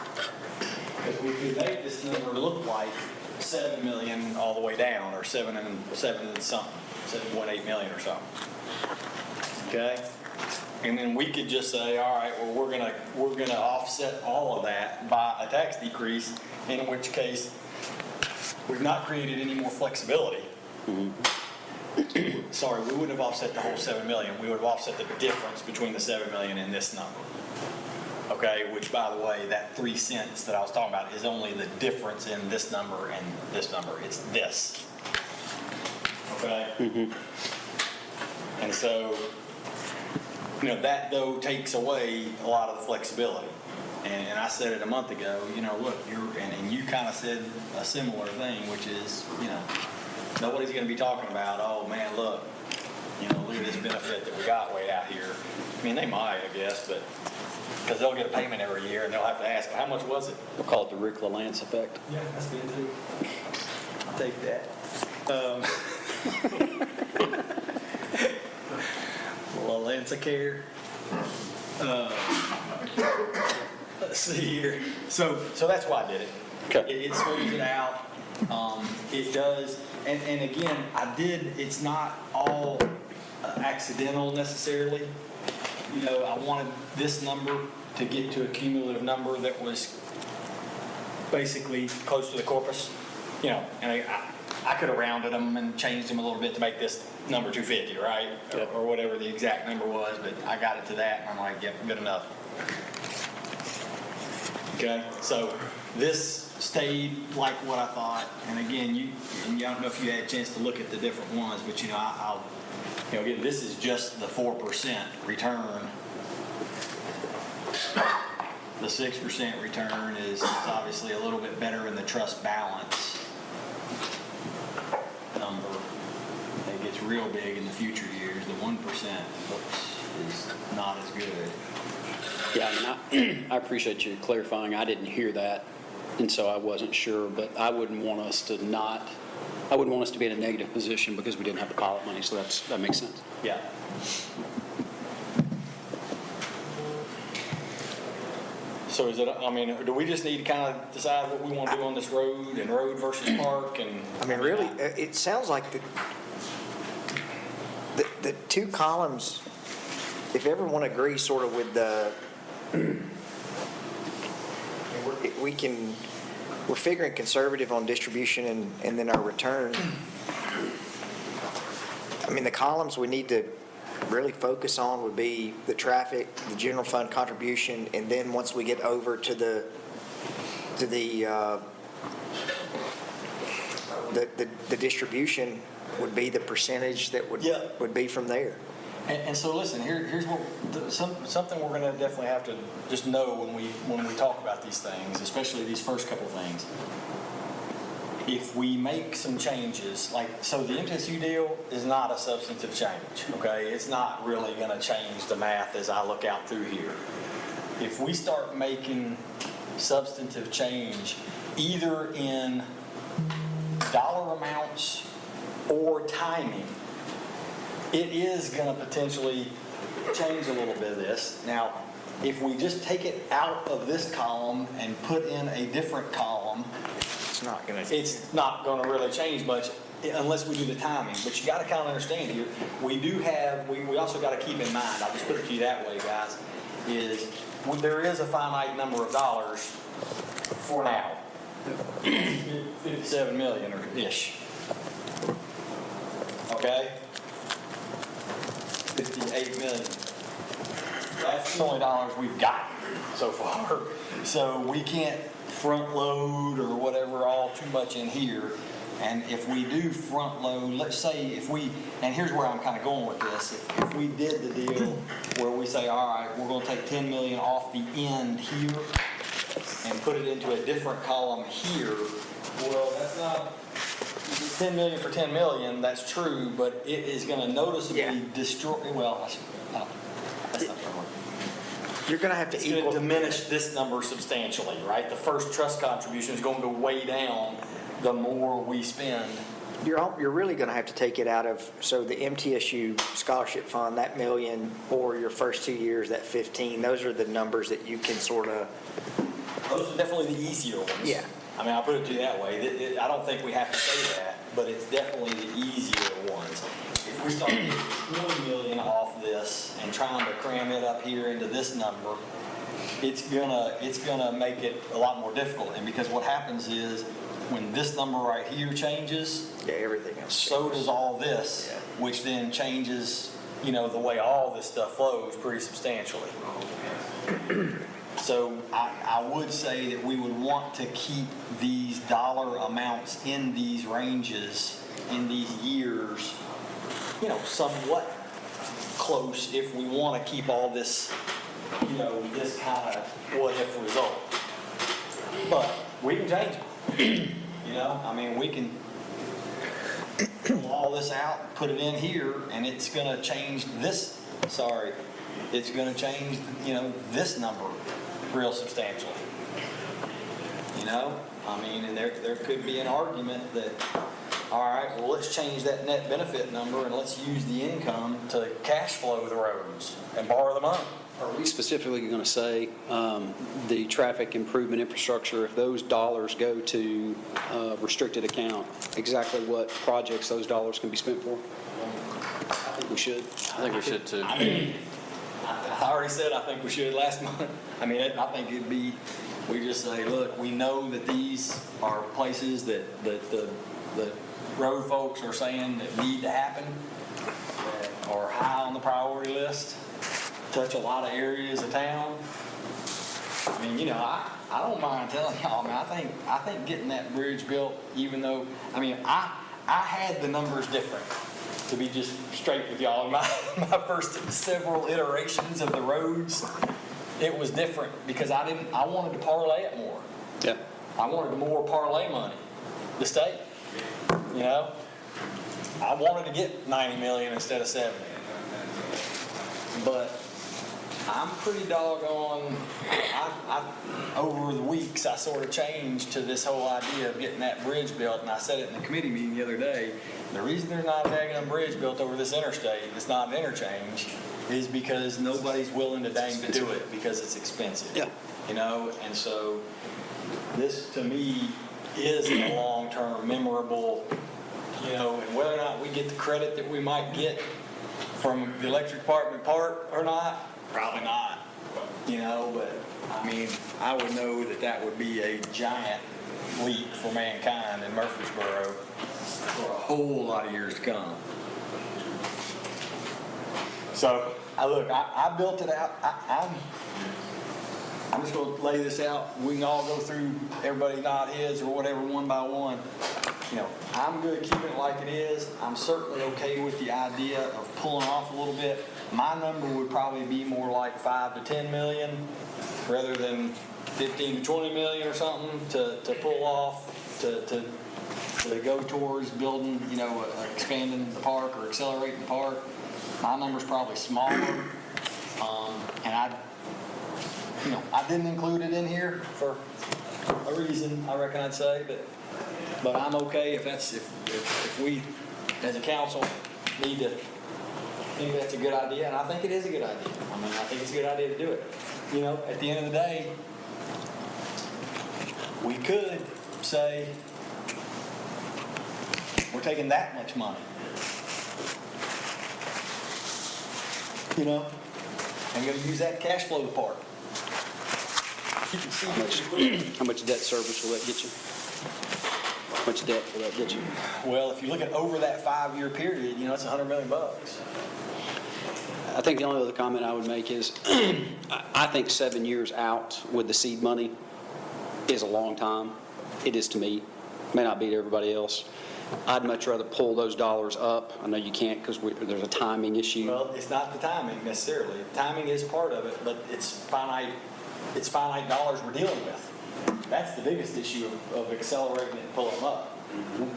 Because we could make this number look like 7 million all the way down, or 7 and something, 7.8 million or something. Okay? And then we could just say, all right, well, we're gonna offset all of that by a tax decrease, in which case we've not created any more flexibility. Sorry, we wouldn't have offset the whole 7 million. We would have offset the difference between the 7 million and this number. Okay, which by the way, that 3 cents that I was talking about is only the difference in this number and this number. It's this. Okay? And so, that though takes away a lot of the flexibility. And I said it a month ago, look, and you kind of said a similar thing, which is, nobody's going to be talking about, oh man, look at this benefit that we got way out here. I mean, they might, I guess, but because they'll get a payment every year and they'll have to ask, how much was it? We'll call it the Rick LaLance effect. Yeah, that's good too. I'll take that. LaLance care. Let's see here. So that's why I did it. Okay. It smooths it out. It does. And again, it's not all accidental necessarily. I wanted this number to get to a cumulative number that was basically close to the corpus. And I could have rounded them and changed them a little bit to make this number 250, right? Yep. Or whatever the exact number was, but I got it to that and I'm like, yep, good enough. Okay, so this stayed like what I thought, and again, I don't know if you had a chance to look at the different ones, but again, this is just the 4% return. The 6% return is obviously a little bit better in the trust balance number. It gets real big in the future years. The 1% is not as good. Yeah, I appreciate you clarifying. I didn't hear that, and so I wasn't sure, but I wouldn't want us to be in a negative position because we didn't have the pilot money, so that makes sense. Yeah. So do we just need to kind of decide what we want to do on this road and road versus park and? Really, it sounds like the two columns, if everyone agrees sort of with we're figuring conservative on distribution and then our return. The columns we need to really focus on would be the traffic, the general fund contribution, and then once we get over to the distribution would be the percentage that would be from there. And so listen, here's what something we're going to definitely have to just know when we talk about these things, especially these first couple things. If we make some changes, so the MTSU deal is not a substantive change, okay? It's not really going to change the math as I look out through here. If we start making substantive change, either in dollar amounts or timing, it is going to potentially change a little bit of this. Now, if we just take it out of this column and put in a different column, it's not going to really change much unless we do the timing. But you got to kind of understand here, we also got to keep in mind, I'll just put it to you that way, guys, is there is a finite number of dollars for now. 57 million or ish. Okay? 58 million. That's the only dollars we've got so far. So we can't front load or whatever all too much in here. And if we do front load, let's say and here's where I'm kind of going with this. If we did the deal where we say, all right, we're going to take 10 million off the end here and put it into a different column here, well, that's not 10 million for 10 million, that's true, but it is going to noticeably destroy, that's not the word. You're going to have to It's going to diminish this number substantially, right? The first trust contribution is going to go way down the more we spend. You're really going to have to take it out of, so the MTSU scholarship fund, that million, or your first 2 years, that 15, those are the numbers that you can sort of. Those are definitely the easier ones. Yeah. I'll put it to you that way. I don't think we have to say that, but it's definitely the easier ones. If we start getting 20 million off this and trying to cram it up here into this number, it's gonna make it a lot more difficult. And because what happens is when this number right here changes, Yeah, everything else. so does all this, which then changes, the way all this stuff flows pretty substantially. So I would say that we would want to keep these dollar amounts in these ranges, in these years, somewhat close if we want to keep all this, this kind of what-if result. But we can change it. We can pull all this out, put it in here, and it's going to change this, it's going to change, this number real substantially. And there could be an argument that, all right, well, let's change that net benefit number and let's use the income to cash flow the roads and borrow the money. Are we specifically going to say the traffic improvement infrastructure, if those dollars go to restricted account, exactly what projects those dollars can be spent for? I think we should. I think we should too. I already said I think we should last month. I think it'd be, we just say, look, we know that these are places that the road folks are saying that need to happen, that are high on the priority list, touch a lot of areas of town. I don't mind telling y'all, I think getting that bridge built, even though, I had the numbers different. To be just straight with y'all, my first several iterations of the roads, it was different because I wanted to parlay it more. Yeah. I wanted to more parlay money, the state. I wanted to get 90 million instead of 70. But I'm pretty doggone, over the weeks, I sort of changed to this whole idea of getting that bridge built, and I said it in the committee meeting the other day. The reason there's not a daggone bridge built over this interstate, it's not an interchange, is because nobody's willing to to do it because it's expensive. Yeah. And so this, to me, is a long-term memorable, and whether or not we get the credit that we might get from the electric department part or not, probably not, but I would know that would be a giant leap for mankind in Murfreesboro for a whole lot of years to come. So, I built it out. I'm just going to lay this out. We can all go through, everybody nod heads or whatever one by one. I'm good keeping it like it is. I'm certainly okay with the idea of pulling off a little bit. My number would probably be more like 5 to 10 million rather than 15 to 20 million or something to pull off, to go towards building, expanding the park or accelerating the park. My number's probably smaller. And I didn't include it in here for a reason, I reckon I'd say, but I'm okay if we, as a council, need to think that's a good idea, and I think it is a good idea. I think it's a good idea to do it. At the end of the day, we could say, we're taking that much money. And going to use that cash flow part. You can see How much debt service will that get you? How much debt will that get you? Well, if you look at over that 5-year period, it's $100 million. I think the only other comment I would make is I think 7 years out with the seed money is a long time. It is to me. May not be to everybody else. I'd much rather pull those dollars up. I know you can't because there's a timing issue. Well, it's not the timing necessarily. Timing is part of it, but it's finite dollars we're dealing with. That's the biggest issue of accelerating it and pulling them up.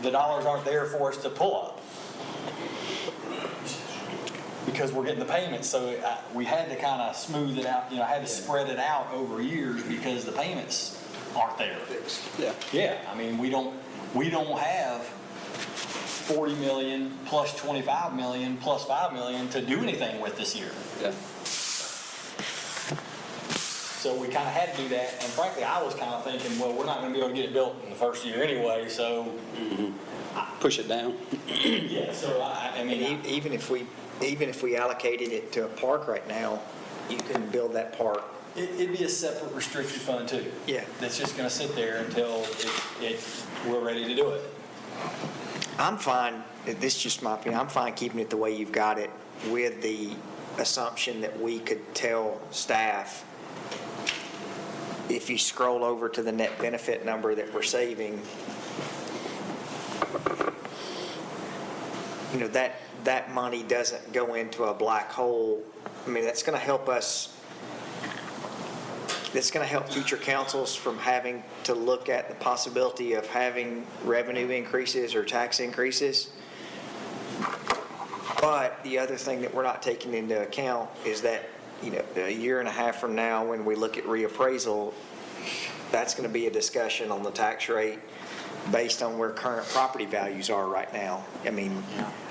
The dollars aren't there for us to pull up because we're getting the payments. So we had to kind of smooth it out. I had to spread it out over years because the payments aren't there. Yeah. Yeah. We don't have 40 million plus 25 million plus 5 million to do anything with this year. Yeah. So we kind of had to do that, and frankly, I was kind of thinking, well, we're not going to be able to get it built in the first year anyway, so. Push it down. Yeah, so Even if we allocated it to a park right now, you couldn't build that park It'd be a separate restricted fund too. Yeah. That's just gonna sit there until we're ready to do it. I'm fine, this is just my opinion, I'm fine keeping it the way you've got it with the assumption that we could tell staff, if you scroll over to the net benefit number that we're saving, you know, that money doesn't go into a black hole. I mean, that's going to help us, that's going to help future councils from having to look at the possibility of having revenue increases or tax increases. But the other thing that we're not taking into account is that, you know, a year and a half from now, when we look at reappraisal, that's going to be a discussion on the tax rate based on where current property values are right now. I mean,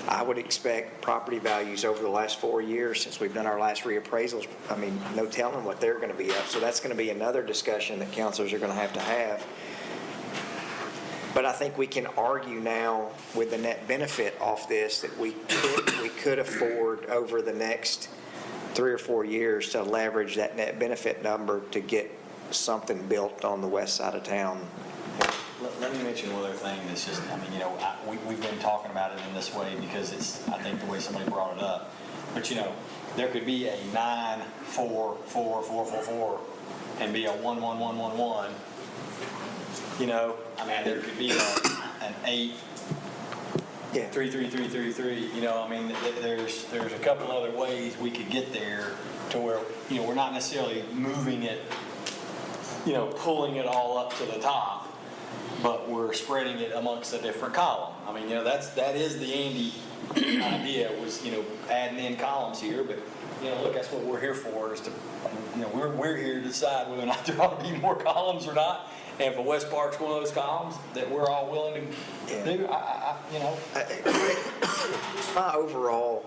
I would expect property values over the last 4 years since we've done our last reappraisals, I mean, no telling what they're going to be up. So that's going to be another discussion that councilors are going to have. But I think we can argue now with the net benefit off this that we could afford over the next 3 or 4 years to leverage that net benefit number to get something built on the west side of town. Let me mention one other thing that's just, I mean, you know, we've been talking about it in this way because it's, I think, the way somebody brought it up. But, you know, there could be a 9, 4, 4, 4, 4, 4, and be a 1, 1, 1, 1, 1. You know, I mean, there could be an 8, 3, 3, 3, 3, 3. You know, I mean, there's a couple other ways we could get there to where, you know, we're not necessarily moving it, you know, pulling it all up to the top, but we're spreading it amongst a different column. I mean, you know, that is the Andy idea, was, you know, adding in columns here, but, you know, look, that's what we're here for, is to, you know, we're here to decide whether or not there ought to be more columns or not. And if West Park's one of those columns that we're all willing to do, you know. My overall,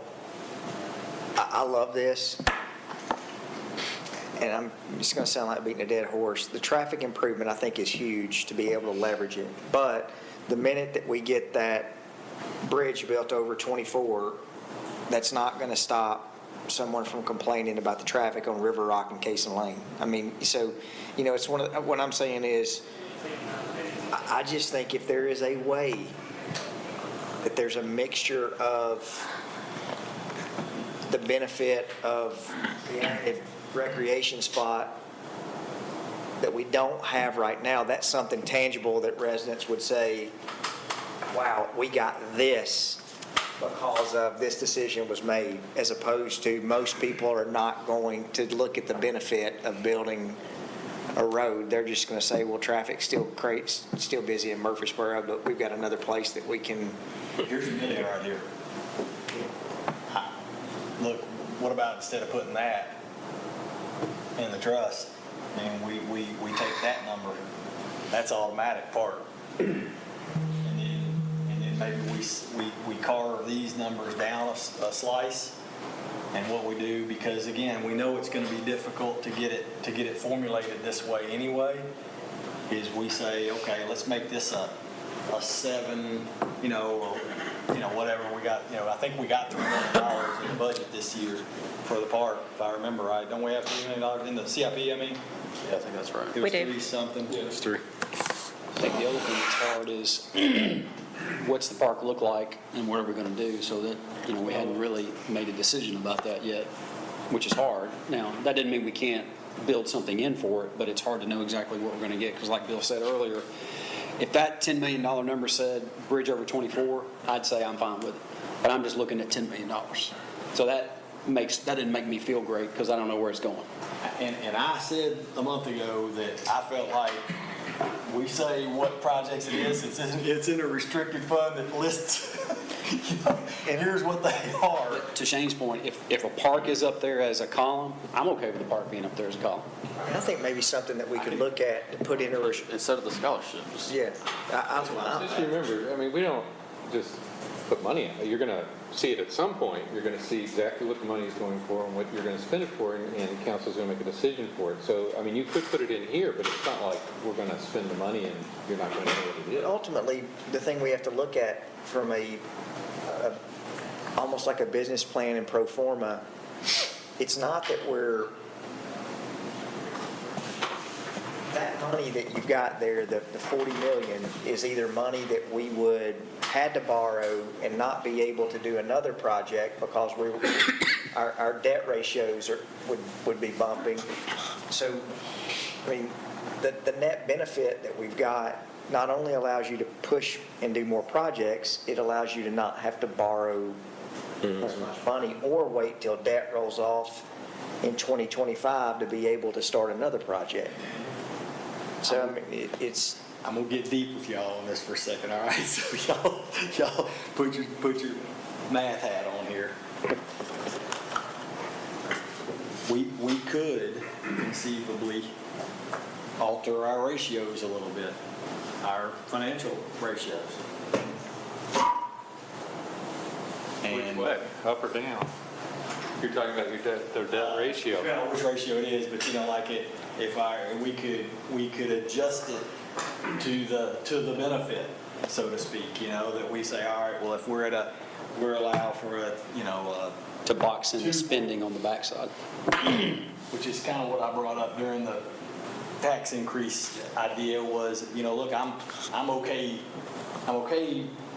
I love this. And I'm just going to sound like beating a dead horse. The traffic improvement, I think, is huge to be able to leverage it. But the minute that we get that bridge built over 24, that's not going to stop someone from complaining about the traffic on River Rock and Cason Lane. I mean, so, you know, it's what I'm saying is, I just think if there is a way that there's a mixture of the benefit of the added recreation spot that we don't have right now, that's something tangible that residents would say, wow, we got this because of this decision was made, as opposed to most people are not going to look at the benefit of building a road. They're just going to say, well, traffic's still busy in Murfreesboro, but we've got another place that we can. Here's a million right here. Look, what about instead of putting that in the trust, and we take that number, that's automatic part. And then maybe we carve these numbers down a slice, and what we do, because again, we know it's going to be difficult to get it formulated this way anyway, is we say, okay, let's make this a 7, you know, or, you know, whatever we got. You know, I think we got $3 million in the budget this year for the park, if I remember right. Don't we have $3 million in the CIP? I mean, Yeah, I think that's right. it was We do. 3 something. Yeah, it's 3. I think the other thing that's hard is what's the park look like and what are we going to do, so that, you know, we hadn't really made a decision about that yet, which is hard. Now, that didn't mean we can't build something in for it, but it's hard to know exactly what we're going to get, because like Bill said earlier, if that $10 million number said bridge over 24, I'd say I'm fine with it. But I'm just looking at $10 million. So that didn't make me feel great, because I don't know where it's going. And I said a month ago that I felt like we say what projects it is, it's in a restricted fund that lists, you know, and here's what they are. To Shane's point, if a park is up there as a column, I'm okay with the park being up there as a column. I think maybe something that we could look at to put in a, Instead of the scholarships. yeah. Just remember, I mean, we don't just put money out. You're going to see it at some point. You're going to see exactly what the money is going for and what you're going to spend it for, and council's going to make a decision for it. So, I mean, you could put it in here, but it's not like we're going to spend the money and you're not going to know what it is. Ultimately, the thing we have to look at from almost like a business plan and pro forma, it's not that we're that money that you've got there, the 40 million, is either money that we would had to borrow and not be able to do another project because our debt ratios would be bumping. So, I mean, the net benefit that we've got not only allows you to push and do more projects, it allows you to not have to borrow as much money or wait till debt rolls off in 2025 to be able to start another project. So, I mean, it's... I'm gonna get deep with y'all on this for a second, all right? So y'all put your math hat on here. We could conceivably alter our ratios a little bit, our financial ratios. Which way, up or down? You're talking about their debt ratio. I don't know which ratio it is, but we could adjust it to the benefit, so to speak, that we say, all right, well, if we're allowed for To box in the spending on the backside. which is kind of what I brought up during the tax increase idea was, look, I'm okay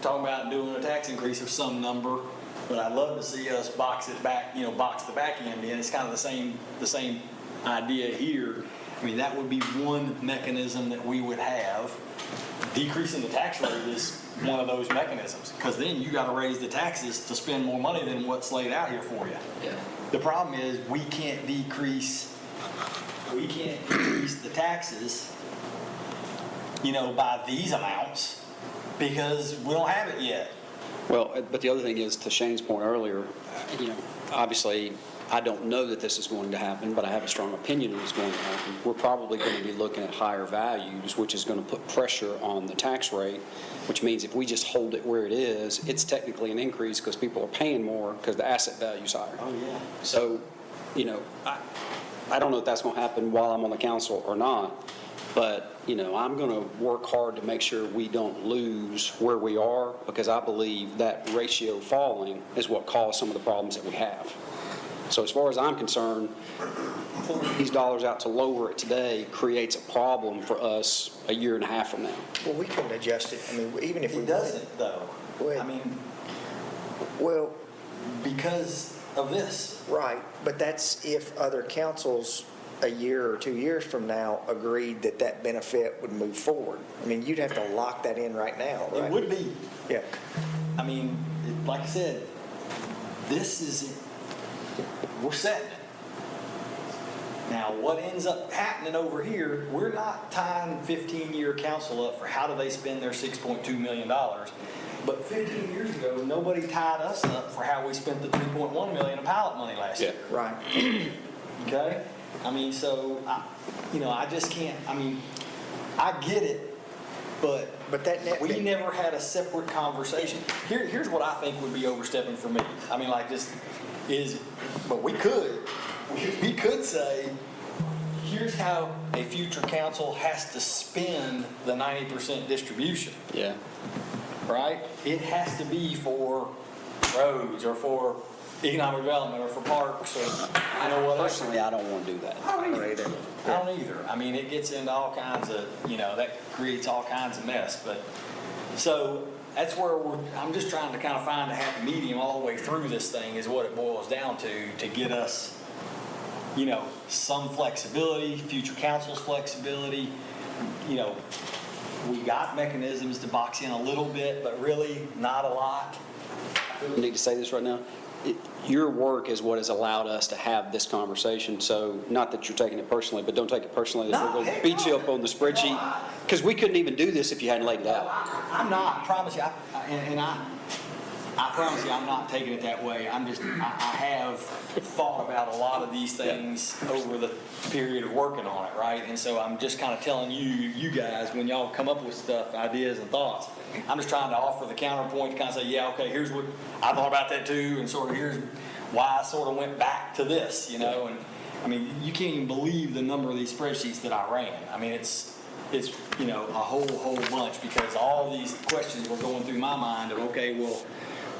talking about doing a tax increase of some number, but I'd love to see us box it back, box the back end in. It's kind of the same idea here. I mean, that would be one mechanism that we would have. Decreasing the tax rate is one of those mechanisms, because then you got to raise the taxes to spend more money than what's laid out here for you. Yeah. The problem is we can't decrease the taxes, by these amounts because we don't have it yet. Well, but the other thing is, to Shane's point earlier, obviously, I don't know that this is going to happen, but I have a strong opinion that it's going to happen. We're probably going to be looking at higher values, which is going to put pressure on the tax rate, which means if we just hold it where it is, it's technically an increase because people are paying more because the asset value is higher. Oh, yeah. So, I don't know if that's going to happen while I'm on the council or not, but, I'm going to work hard to make sure we don't lose where we are, because I believe that ratio falling is what caused some of the problems that we have. So as far as I'm concerned, pulling these dollars out to lower it today creates a problem for us a year and a half from now. Well, we couldn't adjust it. I mean, even if we... It doesn't, though. Well, I mean, well, because of this. right, but that's if other councils a year or 2 years from now agreed that benefit would move forward. I mean, you'd have to lock that in right now, right? It would be. Yeah. I mean, like I said, we're setting it. Now, what ends up happening over here, we're not tying 15-year council up for how do they spend their $6.2 million. But 15 years ago, nobody tied us up for how we spent the $3.1 million of pilot money last year. Right. Okay? I mean, so, I just can't, I get it, but that net... we never had a separate conversation. Here's what I think would be overstepping for me. But we could say, here's how a future council has to spend the 90% distribution. Yeah. Right? It has to be for roads or for economic development or for parks or whatever. Personally, I don't want to do that. I don't either. I mean, it gets into all kinds of, that creates all kinds of mess. But so that's where I'm just trying to kind of find a happy medium all the way through this thing is what it boils down to get us, some flexibility, future council's flexibility. We got mechanisms to box in a little bit, but really not a lot. I need to say this right now. Your work is what has allowed us to have this conversation. So not that you're taking it personally, but don't take it personally that we're going to beat you up on the spreadsheet, because we couldn't even do this if you hadn't laid it out. I'm not, I promise you, I promise you I'm not taking it that way. I have thought about a lot of these things over the period of working on it, right? And so I'm just kind of telling you guys, when y'all come up with stuff, ideas and thoughts, I'm just trying to offer the counterpoint to kind of say, yeah, okay, here's what I thought about that too, and sort of here's why I sort of went back to this, and you can't even believe the number of these spreadsheets that I ran. I mean, it's a whole bunch, because all these questions were going through my mind of, okay, well,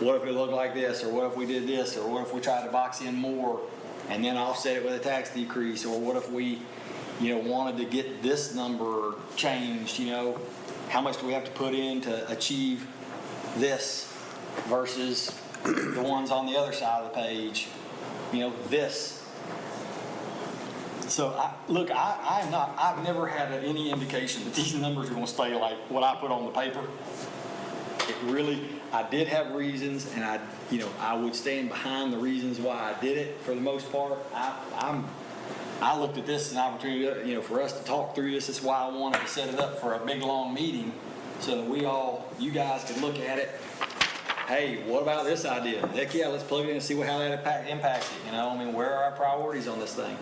what if it looked like this, or what if we did this, or what if we tried to box in more and then offset it with a tax decrease, or what if we, wanted to get this number changed, how much do we have to put in to achieve this versus the ones on the other side of the page, this. So, I've never had any indication that these numbers are going to stay like what I put on the paper. It really, I did have reasons, and I would stand behind the reasons why I did it for the most part. I looked at this as an opportunity, for us to talk through this. That's why I wanted to set it up for a big, long meeting so that you guys could look at it. Hey, what about this idea? Heck yeah, let's plug it in and see how that impacts it, where are our priorities on this thing?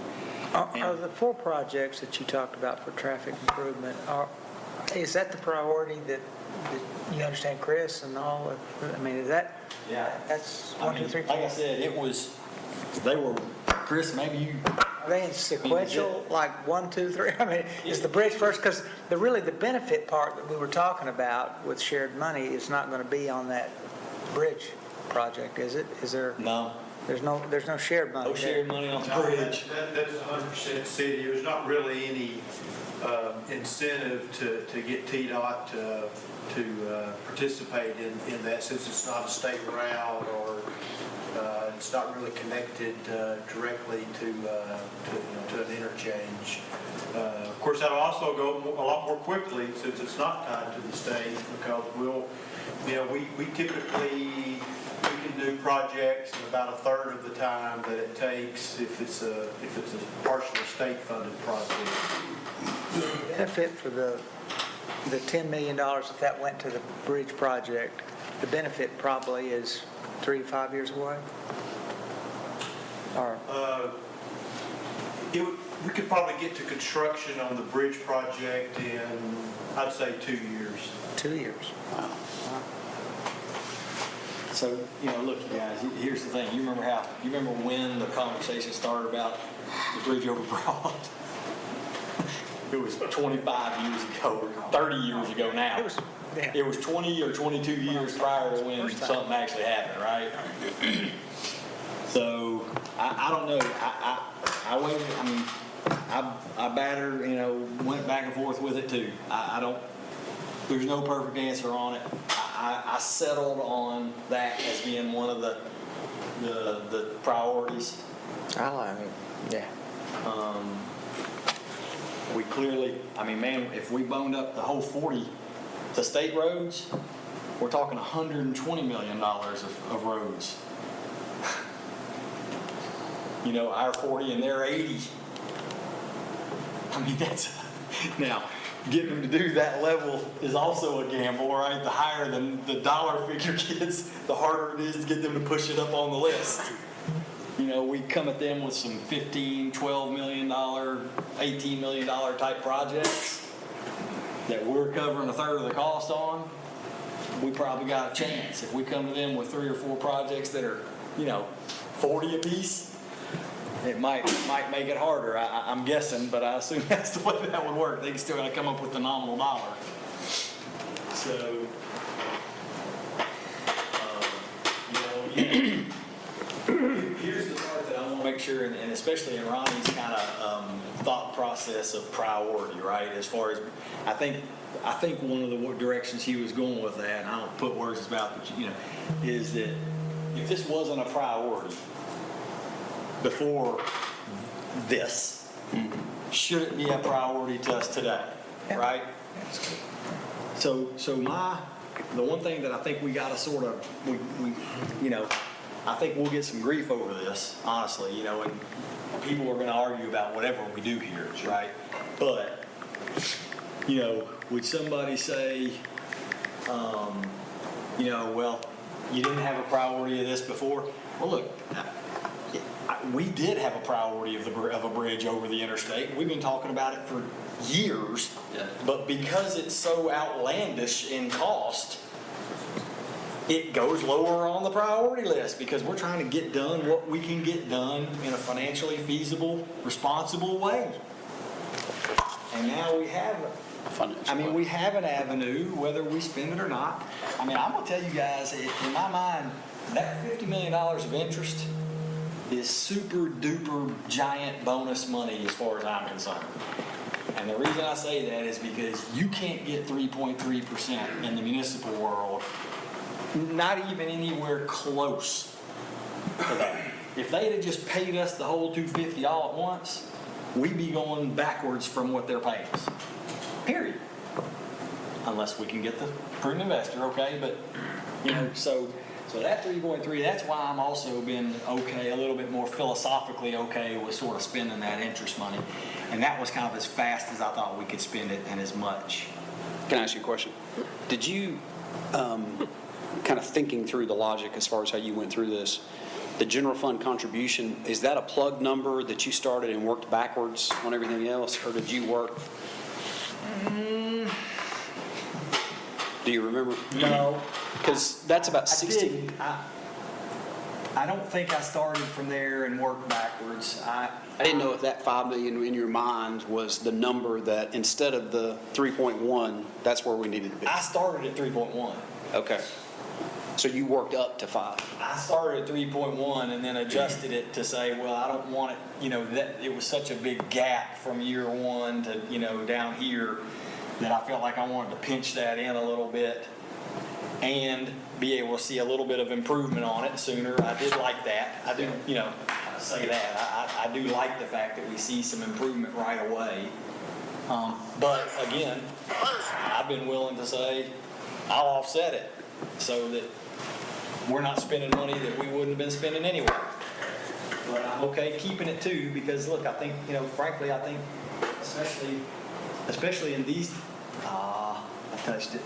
Are the 4 projects that you talked about for traffic improvement, is that the priority that you understand, Chris, and all? Is that? Yeah. That's 1, 2, 3, 4? Like I said, Chris, maybe you. Are they in sequential, like 1, 2, 3? Is the bridge first? Because the benefit part that we were talking about with shared money is not going to be on that bridge project, is it? Is there? No. There's no shared money. No shared money on the bridge. That's 100% city. There's not really any incentive to get TDOT to participate in that, since it's not a state route, or it's not really connected directly to an interchange. Of course, that'll also go a lot more quickly since it's not tied to the state, because we typically can do projects in about a third of the time that it takes if it's a partially state-funded project. The benefit for the $10 million, if that went to the bridge project, the benefit probably is 3 to 5 years away? Or We could probably get to construction on the bridge project in, I'd say, 2 years. 2 years? Wow. So, look, you guys, here's the thing. You remember when the conversation started about the bridge over Broad? It was 25 years ago, or 30 years ago now. It was 20 or 22 years prior to when something actually happened, right? So, I don't know. I waited, I battered, went back and forth with it too. There's no perfect answer on it. I settled on that as being one of the priorities. I like it, yeah. We clearly, if we boned up the whole 40 to state roads, we're talking $120 million of roads. Our 40 and their 80. That's, now, getting them to do that level is also a gamble, right? The higher the dollar figure gets, the harder it is to get them to push it up on the list. We come at them with some $15, $12 million, $18 million type projects that we're covering a third of the cost on. We probably got a chance. If we come to them with 3 or 4 projects that are, 40 apiece, it might make it harder. I'm guessing, but I assume that's the way that would work. They still got to come up with the nominal dollar. So, here's the part that I want to make sure, and especially in Ronnie's kind of thought process of priority, right? As far as, I think one of the directions he was going with that, and I don't put words in his mouth, but is that if this wasn't a priority before this, should it be a priority to us today, right? So the one thing that I think we got to sort of, I think we'll get some grief over this, honestly, and people are going to argue about whatever we do here, right? But, would somebody say, well, you didn't have a priority of this before? Well, look, we did have a priority of a bridge over the interstate. We've been talking about it for years, but because it's so outlandish in cost, it goes lower on the priority list because we're trying to get done what we can get done in a financially feasible, responsible way. And now we have we have an avenue, whether we spend it or not. I'm going to tell you guys, in my mind, that $50 million of interest is super duper giant bonus money as far as I'm concerned. And the reason I say that is because you can't get 3.3% in the municipal world, not even anywhere close to that. If they'd have just paid us the whole $250 all at once, we'd be going backwards from what they're paying us. Period. Unless we can get the prudent investor, okay? But, so that 3.3, that's why I'm also been okay, a little bit more philosophically okay with sort of spending that interest money. And that was kind of as fast as I thought we could spend it and as much. Can I ask you a question? Did you, kind of thinking through the logic as far as how you went through this, the general fund contribution, is that a plug number that you started and worked backwards on everything else, or did you work? Do you remember? No. Because that's about 60. I don't think I started from there and worked backwards. I didn't know if that 5 million in your mind was the number that instead of the 3.1, that's where we needed to be. I started at 3.1. Okay. So you worked up to 5. I started at 3.1 and then adjusted it to say, well, I don't want it, that it was such a big gap from year one to, down here that I felt like I wanted to pinch that in a little bit and be able to see a little bit of improvement on it sooner. I did like that. I do, say that. I do like the fact that we see some improvement right away. But again, I've been willing to say I'll offset it so that we're not spending money that we wouldn't have been spending anyway. But I'm okay keeping it too, because look, I think, frankly, I think especially in these, I touched it.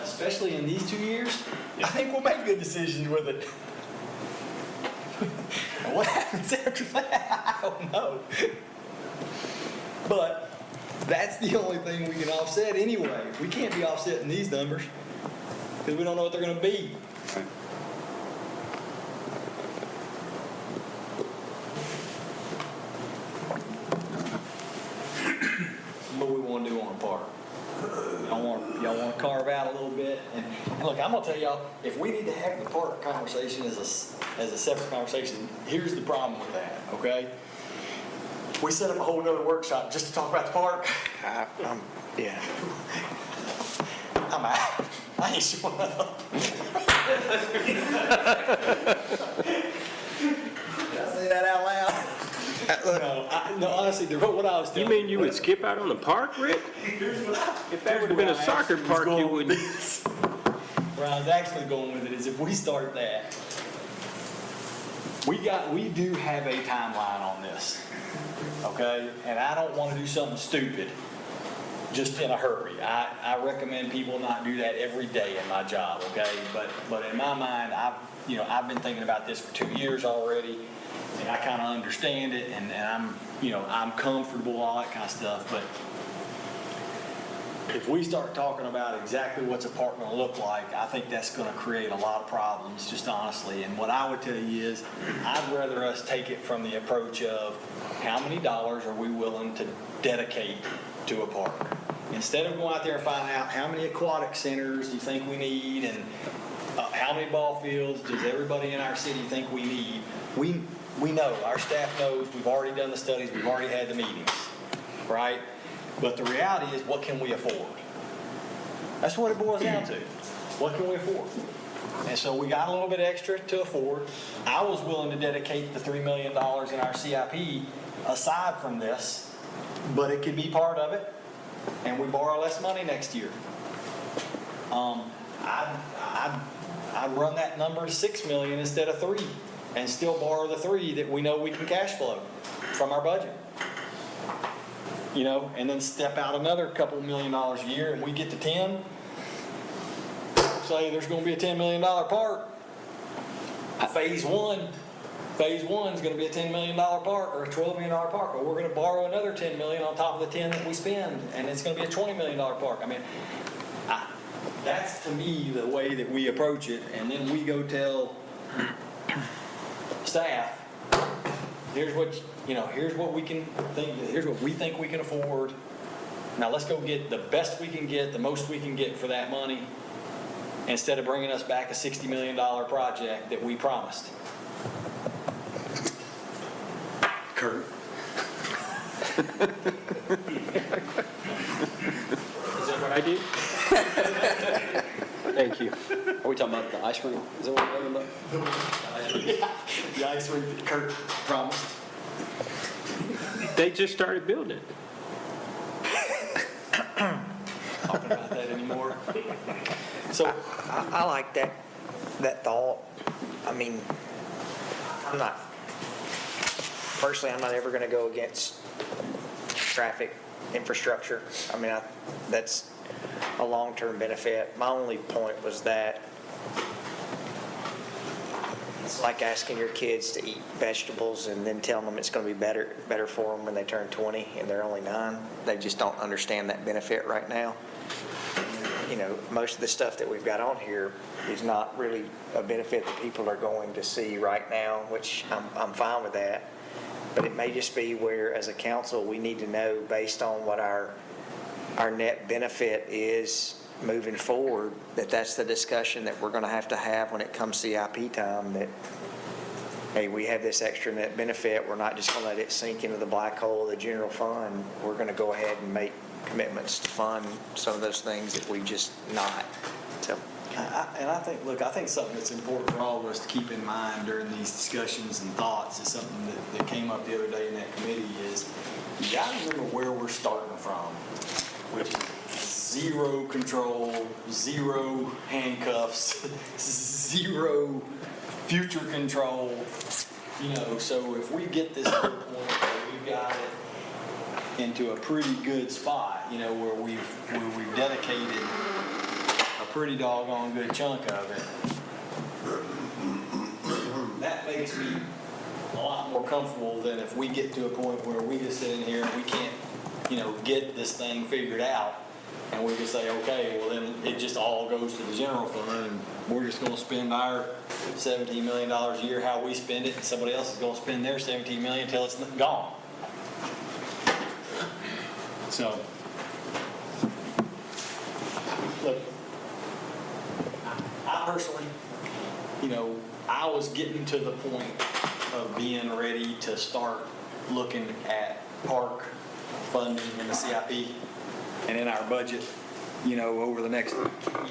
Especially in these 2 years, I think we'll make good decisions with it. What happens after that, I don't know. But that's the only thing we can offset anyway. We can't be offsetting these numbers because we don't know what they're going to be. What we want to do on a park. Y'all want to carve out a little bit, and look, I'm gonna tell y'all, if we need to have the park conversation as a separate conversation, here's the problem with that. Okay, we set up a whole nother workshop just to talk about the park. Yeah. I'm out. I ain't showing up. Did I say that out loud? No, honestly, what I was telling You mean you would skip out on the park, Rick? If that would have been a soccer park, you wouldn't. Where I was actually going with it is if we start that, we do have a timeline on this, okay? And I don't want to do something stupid just in a hurry. I recommend people not do that every day in my job, okay? But in my mind, I've been thinking about this for 2 years already. And I kind of understand it, and I'm comfortable, all that kind of stuff. But if we start talking about exactly what's a park going to look like, I think that's going to create a lot of problems, just honestly. And what I would tell you is, I'd rather us take it from the approach of how many dollars are we willing to dedicate to a park, instead of going out there and finding out how many aquatic centers do you think we need, and how many ball fields does everybody in our city think we need. We know, our staff knows, we've already done the studies, we've already had the meetings, right? But the reality is, what can we afford? That's what it boils down to. What can we afford? And so we got a little bit extra to afford. I was willing to dedicate the $3 million in our CIP aside from this, but it could be part of it, and we borrow less money next year. I'd run that number to $6 million instead of $3 million. And still borrow the $3 million that we know we can cash flow from our budget. And then step out another couple $1 million a year, and we get to 10. Say there's going to be a $10 million park. Phase one is going to be a $10 million park or a $12 million park. Or we're going to borrow another $10 million on top of the 10 that we spend, and it's going to be a $20 million park. I mean, that's to me the way that we approach it, and then we go tell staff, here's what we can think, here's what we think we can afford. Now let's go get the best we can get, the most we can get for that money, instead of bringing us back a $60 million project that we promised. Kurt. Is that what I did? Thank you. Are we talking about the ice rink? Is that what we're talking about? The ice rink that Kurt promised. They just started building it. Talking about that anymore. So, I like that thought. I mean, personally, I'm not ever going to go against traffic infrastructure. I mean, that's a long-term benefit. My only point was that it's like asking your kids to eat vegetables and then telling them it's going to be better for them when they turn 20 and they're only 9. They just don't understand that benefit right now. You know, most of the stuff that we've got on here is not really a benefit that people are going to see right now, which I'm fine with that. But it may just be where, as a council, we need to know based on what our net benefit is moving forward, that's the discussion that we're going to have when it comes CIP time, that, hey, we have this extra net benefit. We're not just going to let it sink into the black hole of the general fund. We're going to go ahead and make commitments to fund some of those things that we've just not. So. I think something that's important for all of us to keep in mind during these discussions and thoughts is something that came up the other day in that committee is you got to remember where we're starting from, which is zero control, zero handcuffs, zero future control. You know, so if we get this to a point where we've got it into a pretty good spot, you know, where we've dedicated a pretty doggone good chunk of it, that makes me a lot more comfortable than if we get to a point where we just sit in here and we can't, you know, get this thing figured out, and we just say, okay, well then it just all goes to the general fund, and we're just going to spend our $17 million a year how we spend it, and somebody else is going to spend their $17 million until it's gone. So, look, I personally, you know, I was getting to the point of being ready to start looking at park funding in the CIP and in our budget, you know, over the next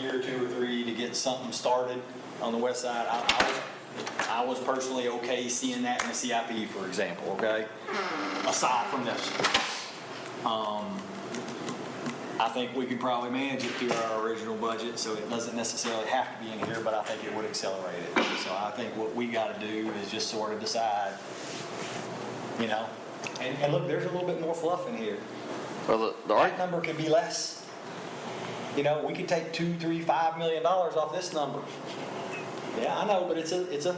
year, 2 or 3 to get something started on the west side. I was personally okay seeing that in the CIP, for example, okay? Aside from this. I think we could probably manage it through our original budget, so it doesn't necessarily have to be in here, but I think it would accelerate it. So I think what we got to do is just sort of decide, you know, and look, there's a little bit more fluff in here. Well, That number could be less. You know, we could take $2, $3, $5 million off this number. Yeah, I know, but it's a.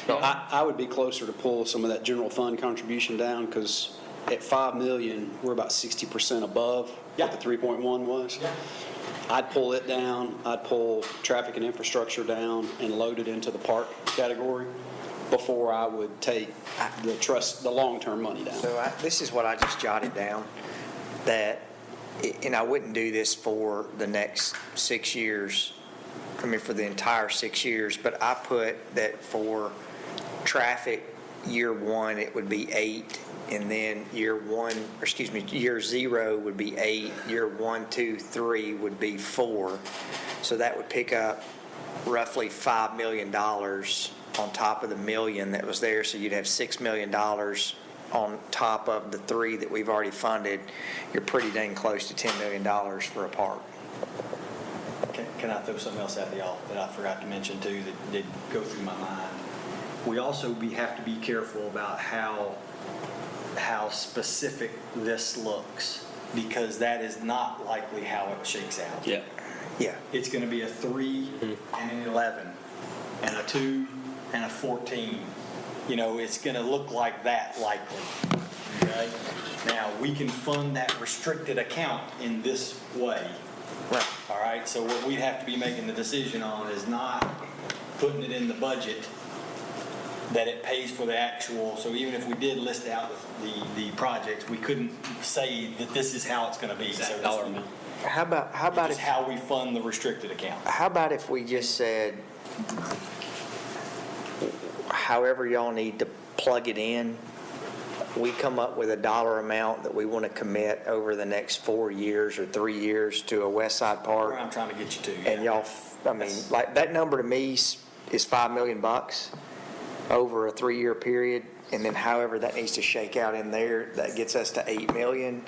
I would be closer to pull some of that general fund contribution down, because at $5 million, we're about 60% above what the 3.1 was. Yeah. I'd pull it down. I'd pull traffic and infrastructure down and load it into the park category before I would take the long-term money down. So this is what I just jotted down, that, and I wouldn't do this for the next 6 years, I mean for the entire 6 years, but I put that for traffic, year 1 it would be 8, and then year 0 would be 8, year 1, 2, 3 would be 4. So that would pick up roughly $5 million on top of the million that was there. So you'd have $6 million on top of the 3 that we've already funded. You're pretty dang close to $10 million for a park. Can I throw something else at y'all that I forgot to mention too that did go through my mind? We also have to be careful about how specific this looks, because that is not likely how it shakes out. Yeah. Yeah. It's going to be a 3 and an 11 and a 2 and a 14. You know, it's going to look like that likely. Okay? Now, we can fund that restricted account in this way. Right. All right? So what we have to be making the decision on is not putting it in the budget that it pays for the actual. So even if we did list out the projects, we couldn't say that this is how it's going to be. So Dollar amount. How about it's if how we fund the restricted account. How about if we just said, however y'all need to plug it in, we come up with a dollar amount that we want to commit over the next 4 years or 3 years to a West Side Park. Where I'm trying to get you to, yeah. And y'all, I mean, like, that number to me is $5 million over a 3-year period. And then however that needs to shake out in there, that gets us to 8 million.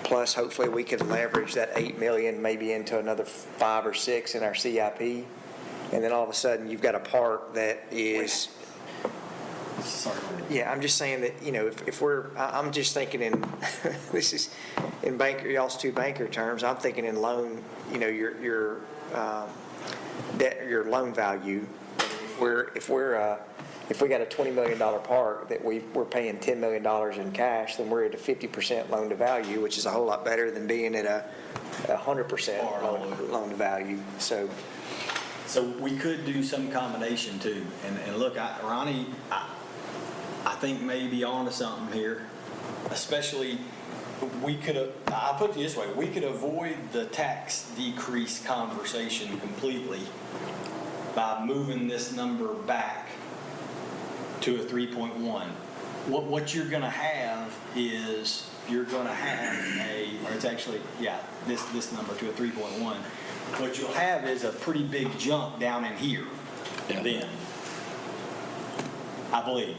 Plus, hopefully, we could leverage that 8 million maybe into another 5 or 6 in our CIP. And then all of a sudden, you've got a park that is, Sorry. yeah, I'm just saying that, you know, if we're, I'm just thinking in, this is in banker, y'all's two banker terms, I'm thinking in loan, you know, your debt, your loan value. If we got a $20 million park that we're paying $10 million in cash, then we're at a 50% loan to value, which is a whole lot better than being at a 100% loan to value. So we could do some combination too. And look, Ronnie, I think maybe onto something here, especially we could have, I'll put it this way, we could avoid the tax decrease conversation completely by moving this number back to a 3.1. What you're going to have is you're going to have or it's actually, yeah, this number to a 3.1. What you'll have is a pretty big jump down in here then, I believe,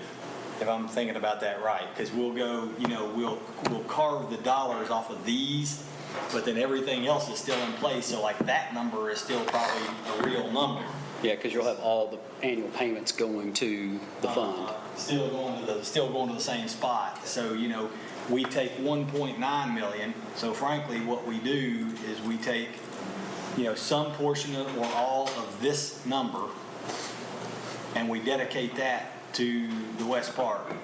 if I'm thinking about that right. Because we'll go, you know, we'll carve the dollars off of these, but then everything else is still in place. So like that number is still probably a real number. Yeah, because you'll have all the annual payments going to the fund. Still going to the same spot. So, you know, we take 1.9 million. So frankly, what we do is we take, you know, some portion of or all of this number, and we dedicate that to the West Park.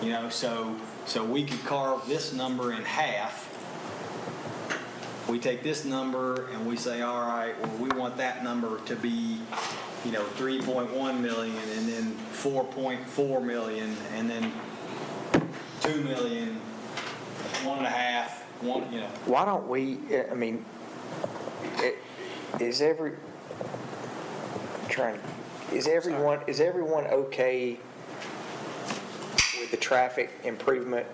You know, so we could carve this number in half. We take this number and we say, all right, well, we want that number to be, you know, 3.1 million, and then 4.4 million, and then 2 million, 1.5, you know. why don't we, I mean, is everyone okay with the traffic improvement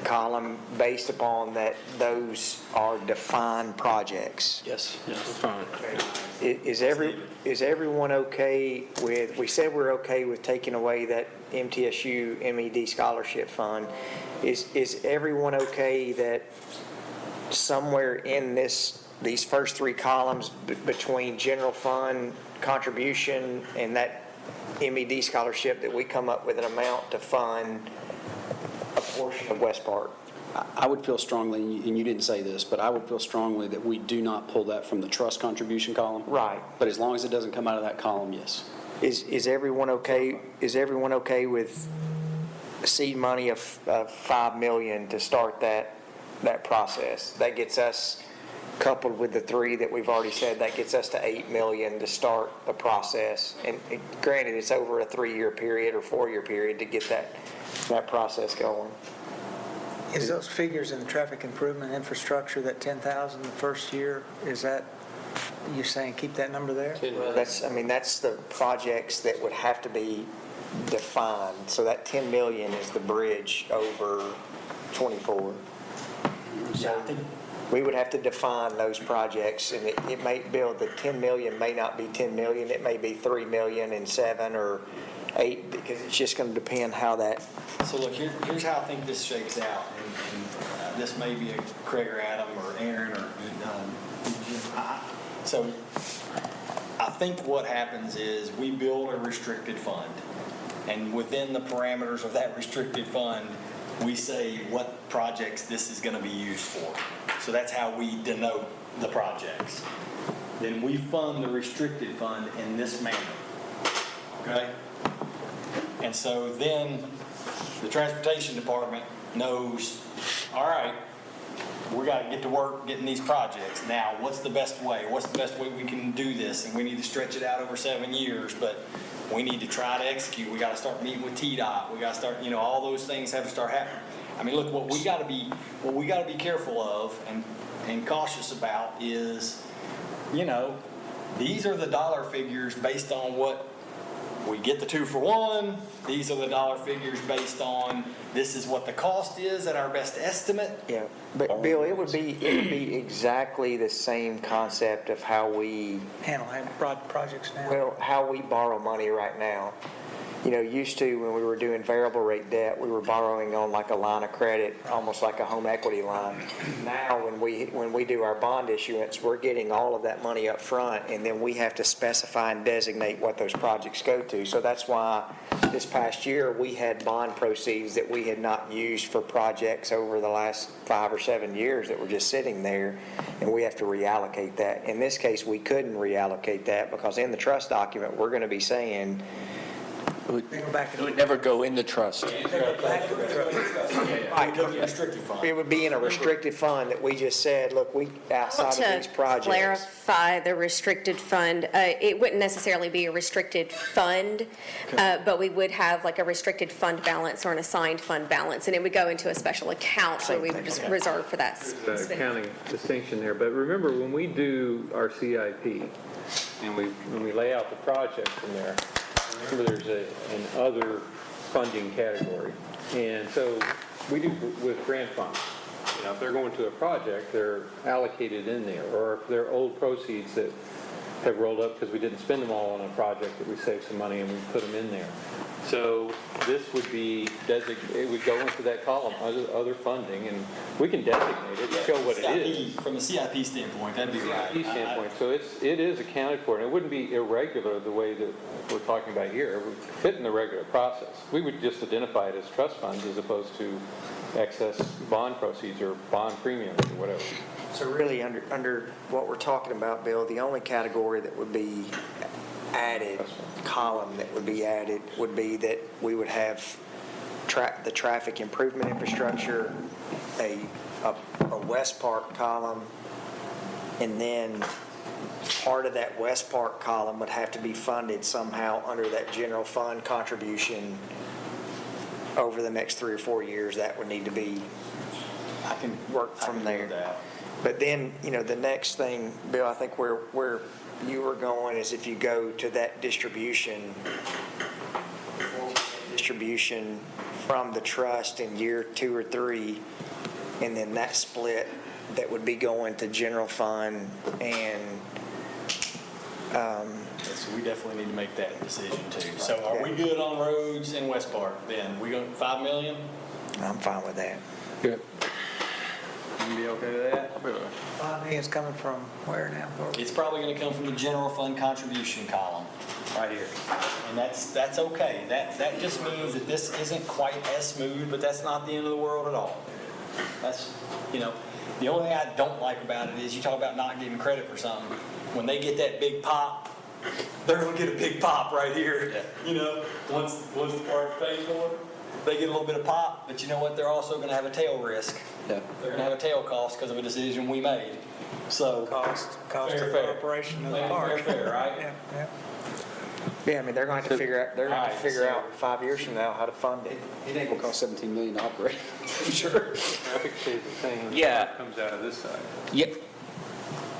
column based upon that those are defined projects? Yes. Fine. Is everyone okay with, we said we're okay with taking away that MTSU MED scholarship fund. Is everyone okay that somewhere in these first 3 columns between general fund contribution and that MED scholarship that we come up with an amount to fund a portion of West Park? I would feel strongly, and you didn't say this, but I would feel strongly that we do not pull that from the trust contribution column. Right. But as long as it doesn't come out of that column, yes. Is everyone okay? Is everyone okay with seed money of $5 million to start that process? That gets us, coupled with the 3 that we've already said, that gets us to $8 million to start the process. And granted, it's over a 3-year period or 4-year period to get that process going. Is those figures in the traffic improvement infrastructure, that 10,000 the first year, is that, you saying keep that number there? That's the projects that would have to be defined. So that 10 million is the bridge over 24. So we would have to define those projects, and it may build, the 10 million may not be 10 million, it may be 3 million and 7 or 8, because it's just going to depend how that. So look, here's how I think this shakes out, and this may be a Craig or Adam or Aaron or so I think what happens is we build a restricted fund, and within the parameters of that restricted fund, we say what projects this is going to be used for. So that's how we denote the projects. Then we fund the restricted fund in this manner. Okay? And so then the transportation department knows, all right, we got to get to work getting these projects. Now, what's the best way? What's the best way we can do this? And we need to stretch it out over 7 years, but we need to try to execute. We got to start meeting with TDOT. We got to start, all those things have to start happening. I mean, look, what we got to be careful of and cautious about is, these are the dollar figures based on what we get the 2-for-1, these are the dollar figures based on, this is what the cost is at our best estimate. Yeah, but Bill, it would be exactly the same concept of how we, Handle broad projects now. well, how we borrow money right now. You know, used to, when we were doing variable rate debt, we were borrowing on like a line of credit, almost like a home equity line. Now, when we do our bond issuance, we're getting all of that money up front, and then we have to specify and designate what those projects go to. So that's why this past year, we had bond proceeds that we had not used for projects over the last 5 or 7 years that were just sitting there, and we have to reallocate that. In this case, we couldn't reallocate that because in the trust document, we're going to be saying, It would never go in the trust. Restricted fund. it would be in a restricted fund that we just said, look, we, outside of these To projects. clarify the restricted fund, it wouldn't necessarily be a restricted fund, but we would have like a restricted fund balance or an assigned fund balance, and it would go into a special account where we would just reserve for that. There's an accounting distinction there, but remember, when we do our CIP, and when we lay out the projects in there, remember there's an other funding category. And so we do with grant funds. You know, if they're going to a project, they're allocated in there, or if they're old proceeds that have rolled up because we didn't spend them all on a project that we saved some money and we put them in there. So this would be it would go into that column, other funding, and we can designate it and show what it is. From a CIP standpoint, that'd be right. CIP standpoint, so it is accounted for, and it wouldn't be irregular the way that we're talking about here. It would fit in the regular process. We would just identify it as trust funds as opposed to excess bond proceeds or bond premiums or whatever. So really, under what we're talking about, Bill, the only category that would be added, column that would be added, would be that we would have the traffic improvement infrastructure, a West Park column, and then part of that West Park column would have to be funded somehow under that general fund contribution over the next 3 or 4 years. That would need to be I can worked from do there. that. But then, you know, the next thing, Bill, I think where you were going is if you go to that distribution from the trust in year 2 or 3, and then that split that would be going to general fund and, So we definitely need to make that decision too. So are we good on roads in West Park then? We going 5 million? I'm fine with that. Good. You be okay with that? $5 million's coming from where now? It's probably going to come from the general fund contribution column, right here. And that's okay. That just means that this isn't quite as smooth, but that's not the end of the world at all. That's, you know, the only thing I don't like about it is you talk about not getting credit for something. When they get that big pop, they're going to get a big pop right here, you know, once the park's paid for. They get a little bit of pop, but you know what? They're also going to have a tail risk. Yeah. They're going to have a tail cost because of a decision we made. So Cost fair, of fair. operation of the Fair, park. fair, right? Yeah. Yeah, I mean, they're going to have to figure out 5 years from now how to fund it. It ain't gonna cost $17 million to operate. Sure. Traffic stays the same. Yeah. It comes out of this side. Yep.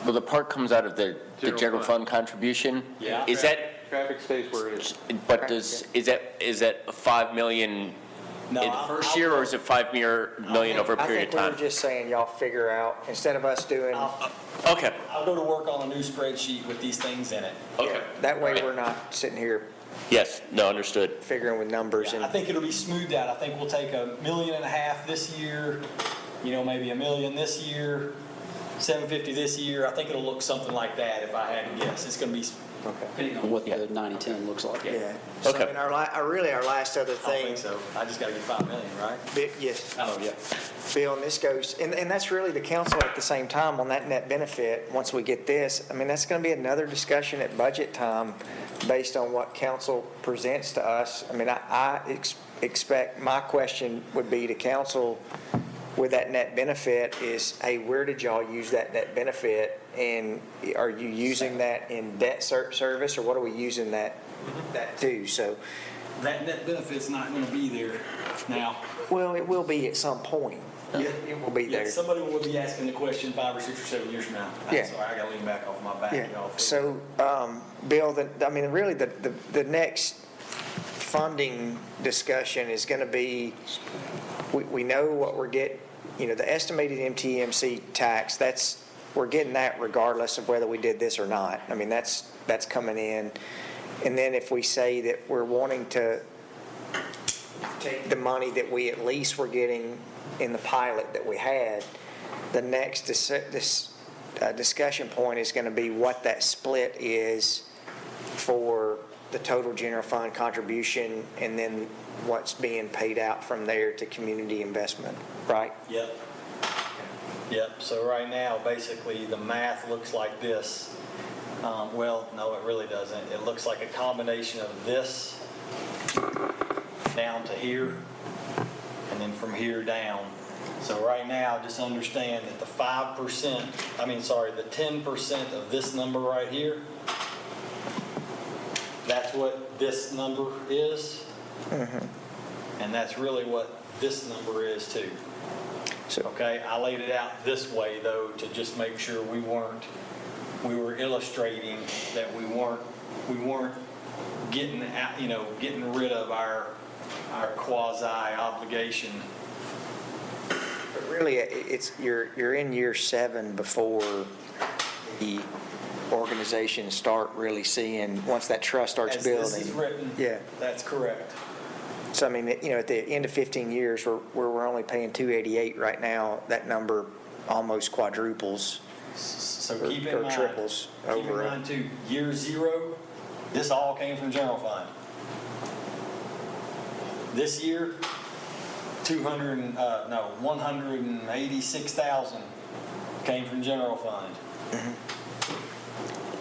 Well, the park comes out of the General general fund. fund contribution. Yeah. Is that, Traffic stays where it is. but is that 5 million No, in the first year, or is it 5 million over a I period think of we were time? just saying, y'all figure out, instead of us doing, Okay, I'll go to work on a new spreadsheet with these things in it. okay. that way we're not sitting here Yes, no, understood. figuring with numbers I and, think it'll be smoothed out. I think we'll take $1.5 million this year, you know, maybe $1 million this year, $750 this year. I think it'll look something like that if I had to guess. It's going to be, Depending on what the 90-10 looks like. yeah. So, Okay. I mean, our last other I don't thing. think so. I just got to get $5 million, right? Yes. Oh, yeah. Bill, and this goes, and that's really the council at the same time on that net benefit, once we get this, I mean, that's going to be another discussion at budget time based on what council presents to us. I mean, I expect, my question would be to council with that net benefit is, hey, where did y'all use that net benefit? And are you using that in debt service, or what are we using that to? So, That net benefit's not going to be there now. well, it will be at some point. It will be Yeah, there. somebody will be asking the question 5 or 6 or 7 years from now. I'm Yeah. sorry, I got to lean back off my back. Yeah, y'all. so, Bill, I mean, really, the next funding discussion is going to be, we know what we're getting, the estimated MTMC tax, we're getting that regardless of whether we did this or not. I mean, that's coming in. And then if we say that we're wanting to take the money that we at least were getting in the pilot that we had, the next discussion point is going to be what that split is for the total general fund contribution and then what's being paid out from there to community investment, right? Yep. So right now, basically, the math looks like this. Well, no, it really doesn't. It looks like a combination of this down to here, and then from here down. So right now, just understand that the 10% of this number right here, that's what this number is. And that's really what this number is too. Okay, I laid it out this way though, to just make sure we were illustrating that we weren't getting out, getting rid of our quasi obligation. But really, you're in year 7 before the organizations start really seeing, once that trust starts building. As this is written, yeah, that's correct. So I mean, at the end of 15 years, where we're only paying $288 right now, that number almost quadruples. So keep in or mind, triples keep in over. mind too, year 0, this all came from general fund. This year, 186,000 came from general fund.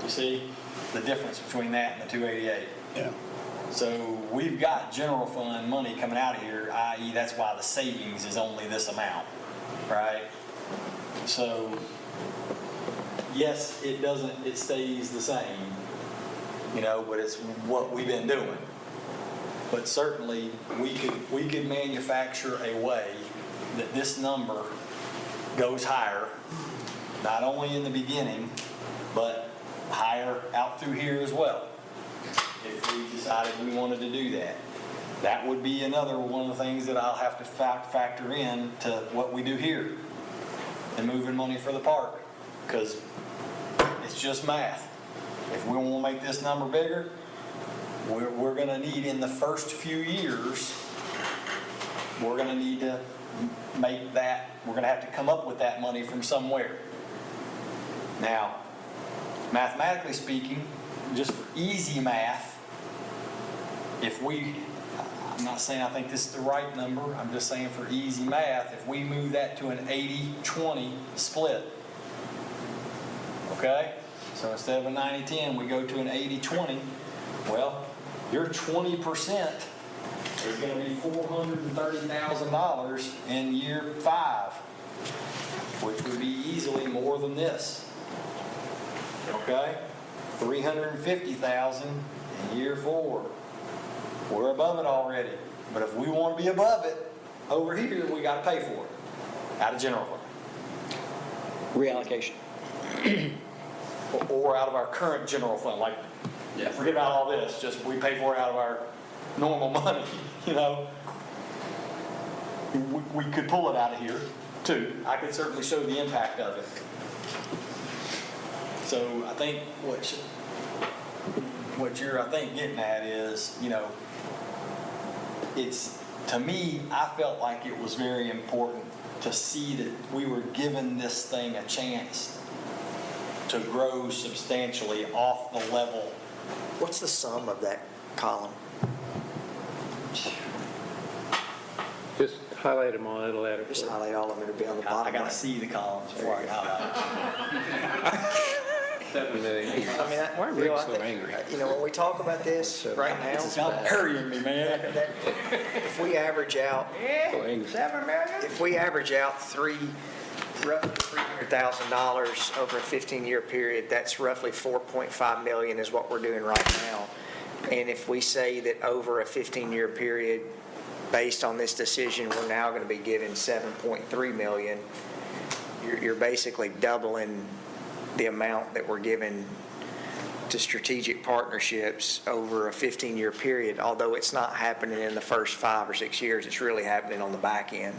You see the difference between that and the 288? Yeah. So we've got general fund money coming out of here, i.e. that's why the savings is only this amount, right? So yes, it stays the same, but it's what we've been doing. But certainly we could manufacture a way that this number goes higher, not only in the beginning, but higher out through here as well. If we decided we wanted to do that. That would be another one of the things that I'll have to factor in to what we do here and moving money for the park, because it's just math. If we want to make this number bigger, we're going to need, in the first few years, we're going to need to make that, we're going to have to come up with that money from somewhere. Now, mathematically speaking, just for easy math, I'm not saying I think this is the right number, I'm just saying for easy math, if we move that to an 80-20 split, okay? So instead of a 90-10, we go to an 80-20, well, your 20% is going to be $430,000 in year 5, which would be easily more than this, okay? $350,000 in year 4. We're above it already. But if we want to be above it, over here, we got to pay for it out of general fund. Reallocation. Or out of our current general fund. Like, forget about all this. Just we pay for it out of our normal money, We could pull it out of here, too. I could certainly show the impact of it. So I think what you're, getting at is, it's, to me, I felt like it was very important to see that we were giving this thing a chance to grow substantially off the level. What's the sum of that column? Just highlight them all, it'll add it. Just highlight all of them, it'll be on the bottom. I got to right. see the columns before I highlight. 7 million. I mean, Why are Bill, Rick I so think, angry? when we talk about this right now, Stop hurrying me, man. if we average out, roughly $300,000 over a 15-year period, that's roughly $4.5 million is what we're doing right now. And if we say that over a 15-year period, based on this decision, we're now going to be giving $7.3 million, you're basically doubling the amount that we're giving to strategic partnerships over a 15-year period, although it's not happening in the first 5 or 6 years, it's really happening on the back end.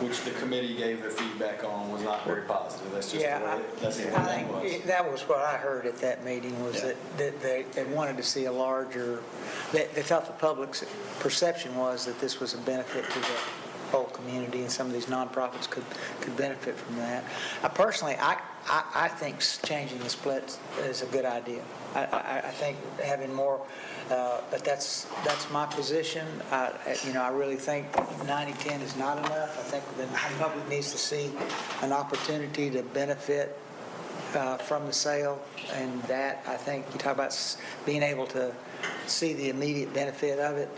Which the committee gave their feedback on was not very positive. That's just the way, that's the way I it was. think that was what I heard at that meeting, was Yeah. that they wanted to see a larger, they felt the public's perception was that this was a benefit to the whole community, and some of these nonprofits could benefit from that. Personally, I think changing the split is a good idea. I think having more, but that's my position. I really think 90-10 is not enough. I think the public needs to see an opportunity to benefit from the sale, and that, I think, you talk about being able to see the immediate benefit of it.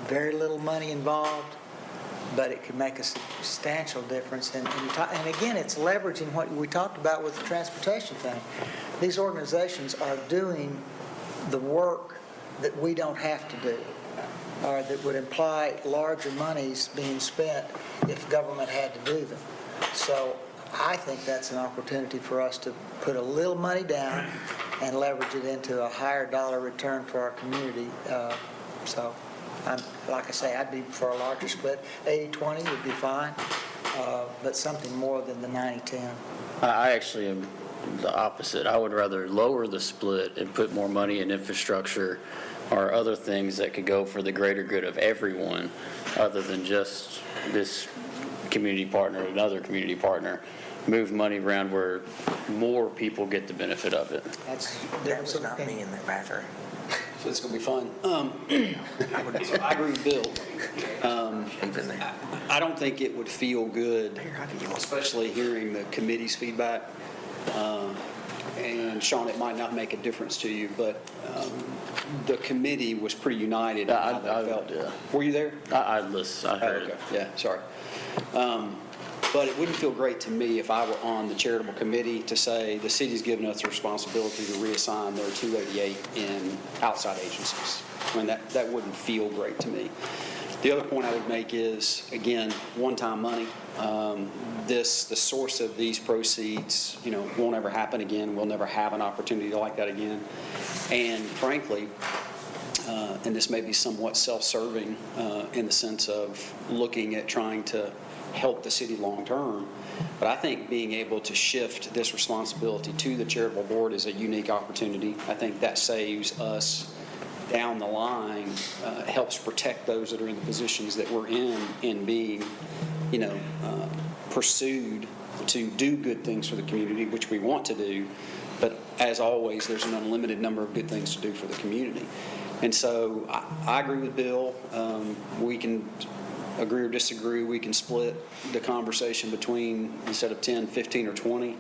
Very little money involved, but it could make a substantial difference. And again, it's leveraging what we talked about with the transportation thing. These organizations are doing the work that we don't have to do, or that would imply larger monies being spent if government had to do them. So I think that's an opportunity for us to put a little money down and leverage it into a higher dollar return for our community. So, like I say, I'd be for a larger split. 80-20 would be fine, but something more than the 90-10. I actually am the opposite. I would rather lower the split and put more money in infrastructure or other things that could go for the greater good of everyone, other than just this community partner, another community partner. Move money around where more people get the benefit of it. That was not me in that bathroom. So it's going to be fun. I agree with Bill. I don't think it would feel good, especially hearing the committee's feedback. And Sean, it might not make a difference to you, but the committee was pretty united in how they felt. Yeah. Were you there? I listened. I heard Okay. it. Yeah, sorry. But it wouldn't feel great to me if I were on the charitable committee to say the city's given us the responsibility to reassign their 288 in outside agencies. I mean, that wouldn't feel great to me. The other point I would make is, again, one-time money. The source of these proceeds, won't ever happen again. We'll never have an opportunity like that again. And frankly, and this may be somewhat self-serving in the sense of looking at trying to help the city long-term, but I think being able to shift this responsibility to the charitable board is a unique opportunity. I think that saves us down the line, helps protect those that are in the positions that we're in being, pursued to do good things for the community, which we want to do, but as always, there's an unlimited number of good things to do for the community. And so I agree with Bill. We can agree or disagree. We can split the conversation between, instead of 10, 15, or 20.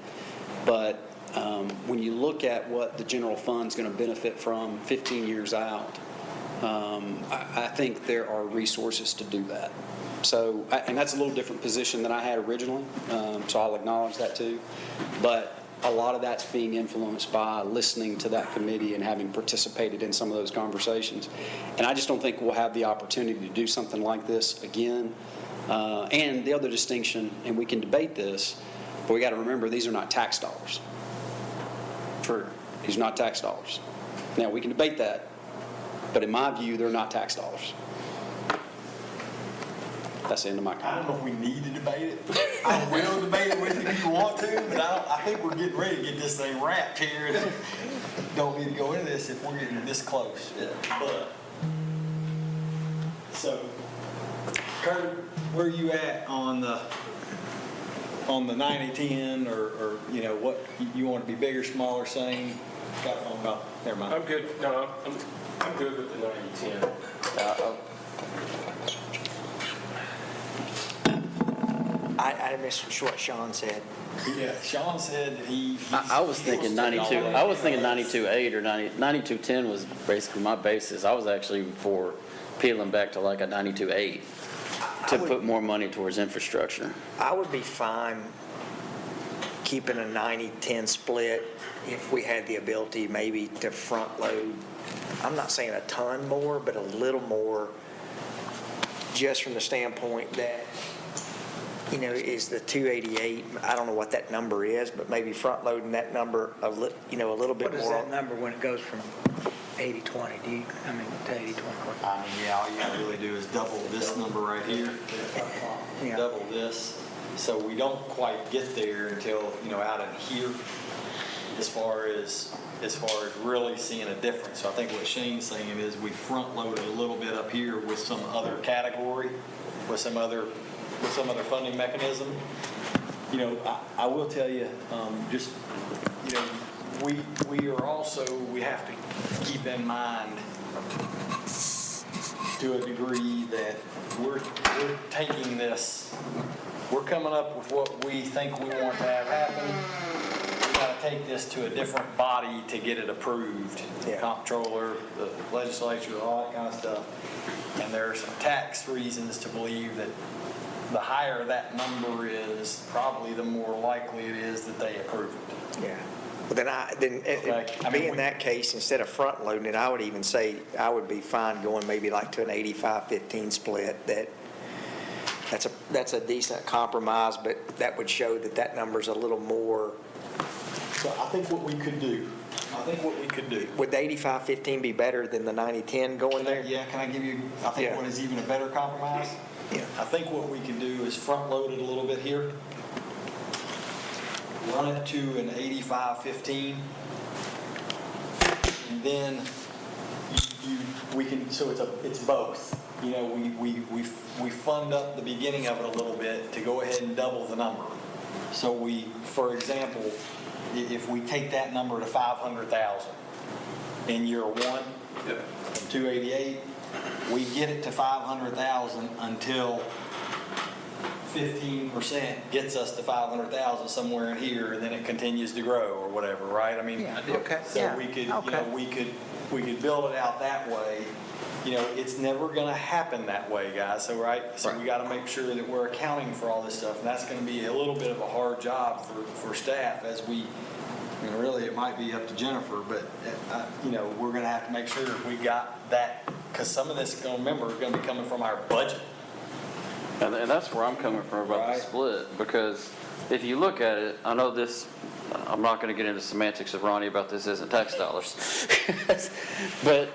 But when you look at what the general fund's going to benefit from 15 years out, I think there are resources to do that. So, and that's a little different position than I had originally, so I'll acknowledge that too. But a lot of that's being influenced by listening to that committee and having participated in some of those conversations. And I just don't think we'll have the opportunity to do something like this again. And the other distinction, and we can debate this, but we got to remember these are not tax dollars. True. These are not tax dollars. Now, we can debate that, but in my view, they're not tax dollars. That's the end of my I comment. don't know if we need to debate it. I will debate it with you if you want to, but I think we're getting ready to get this thing wrapped here. And don't need to go into this if we're getting this close. But, so, Kurt, where are you at on the 90-10 or what, you want to be bigger, smaller, same? Got a phone call. Never mind. I'm good. No, I'm good with the 90-10. I missed what Sean said. Yeah, Sean said that I was thinking 92. I was thinking 92.8 or 92.10 was basically my basis. I was actually for peeling back to like a 92.8 to put more money towards infrastructure. I would be fine keeping a 90-10 split if we had the ability maybe to front load, I'm not saying a ton more, but a little more, just from the standpoint that is the 288, I don't know what that number is, but maybe front-loading that number a little bit What is more. that number when it goes from 80/20? To 80/20? I mean, yeah, all you gotta really do is double this number right here, Yeah. double this. So we don't quite get there until, out in here, as far as really seeing a difference. So I think what Shane's saying is we front-loaded a little bit up here with some other category, with some other funding mechanism. I will tell you, we have to keep in mind to a degree that we're taking this, we're coming up with what we think we want to have happen. We got to take this to a different body to get it approved. The comptroller, the legislature, all that kind of stuff. And there are some tax reasons to believe that the higher that number is, probably the more likely it is that they approve it. Yeah. Well, in that case, instead of front-loading it, I would even say I would be fine going maybe like to an 85-15 split. That's a decent compromise, but that would show that number's a little more. So I think what we could do, Would the 85-15 be better than the 90-10 going there? Yeah, can I give you, I think Yeah. what is even a better compromise? Yeah. I think what we can do is front-load it a little bit here, run it to an 85-15, and then we can, so it's both. We fund up the beginning of it a little bit to go ahead and double the number. So for example, if we take that number to 500,000 in year one, from 288, we get it to 500,000 until 15% gets us to 500,000 somewhere in here, and then it continues to grow or whatever, right? I mean, Yeah, okay, so yeah, we could, okay. we could build it out that way. It's never going to happen that way, guys. So we got to make sure that we're accounting for all this stuff, and that's going to be a little bit of a hard job for staff as we. Really, it might be up to Jennifer, but we're going to have to make sure we got that, because some of this, remember, is going to be coming from our budget. And that's where I'm coming from about Right. the split, because if you look at it, I know this, I'm not going to get into semantics of Ronnie about this isn't tax dollars. But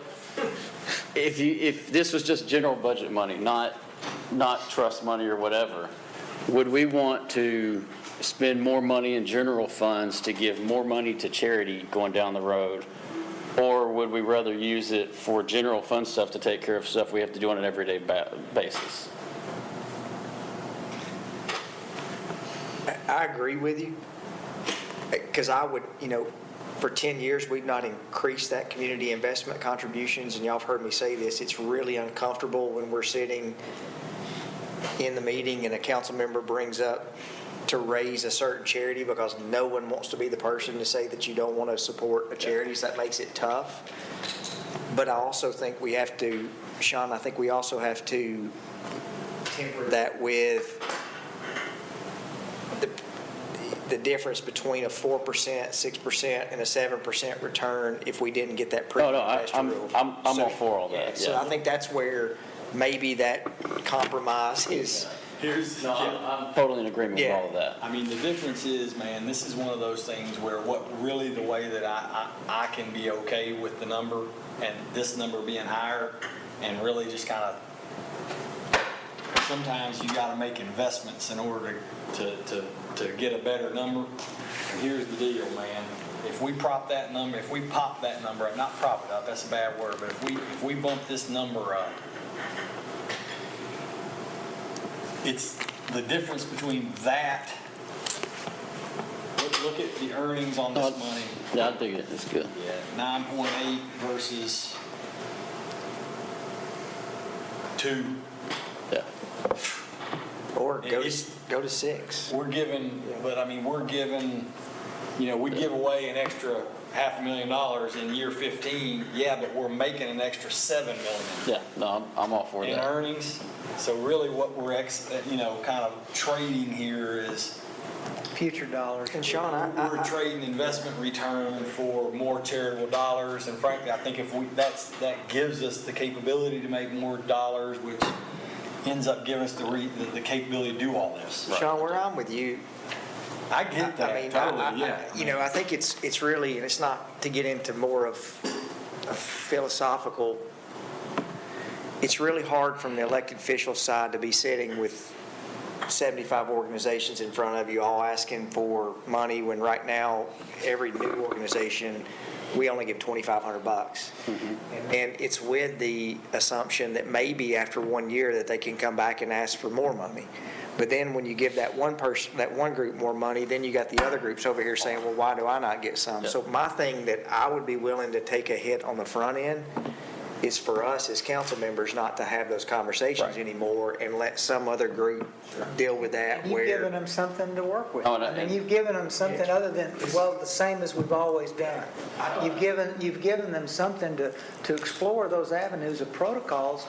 if this was just general budget money, not trust money or whatever, would we want to spend more money in general funds to give more money to charity going down the road? Or would we rather use it for general fund stuff to take care of stuff we have to do on an everyday basis? I agree with you, because I would, for 10 years, we've not increased that community investment contributions, and y'all have heard me say this, it's really uncomfortable when we're sitting in the meeting and a council member brings up to raise a certain charity because no one wants to be the person to say that you don't want to support a charity, so that makes it tough. But I also think we have to, Sean, I think we also have to temper that with the difference between a 4%, 6%, and a 7% return if we didn't get that No, pre-pastoral. I'm all for all that, So yeah. I think that's where maybe that compromise is. I'm totally in agreement with Yeah. all of that. I mean, the difference is, man, this is one of those things where the way that I can be okay with the number and this number being higher, and really just kind of, sometimes you got to make investments in order to get a better number. And here's the deal, man. If we pop that number up, not prop it up, that's a bad word, but if we bump this number up, it's the difference between that. Look at the earnings on this money. Yeah, I dig it. It's good. Yeah, 9.8 versus 2. Yeah. Or go to 6. We're giving, we give away an extra $500,000 in year 15, yeah, but we're making an extra $7 million. Yeah, no, I'm all for In that. earnings. So really what we're, kind of trading here is, Future dollars. And Sean, we're trading investment return for more charitable dollars, and frankly, I think if that gives us the capability to make more dollars, which, ends up giving us the capability to do all this. Sean, where I'm with you, I get that, I mean, totally, yeah. you know, I think it's really, and it's not to get into more of a philosophical, it's really hard from the elected official side to be sitting with 75 organizations in front of you all asking for money when right now, every new organization, we only give $2,500. And it's with the assumption that maybe after 1 year that they can come back and ask for more money. But then when you give that one person, that one group more money, then you got the other groups over here saying, well, why do I not get some? So my thing that I would be willing to take a hit on the front end is for us as council members not to have those conversations anymore and let some other group deal with that You've where. given them something to work with. Oh, and- I mean, you've given them something other than, well, the same as we've always done. You've given them something to explore those avenues of protocols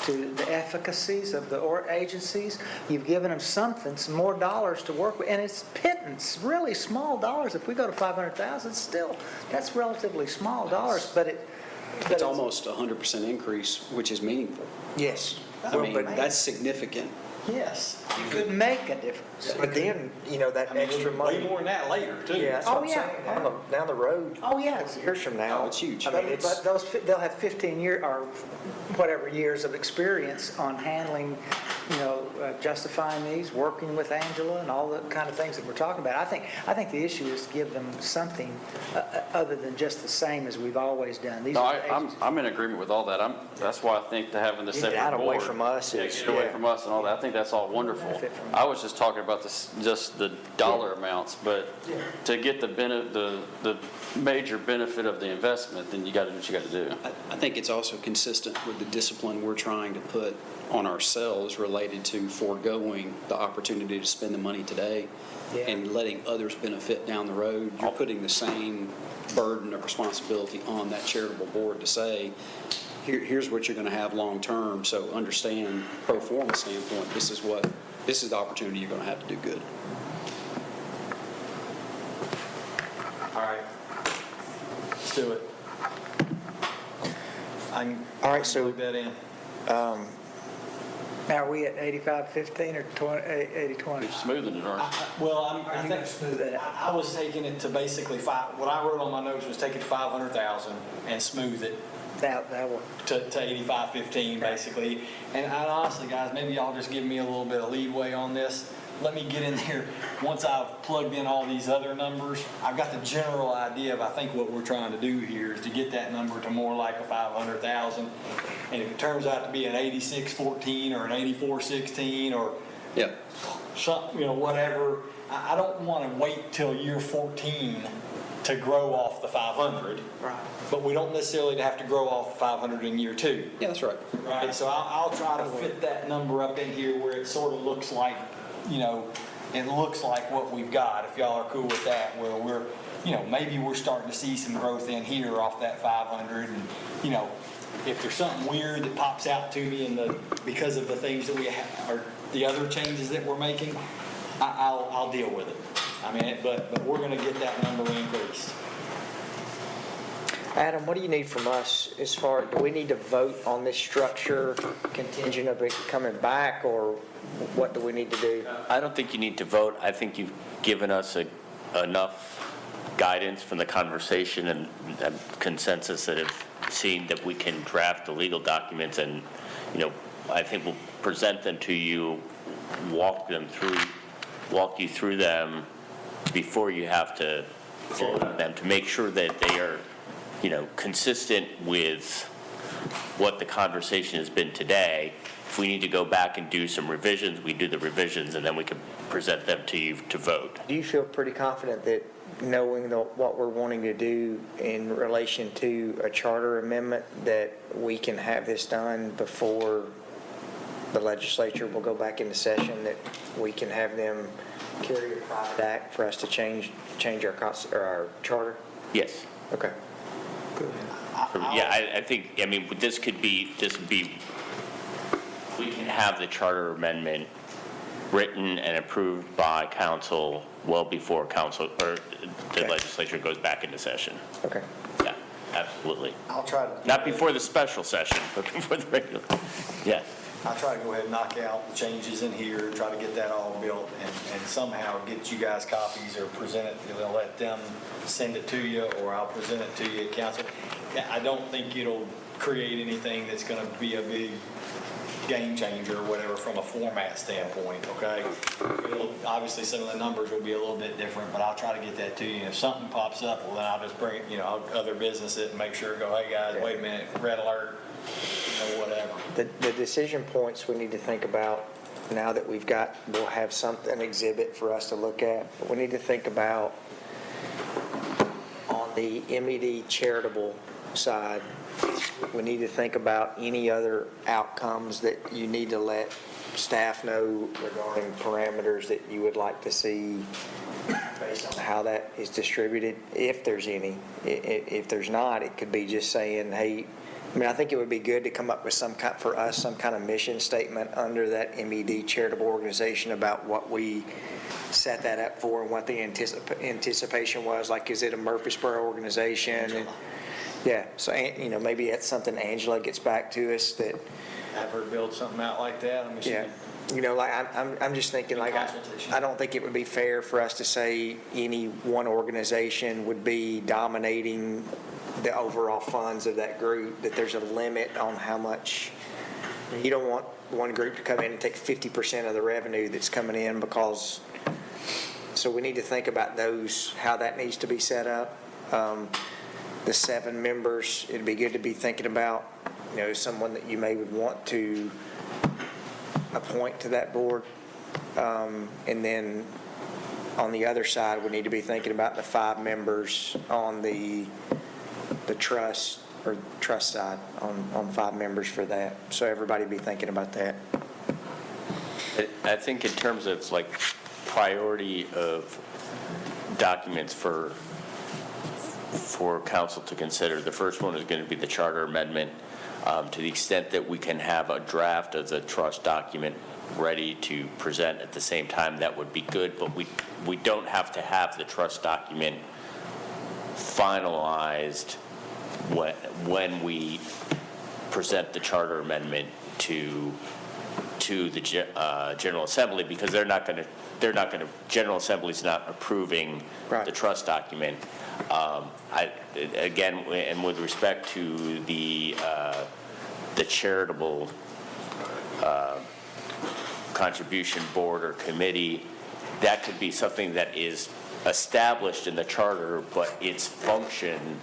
to the efficacies of the agencies. You've given them something, some more dollars to work with, and it's pittance, really small dollars. If we go to 500,000, still, that's relatively small dollars, but It's almost 100% increase, which is meaningful. Yes. I mean, that's significant. yes, you could make a difference. But then, you know, that I mean, extra way money. more than that later, too. Yeah, that's what I'm yeah. saying. Down the road. Oh, yes. Years from now. Oh, it's huge. I mean, it's. But they'll have 15 year, or whatever years of experience on handling, you know, justifying these, working with Angela and all the kind of things that we're talking about. I think the issue is to give them something other than just the same as we've always done. These No, are the I'm agencies. in agreement with all that. That's why I think that having the Get separate that board. away from us Yeah, is- get away yeah. from us and all that. I think that's all wonderful. Benefit from I was just talking about this, just the dollar amounts, but to get the major benefit of the investment, then you got to do what you got to do. I think it's also consistent with the discipline we're trying to put on ourselves related to foregoing the opportunity to spend the money today and letting others benefit down the road. You're putting the same burden of responsibility on that charitable board to say, here's what you're going to have long-term, so understand pro forma standpoint, this is the opportunity you're going to have to do good. All right. Let's do it. All right, so- Plug that in. Now, are we at 85-15 or 80-20? Smoothing it, aren't you? Well, I you think, gonna smooth that out? I was taking it to basically what I wrote on my notes was take it to 500,000 and smooth it That will, to 85-15, basically. And honestly, guys, maybe y'all just give me a little bit of leeway on this. Let me get in there. Once I've plugged in all these other numbers, I've got the general idea of, I think what we're trying to do here is to get that number to more like a 500,000. And if it turns out to be an 86-14 or an 84-16 or Yeah. something, you know, whatever, I don't want to wait till year 14 to grow off the 500. right. But we don't necessarily have to grow off the 500 in year 2. Yeah, that's right. Right, so I'll try to fit that number up in here where it sort of looks like, you know, it looks like what we've got, if y'all are cool with that, where we're, you know, maybe we're starting to see some growth in here off that 500, and, you know, if there's something weird that pops out to me because of the things that we have, or the other changes that we're making, I'll deal with it. I mean, but we're gonna get that number increased. Adam, what do you need from us as far, do we need to vote on this structure contingent of it coming back, or what do we need to do? I don't think you need to vote. I think you've given us enough guidance from the conversation and consensus that have seen that we can draft the legal documents, and, you know, I think we'll present them to you, walk you through them before you have to vote on them, to make sure that they are, you know, consistent with what the conversation has been today. If we need to go back and do some revisions, we do the revisions, and then we can present them to you to vote. Do you feel pretty confident that knowing what we're wanting to do in relation to a charter amendment, that we can have this done before the legislature will go back into session, that we can have them carry a private act for us to change our charter? Yes. Okay. Yeah, I think, I mean, this would be, we can have the charter amendment written and approved by council well before council, or the legislature goes back into session. Okay. Yeah, absolutely. I'll try to. Not before the special session, but before the regular. Yeah. I try to go ahead and knock out the changes in here, try to get that all built, and somehow get you guys copies or present it, let them send it to you, or I'll present it to you at council. I don't think it'll create anything that's gonna be a big game changer or whatever from a format standpoint, okay? Obviously, some of the numbers will be a little bit different, but I'll try to get that to you. And if something pops up, well, then I'll just bring, I'll other business it and make sure, go, hey, guys, wait a minute, red alert, whatever. The decision points we need to think about now that we'll have an exhibit for us to look at, but we need to think about on the MED charitable side, we need to think about any other outcomes that you need to let staff know regarding parameters that you would like to see based on how that is distributed, if there's any. If there's not, it could be just saying, hey, I think it would be good to come up with some kind of mission statement under that MED charitable organization about what we set that up for and what the anticipation was. Like, is it a Murfreesboro organization? And, yeah, so, maybe that's something Angela gets back to us that. Have her build something out like that. I mean, Yeah. I'm just thinking, like, I don't think it would be fair for us to say any one organization would be dominating the overall funds of that group, that there's a limit on how much. You don't want one group to come in and take 50% of the revenue that's coming in because, so we need to think about those, how that needs to be set up. The 7 members, it'd be good to be thinking about, someone that you may would want to appoint to that board. And then on the other side, we need to be thinking about the 5 members on the trust side, on 5 members for that. So everybody be thinking about that. I think in terms of like priority of documents for council to consider, the first one is going to be the charter amendment. To the extent that we can have a draft of the trust document ready to present at the same time, that would be good, but we don't have to have the trust document finalized when we present the charter amendment to the General Assembly, because they're not going to, General Assembly's not approving Right. the trust document. Again, and with respect to the charitable contribution board or committee, that could be something that is established in the charter, but its function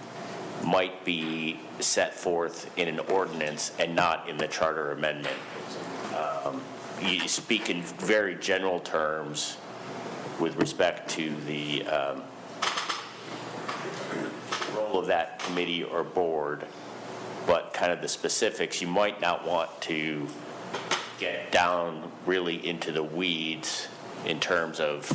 might be set forth in an ordinance and not in the charter amendment. You speak in very general terms with respect to the role of that committee or board, but kind of the specifics, you might not want to get down really into the weeds in terms of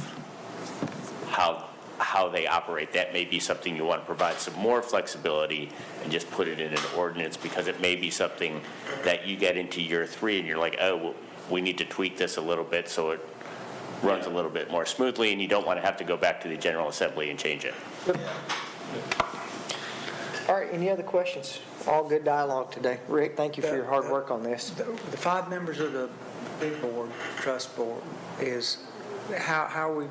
how they operate. That may be something you want to provide some more flexibility and just put it in an ordinance, because it may be something that you get into year 3 and you're like, oh, well, we need to tweak this a little bit so it runs a little bit more smoothly, and you don't want to have to go back to the General Assembly and change it. All right, any other questions? All good dialogue today. Rick, thank you for your hard work on this. The 5 members of the big board, trust board, is how we,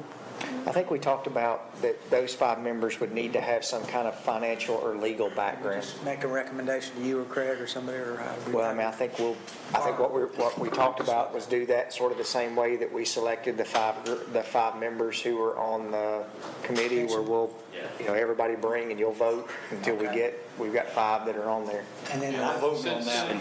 I think we talked about that those 5 members would need to have some kind of financial or legal background. just make a recommendation to you or Craig or somebody, or how we? Well, I think what we talked about was do that sort of the same way that we selected the 5 members who were on the committee, where we'll, everybody bring and you'll vote until we've got 5 that are on there. And then I'm voting on that.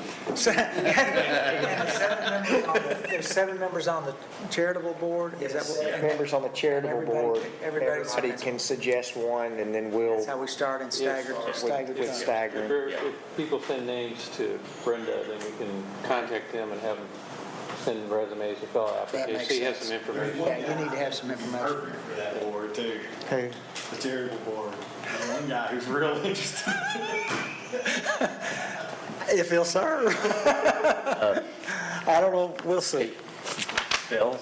There's 7 members on the charitable board, is that what? Members on the charitable board, everybody can suggest one, and then we'll, That's how we start in staggered with terms. staggering. If people send names to Brenda, then we can contact them and have them send resumes and fill out That applications. makes So you have sense. some information. Yeah, you need to have some information. Perfect for that board, too. Who? The charitable board. There's one guy who's real interested. If he'll serve. I don't know, we'll see. Bill,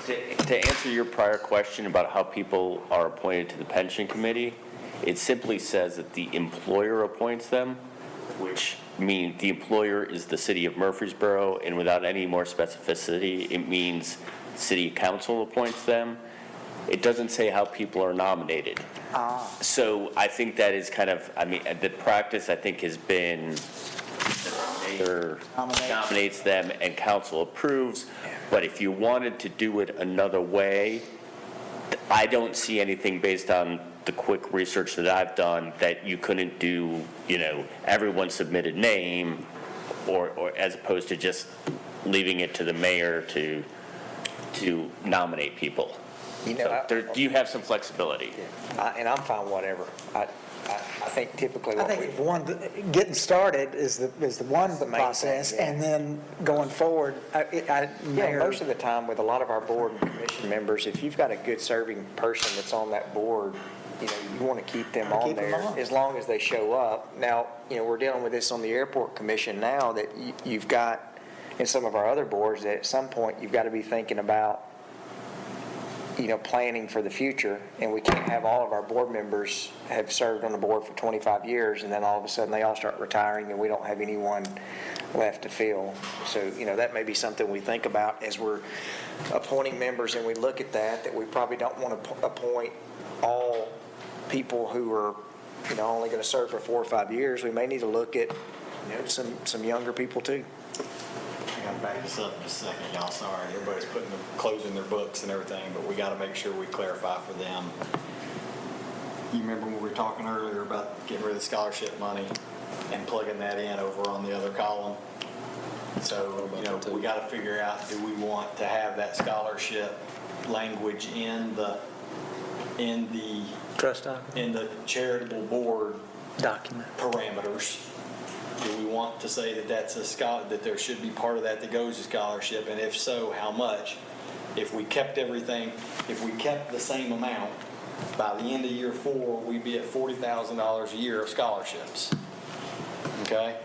to answer your prior question about how people are appointed to the pension committee, it simply says that the employer appoints them, which means the employer is the city of Murfreesboro, and without any more specificity, it means city council appoints them. It doesn't say how people are nominated. So I think that is kind of, the practice, I think, has been the mayor nominates them and council approves. But if you wanted to do it another way, I don't see anything based on the quick research that I've done that you couldn't do, everyone submitted name, or as opposed to just leaving it to the mayor to nominate people. You have some flexibility. And I'm fine, whatever. I think typically I what we. think getting started is the one the main thing, process, yeah. and then going forward, Yeah, Mayor, most of the time with a lot of our board and commission members, if you've got a good serving person that's on that board, you want to keep them on Keep them there on. as long as they show up. Now, we're dealing with this on the airport commission now that you've got, in some of our other boards, that at some point you've got to be thinking about, planning for the future, and we can't have all of our board members have served on the board for 25 years, and then all of a sudden they all start retiring and we don't have anyone left to fill. So, that may be something we think about as we're appointing members, and we look at that we probably don't want to appoint all people who are, only going to serve for 4 or 5 years. We may need to look at, some younger people too. I'll back this up in a second, y'all, sorry. Everybody's closing their books and everything, but we got to make sure we clarify for them. You remember when we were talking earlier about getting rid of the scholarship money and plugging that in over on the other column? So, we got to figure out, do we want to have that scholarship language in the trust document. in the charitable board Document. parameters? Do we want to say that that's that there should be part of that goes to scholarship, and if so, how much? If we kept the same amount, by the end of year 4, we'd be at $40,000 a year of scholarships. Okay?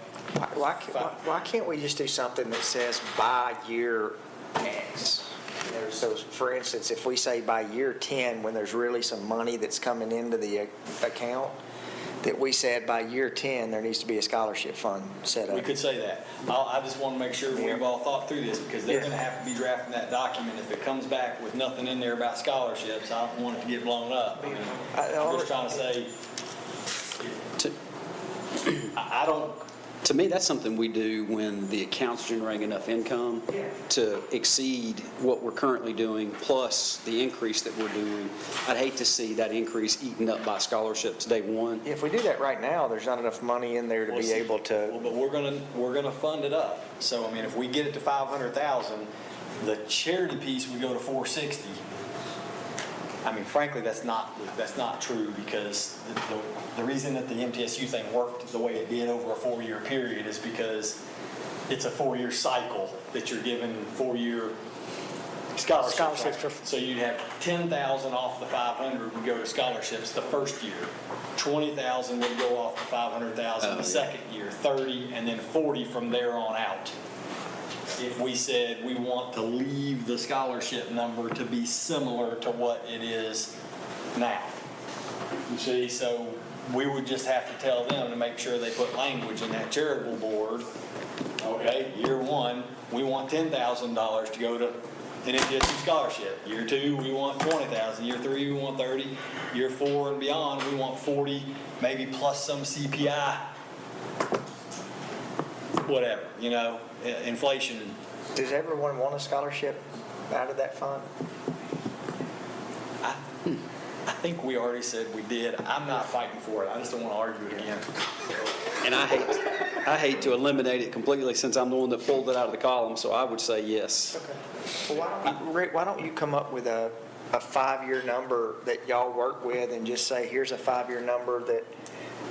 Why can't we just do something that says by year X? So, for instance, if we say by year 10, when there's really some money that's coming into the account, that we said by year 10, there needs to be a scholarship fund set up. We could say that. I just want to make sure we've all thought through this, because they're going to have to be drafting that document. If it comes back with nothing in there about scholarships, I don't want it to get blown up. I'm just trying to say, I don't. To me, that's something we do when the account's generating enough income to exceed what we're currently doing, plus the increase that we're doing. I'd hate to see that increase eaten up by scholarships day one. If we do that right now, there's not enough money in there to be able to. Well, but we're gonna fund it up. So, if we get it to 500,000, the charity piece would go to 460. Frankly, that's not true, because the reason that the MTSU thing worked the way it did over a 4-year period is because it's a 4-year cycle that you're given 4-year scholarships. Right? So you'd have 10,000 off the 500 would go to scholarships the first year. 20,000 would go off the 500,000 the second year, 30, and then 40 from there on out. If we said we want to leave the scholarship number to be similar to what it is now. You see, so we would just have to tell them to make sure they put language in that charitable board. Okay, year 1, we want $10,000 to go to an MTSU scholarship. Year 2, we want 20,000. Year 3, we want 30. Year 4 and beyond, we want 40, maybe plus some CPI, whatever, inflation. Does everyone want a scholarship out of that fund? I think we already said we did. I'm not fighting for it. I just don't want to argue it again. And I hate to eliminate it completely, since I'm the one that pulled it out of the column, so I would say yes. Okay. Well, Rick, why don't you come up with a 5-year number that y'all work with, and just say, here's a 5-year number that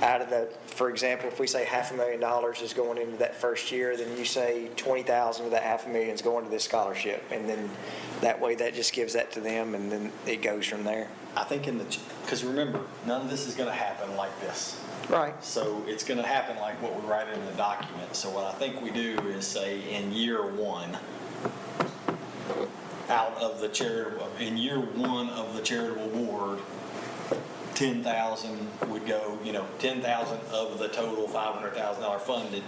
out of the, for example, if we say $500,000 is going into that first year, then you say 20,000 of that $500,000 is going to this scholarship, and then that way that just gives that to them, and then it goes from there. I think because remember, none of this is going to happen like this. Right. So it's going to happen like what we write in the document. So what I think we do is say in year 1, in year 1 of the charitable board, 10,000 would go, 10,000 of the total $500,000 funded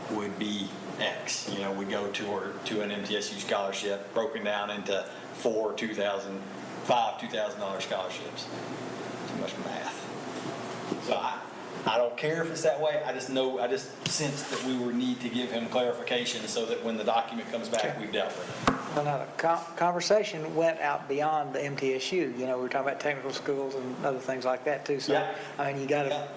would be X, would go to an MTSU scholarship broken down into five $2,000 scholarships. Too much math. So I don't care if it's that way. I just sense that we would need to give him clarification so that when the document comes back, we've dealt with it. Well, now, the conversation went out beyond the MTSU. We were talking about technical schools and other things like that too. So, Yeah. I mean, you gotta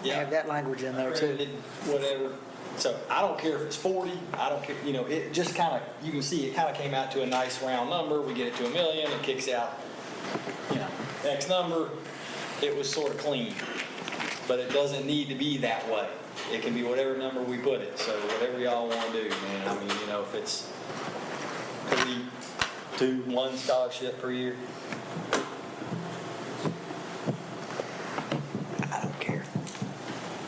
have that language in there too. Accredited, whatever. So I don't care if it's 40, I don't care, it just kind of, you can see, it kind of came out to a nice round number. We get it to $1 million, it kicks out, X number. It was sort of clean, but it doesn't need to be that way. It can be whatever number we put it, so whatever y'all want to do, man. I mean, if it's 3, 2, 1 scholarship per year. I don't care.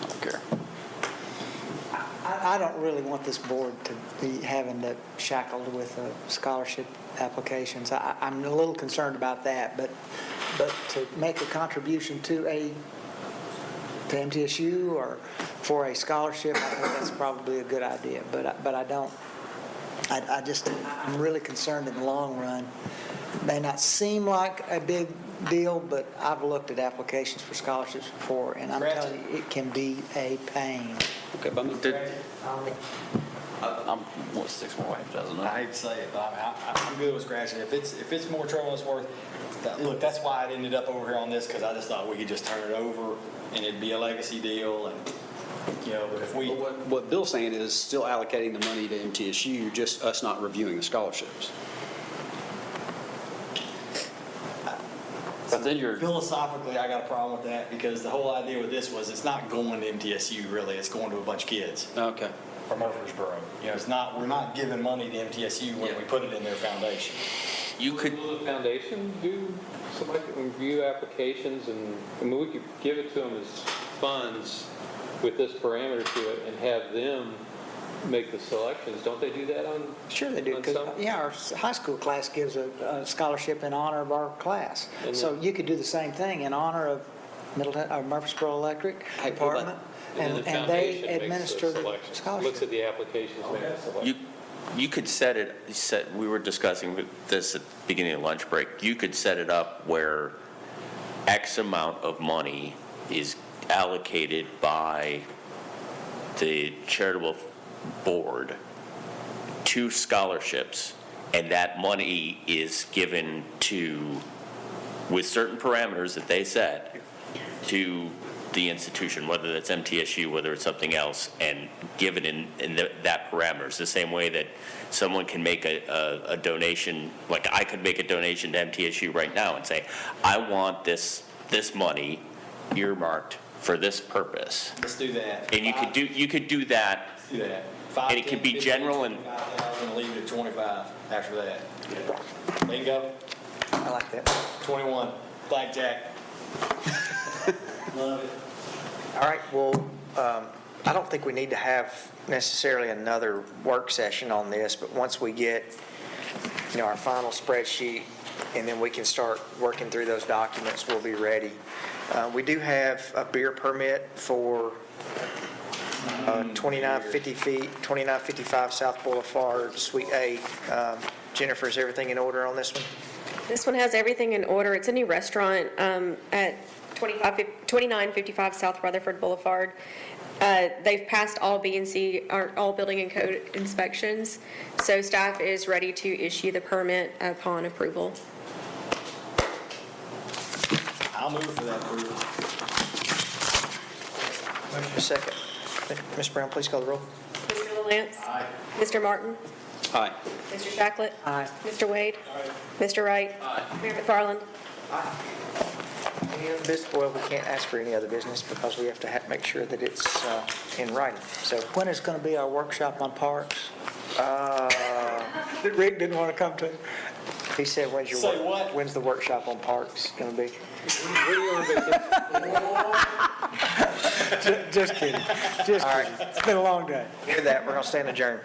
I don't care. I don't really want this board to be having to shackled with scholarship applications. I'm a little concerned about that, but to make a contribution to MTSU or for a scholarship, I think that's probably a good idea. But I'm really concerned in the long run. May not seem like a big deal, but I've looked at applications for scholarships before, and I'm telling you, it can be a pain. Okay, but I'm 6 more half dozen. I hate to say it, but I'm good with scratching it. If it's more trouble than it's worth, look, that's why I ended up over here on this, because I just thought we could just turn it over and it'd be a legacy deal, and but if we. what Bill's saying is still allocating the money to MTSU, just us not reviewing the scholarships. But then you're, Philosophically, I got a problem with that, because the whole idea with this was it's not going to MTSU really, it's going to a bunch of kids Okay. from Murfreesboro. We're not giving money to MTSU when we put it in their foundation. You could, Will the foundation do something like review applications we could give it to them as funds with this parameter to it and have them make the selections. Don't they do that on? Sure they do, on because, some? our high school class gives a scholarship in honor of our class. And So then- you could do the same thing in honor of Murfreesboro Electric Department, And then the and they foundation makes the administer the selections. Looks scholarship. at the applications, makes the selections. you could we were discussing this at the beginning of lunch break. You could set it up where X amount of money is allocated by the charitable board to scholarships, and that money is given to, with certain parameters that they set, to the institution, whether that's MTSU, whether it's something else, and give it in that parameters. The same way that someone can make a donation, like I could make a donation to MTSU right now and say, I want this money earmarked for this purpose. Let's do that. And you could do that. Let's do that. And it can be general and- 5,000, leave it at 25 after that. Bingo. I like that. 21. Blackjack. Love it. All right, well, I don't think we need to have necessarily another work session on this, but once we get, our final spreadsheet, and then we can start working through those documents, we'll be ready. We do have a beer permit for 2955 South Boulevard, Suite 8. Jennifer, is everything in order on this one? This one has everything in order. It's a new restaurant at 2955 South Rutherford Boulevard. They've passed all B&C, or all building and code inspections, so staff is ready to issue the permit upon approval. I'll move for that approval. Motion is second. Ms. Brown, please call the roll. Mr. LaLance? Aye. Mr. Martin? Aye. Mr. Shacklet? Aye. Mr. Wade? Mr. Wright? Mayor McFarland? Any other business? Well, we can't ask for any other business because we have to make sure that it's in writing. So, When is going to be our workshop on parks? That Rick didn't want to come to. he said, Say what? when's the workshop on parks going to be? Just kidding. Just All right. kidding. It's been a long day. Hear that, we're going to stand adjourned.